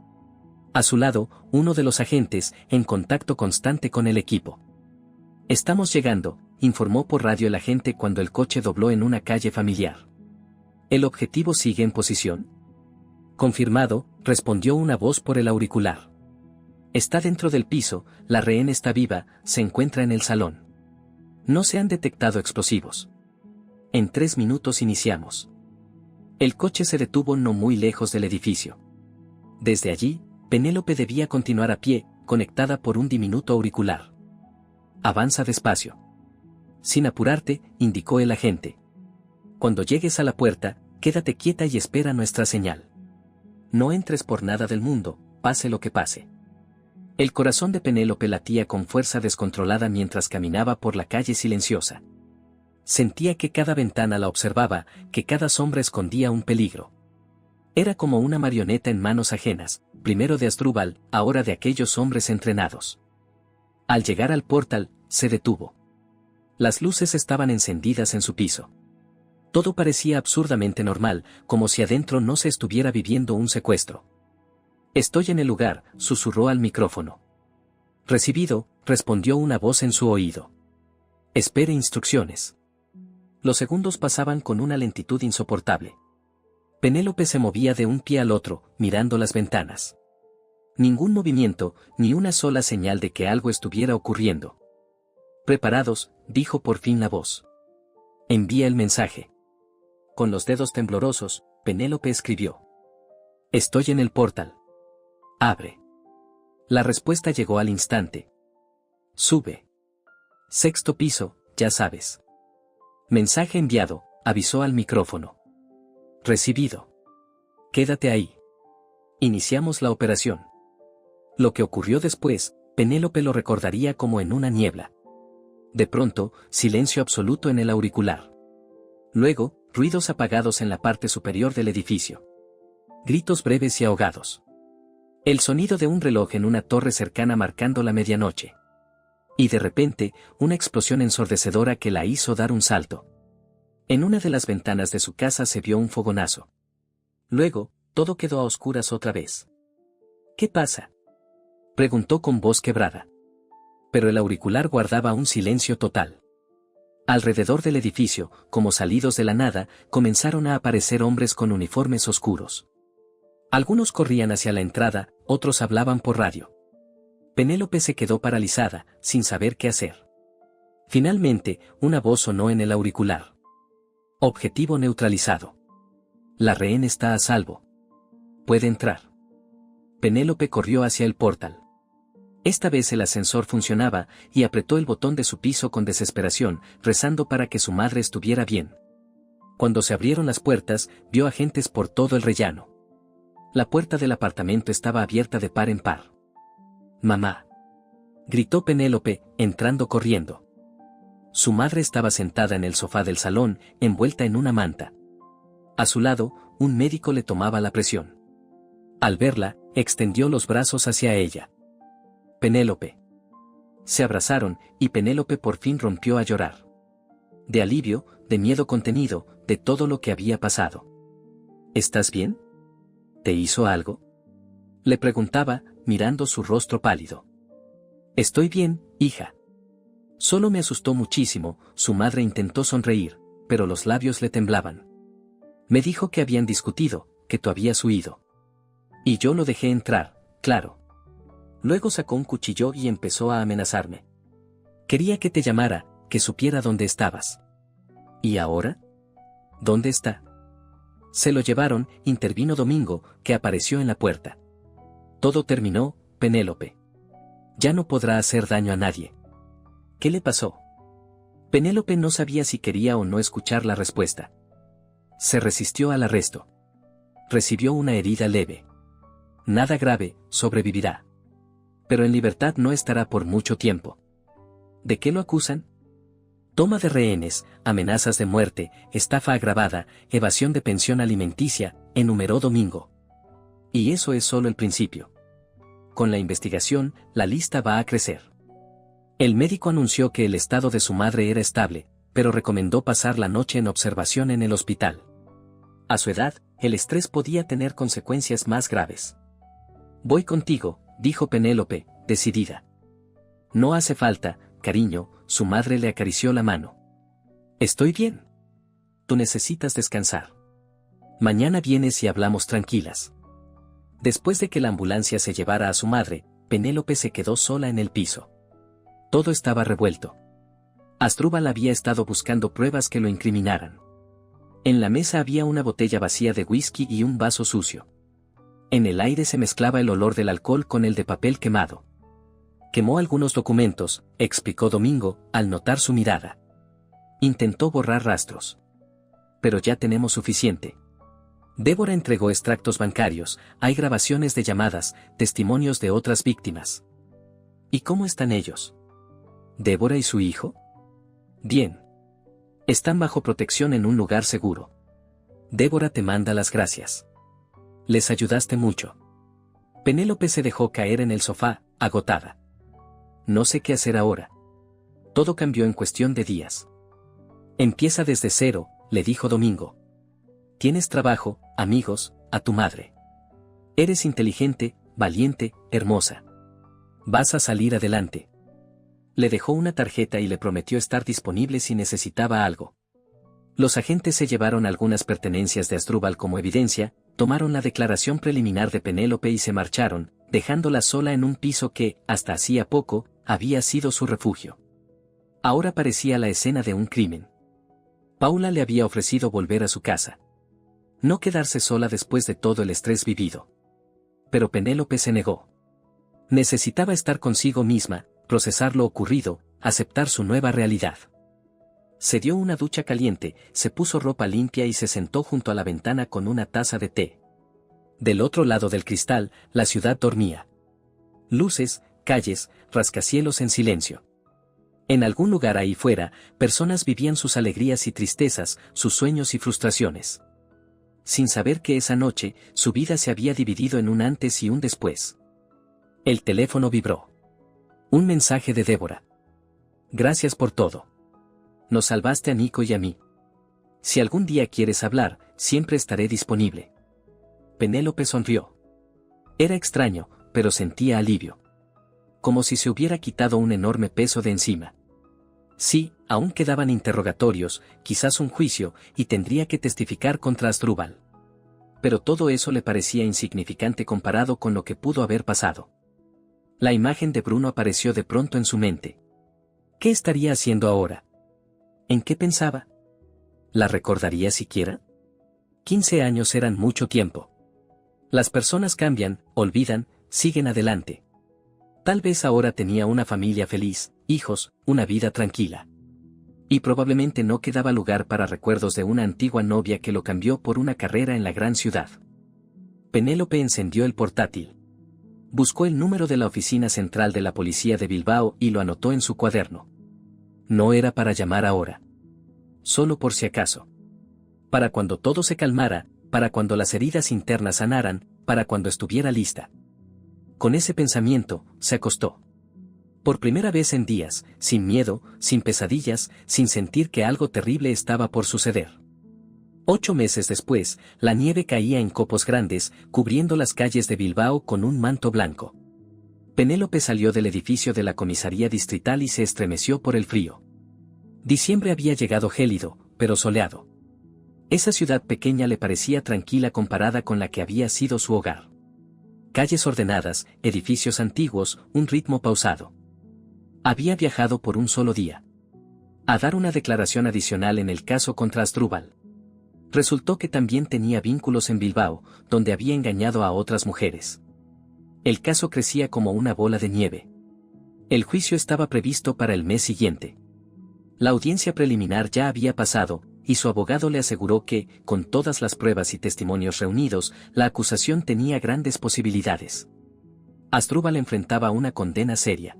A su lado, uno de los agentes, en contacto constante con el equipo. Estamos llegando, informó por radio el agente cuando el coche dobló en una calle familiar. ¿El objetivo sigue en posición? Confirmado, respondió una voz por el auricular. Está dentro del piso, la rehén está viva, se encuentra en el salón. No se han detectado explosivos. En 3 minutos iniciamos. El coche se detuvo no muy lejos del edificio. Desde allí, Penélope debía continuar a pie, conectada por un diminuto auricular. Avanza despacio. Sin apurarte, indicó el agente. Cuando llegues a la puerta, quédate quieta y espera nuestra señal. No entres por nada del mundo, pase lo que pase. El corazón de Penélope latía con fuerza descontrolada mientras caminaba por la calle silenciosa. Sentía que cada ventana la observaba, que cada sombra escondía un peligro. Era como una marioneta en manos ajenas, primero de Asdrúbal, ahora de aquellos hombres entrenados. Al llegar al portal, se detuvo. Las luces estaban encendidas en su piso. Todo parecía absurdamente normal, como si adentro no se estuviera viviendo un secuestro. «Estoy en el lugar», susurró al micrófono. «Recibido», respondió una voz en su oído. «Espere instrucciones». Los segundos pasaban con una lentitud insoportable. Penélope se movía de un pie al otro, mirando las ventanas. Ningún movimiento, ni una sola señal de que algo estuviera ocurriendo. «Preparados», dijo por fin la voz. «Envía el mensaje». Con los dedos temblorosos, Penélope escribió. «Estoy en el portal. Abre». La respuesta llegó al instante. «Sube. 6º piso, ya sabes». «Mensaje enviado», avisó al micrófono. «Recibido. Quédate ahí». Iniciamos la operación. Lo que ocurrió después, Penélope lo recordaría como en una niebla. De pronto, silencio absoluto en el auricular. Luego, ruidos apagados en la parte superior del edificio. Gritos breves y ahogados. El sonido de un reloj en una torre cercana marcando la medianoche. Y de repente, una explosión ensordecedora que la hizo dar un salto. En una de las ventanas de su casa se vio un fogonazo. Luego, todo quedó a oscuras otra vez. «¿Qué pasa?», preguntó con voz quebrada. Pero el auricular guardaba un silencio total. Alrededor del edificio, como salidos de la nada, comenzaron a aparecer hombres con uniformes oscuros. Algunos corrían hacia la entrada, otros hablaban por radio. Penélope se quedó paralizada, sin saber qué hacer. Finalmente, una voz sonó en el auricular. «Objetivo neutralizado. La rehén está a salvo. Puede entrar». Penélope corrió hacia el portal. Esta vez el ascensor funcionaba, y apretó el botón de su piso con desesperación, rezando para que su madre estuviera bien. Cuando se abrieron las puertas, vio agentes por todo el rellano. La puerta del apartamento estaba abierta de par en par. «Mamá», gritó Penélope, entrando corriendo. Su madre estaba sentada en el sofá del salón, envuelta en una manta. A su lado, un médico le tomaba la presión. Al verla, extendió los brazos hacia ella. «Penélope». Se abrazaron, y Penélope por fin rompió a llorar. De alivio, de miedo contenido, de todo lo que había pasado. «¿Estás bien? ¿Te hizo algo?», le preguntaba, mirando su rostro pálido. «Estoy bien, hija». Solo me asustó muchísimo. Su madre intentó sonreír, pero los labios le temblaban. Me dijo que habían discutido, que tú habías huido. Y yo lo dejé entrar, claro. Luego sacó un cuchillo y empezó a amenazarme. Quería que te llamara, que supiera dónde estabas. ¿Y ahora? ¿Dónde está? Se lo llevaron, intervino Domingo, que apareció en la puerta. Todo terminó, Penélope. Ya no podrá hacer daño a nadie. ¿Qué le pasó? Penélope no sabía si quería o no escuchar la respuesta. Se resistió al arresto. Recibió una herida leve. Nada grave, sobrevivirá. Pero en libertad no estará por mucho tiempo. ¿De qué lo acusan? Toma de rehenes, amenazas de muerte, estafa agravada, evasión de pensión alimenticia, enumeró Domingo. Y eso es solo el principio. Con la investigación, la lista va a crecer. El médico anunció que el estado de su madre era estable, pero recomendó pasar la noche en observación en el hospital. A su edad, el estrés podía tener consecuencias más graves. Voy contigo, dijo Penélope, decidida. No hace falta, cariño, su madre le acarició la mano. Estoy bien. Tú necesitas descansar. Mañana vienes y hablamos tranquilas. Después de que la ambulancia se llevara a su madre, Penélope se quedó sola en el piso. Todo estaba revuelto. Asdrúbal había estado buscando pruebas que lo incriminaran. En la mesa había una botella vacía de whisky y un vaso sucio. En el aire se mezclaba el olor del alcohol con el de papel quemado. Quemó algunos documentos, explicó Domingo, al notar su mirada. Intentó borrar rastros. Pero ya tenemos suficiente. Débora entregó extractos bancarios, hay grabaciones de llamadas, testimonios de otras víctimas. ¿Y cómo están ellos? ¿Débora y su hijo? Bien. Están bajo protección en un lugar seguro. Débora te manda las gracias. Les ayudaste mucho. Penélope se dejó caer en el sofá, agotada. No sé qué hacer ahora. Todo cambió en cuestión de días. Empieza desde cero, le dijo Domingo. Tienes trabajo, amigos, a tu madre. Eres inteligente, valiente, hermosa. Vas a salir adelante. Le dejó una tarjeta y le prometió estar disponible si necesitaba algo. Los agentes se llevaron algunas pertenencias de Asdrúbal como evidencia, tomaron la declaración preliminar de Penélope y se marcharon, dejándola sola en un piso que, hasta hacía poco, había sido su refugio. Ahora parecía la escena de un crimen. Paula le había ofrecido volver a su casa. No quedarse sola después de todo el estrés vivido. Pero Penélope se negó. Necesitaba estar consigo misma, procesar lo ocurrido, aceptar su nueva realidad. Se dio una ducha caliente, se puso ropa limpia y se sentó junto a la ventana con una taza de té. Del otro lado del cristal, la ciudad dormía. Luces, calles, rascacielos en silencio. En algún lugar ahí fuera, personas vivían sus alegrías y tristezas, sus sueños y frustraciones. Sin saber que esa noche, su vida se había dividido en un antes y un después. El teléfono vibró. Un mensaje de Débora. Gracias por todo. Nos salvaste a Nico y a mí. Si algún día quieres hablar, siempre estaré disponible. Penélope sonrió. Era extraño, pero sentía alivio. Como si se hubiera quitado un enorme peso de encima. Sí, aún quedaban interrogatorios, quizás un juicio, y tendría que testificar contra Asdrúbal. Pero todo eso le parecía insignificante comparado con lo que pudo haber pasado. La imagen de Bruno apareció de pronto en su mente. ¿Qué estaría haciendo ahora? ¿En qué pensaba? ¿La recordaría siquiera? 15 años eran mucho tiempo. Las personas cambian, olvidan, siguen adelante. Tal vez ahora tenía una familia feliz, hijos, una vida tranquila. Y probablemente no quedaba lugar para recuerdos de una antigua novia que lo cambió por una carrera en la gran ciudad. Penélope encendió el portátil. Buscó el número de la oficina central de la policía de Bilbao y lo anotó en su cuaderno. No era para llamar ahora. Solo por si acaso. Para cuando todo se calmara, para cuando las heridas internas sanaran, para cuando estuviera lista. Con ese pensamiento, se acostó. Por primera vez en días, sin miedo, sin pesadillas, sin sentir que algo terrible estaba por suceder. 8 meses después, la nieve caía en copos grandes, cubriendo las calles de Bilbao con un manto blanco. Penélope salió del edificio de la comisaría distrital y se estremeció por el frío. Diciembre había llegado gélido, pero soleado. Esa ciudad pequeña le parecía tranquila comparada con la que había sido su hogar. Calles ordenadas, edificios antiguos, un ritmo pausado. Había viajado por un solo día. A dar una declaración adicional en el caso contra Asdrúbal. Resultó que también tenía vínculos en Bilbao, donde había engañado a otras mujeres. El caso crecía como una bola de nieve. El juicio estaba previsto para el mes siguiente. La audiencia preliminar ya había pasado, y su abogado le aseguró que, con todas las pruebas y testimonios reunidos, la acusación tenía grandes posibilidades. Asdrúbal enfrentaba una condena seria.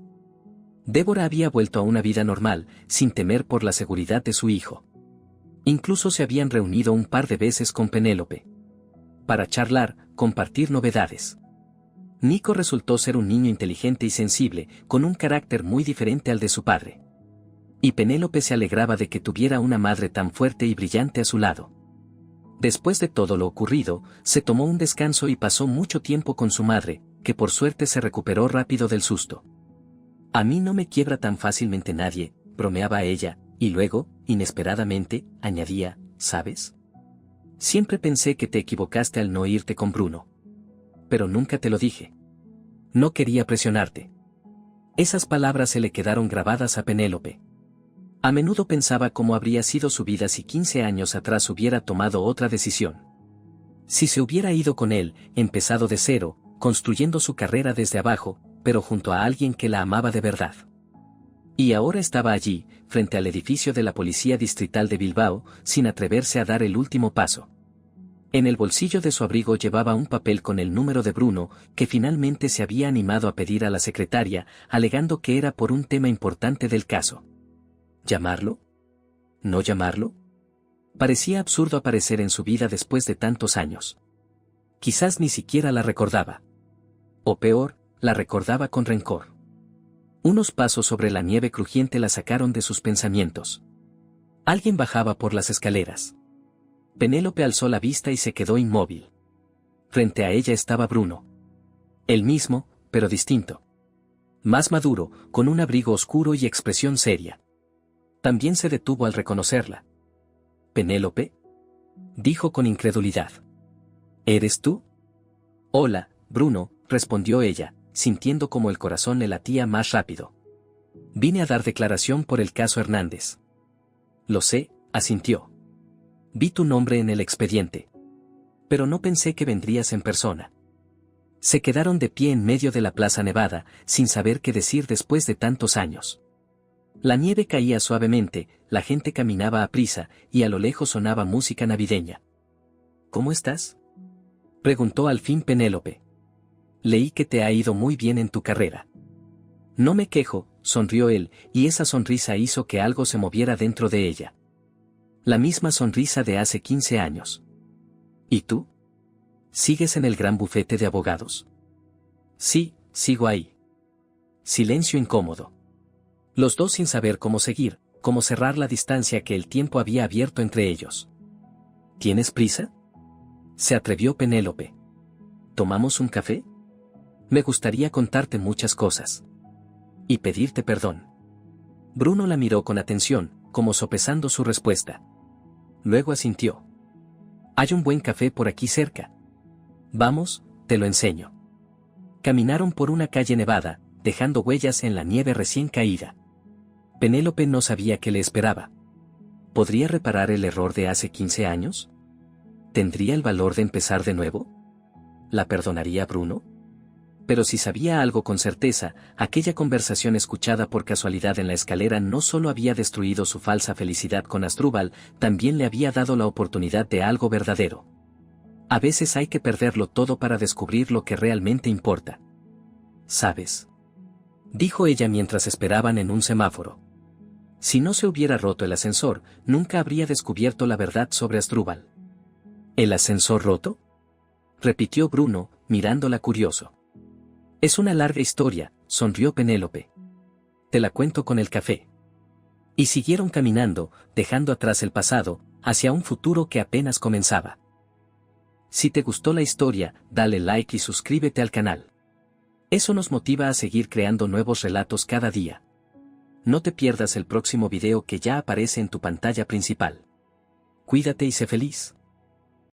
Débora había vuelto a una vida normal, sin temer por la seguridad de su hijo. Incluso se habían reunido un par de veces con Penélope. Para charlar, compartir novedades. Nico resultó ser un niño inteligente y sensible, con un carácter muy diferente al de su padre. Y Penélope se alegraba de que tuviera una madre tan fuerte y brillante a su lado. Después de todo lo ocurrido, se tomó un descanso y pasó mucho tiempo con su madre, que por suerte se recuperó rápido del susto. A mí no me quiebra tan fácilmente nadie, bromeaba ella, y luego, inesperadamente, añadía, ¿sabes? Siempre pensé que te equivocaste al no irte con Bruno. Pero nunca te lo dije. No quería presionarte. Esas palabras se le quedaron grabadas a Penélope. A menudo pensaba cómo habría sido su vida si 15 años atrás hubiera tomado otra decisión. Si se hubiera ido con él, empezado de cero, construyendo su carrera desde abajo, pero junto a alguien que la amaba de verdad. Y ahora estaba allí, frente al edificio de la Policía Distrital de Bilbao, sin atreverse a dar el último paso. En el bolsillo de su abrigo llevaba un papel con el número de Bruno, que finalmente se había animado a pedir a la secretaria, alegando que era por un tema importante del caso. ¿Llamarlo? ¿No llamarlo? Parecía absurdo aparecer en su vida después de tantos años. Quizás ni siquiera la recordaba. O peor, la recordaba con rencor. Unos pasos sobre la nieve crujiente la sacaron de sus pensamientos. Alguien bajaba por las escaleras. Penélope alzó la vista y se quedó inmóvil. Frente a ella estaba Bruno. El mismo, pero distinto. Más maduro, con un abrigo oscuro y expresión seria. También se detuvo al reconocerla. ¿Penélope? Dijo con incredulidad. ¿Eres tú? Hola, Bruno, respondió ella, sintiendo como el corazón le latía más rápido. Vine a dar declaración por el caso Hernández. Lo sé, asintió. Vi tu nombre en el expediente. Pero no pensé que vendrías en persona. Se quedaron de pie en medio de la Plaza Nevada, sin saber qué decir después de tantos años. La nieve caía suavemente, la gente caminaba a prisa, y a lo lejos sonaba música navideña. ¿Cómo estás?, preguntó al fin Penélope. Leí que te ha ido muy bien en tu carrera. No me quejo, sonrió él, y esa sonrisa hizo que algo se moviera dentro de ella. La misma sonrisa de hace 15 años. ¿Y tú? ¿Sigues en el gran bufete de abogados? Sí, sigo ahí. Silencio incómodo. Los dos sin saber cómo seguir, cómo cerrar la distancia que el tiempo había abierto entre ellos. ¿Tienes prisa?, se atrevió Penélope. ¿Tomamos un café? Me gustaría contarte muchas cosas. Y pedirte perdón. Bruno la miró con atención, como sopesando su respuesta. Luego asintió. Hay un buen café por aquí cerca. Vamos, te lo enseño. Caminaron por una calle nevada, dejando huellas en la nieve recién caída. Penélope no sabía qué le esperaba. ¿Podría reparar el error de hace 15 años? ¿Tendría el valor de empezar de nuevo? ¿La perdonaría Bruno? Pero si sabía algo con certeza, aquella conversación escuchada por casualidad en la escalera no solo había destruido su falsa felicidad con Asdrúbal, también le había dado la oportunidad de algo verdadero. A veces hay que perderlo todo para descubrir lo que realmente importa. ¿Sabes?, dijo ella mientras esperaban en un semáforo. Si no se hubiera roto el ascensor, nunca habría descubierto la verdad sobre Asdrúbal. ¿El ascensor roto?, repitió Bruno, mirándola curioso. Es una larga historia, sonrió Penélope. Te la cuento con el café. Y siguieron caminando, dejando atrás el pasado, hacia un futuro que apenas comenzaba. Si te gustó la historia, dale like y suscríbete al canal. Eso nos motiva a seguir creando nuevos relatos cada día. No te pierdas el próximo video que ya aparece en tu pantalla principal. Cuídate y sé feliz.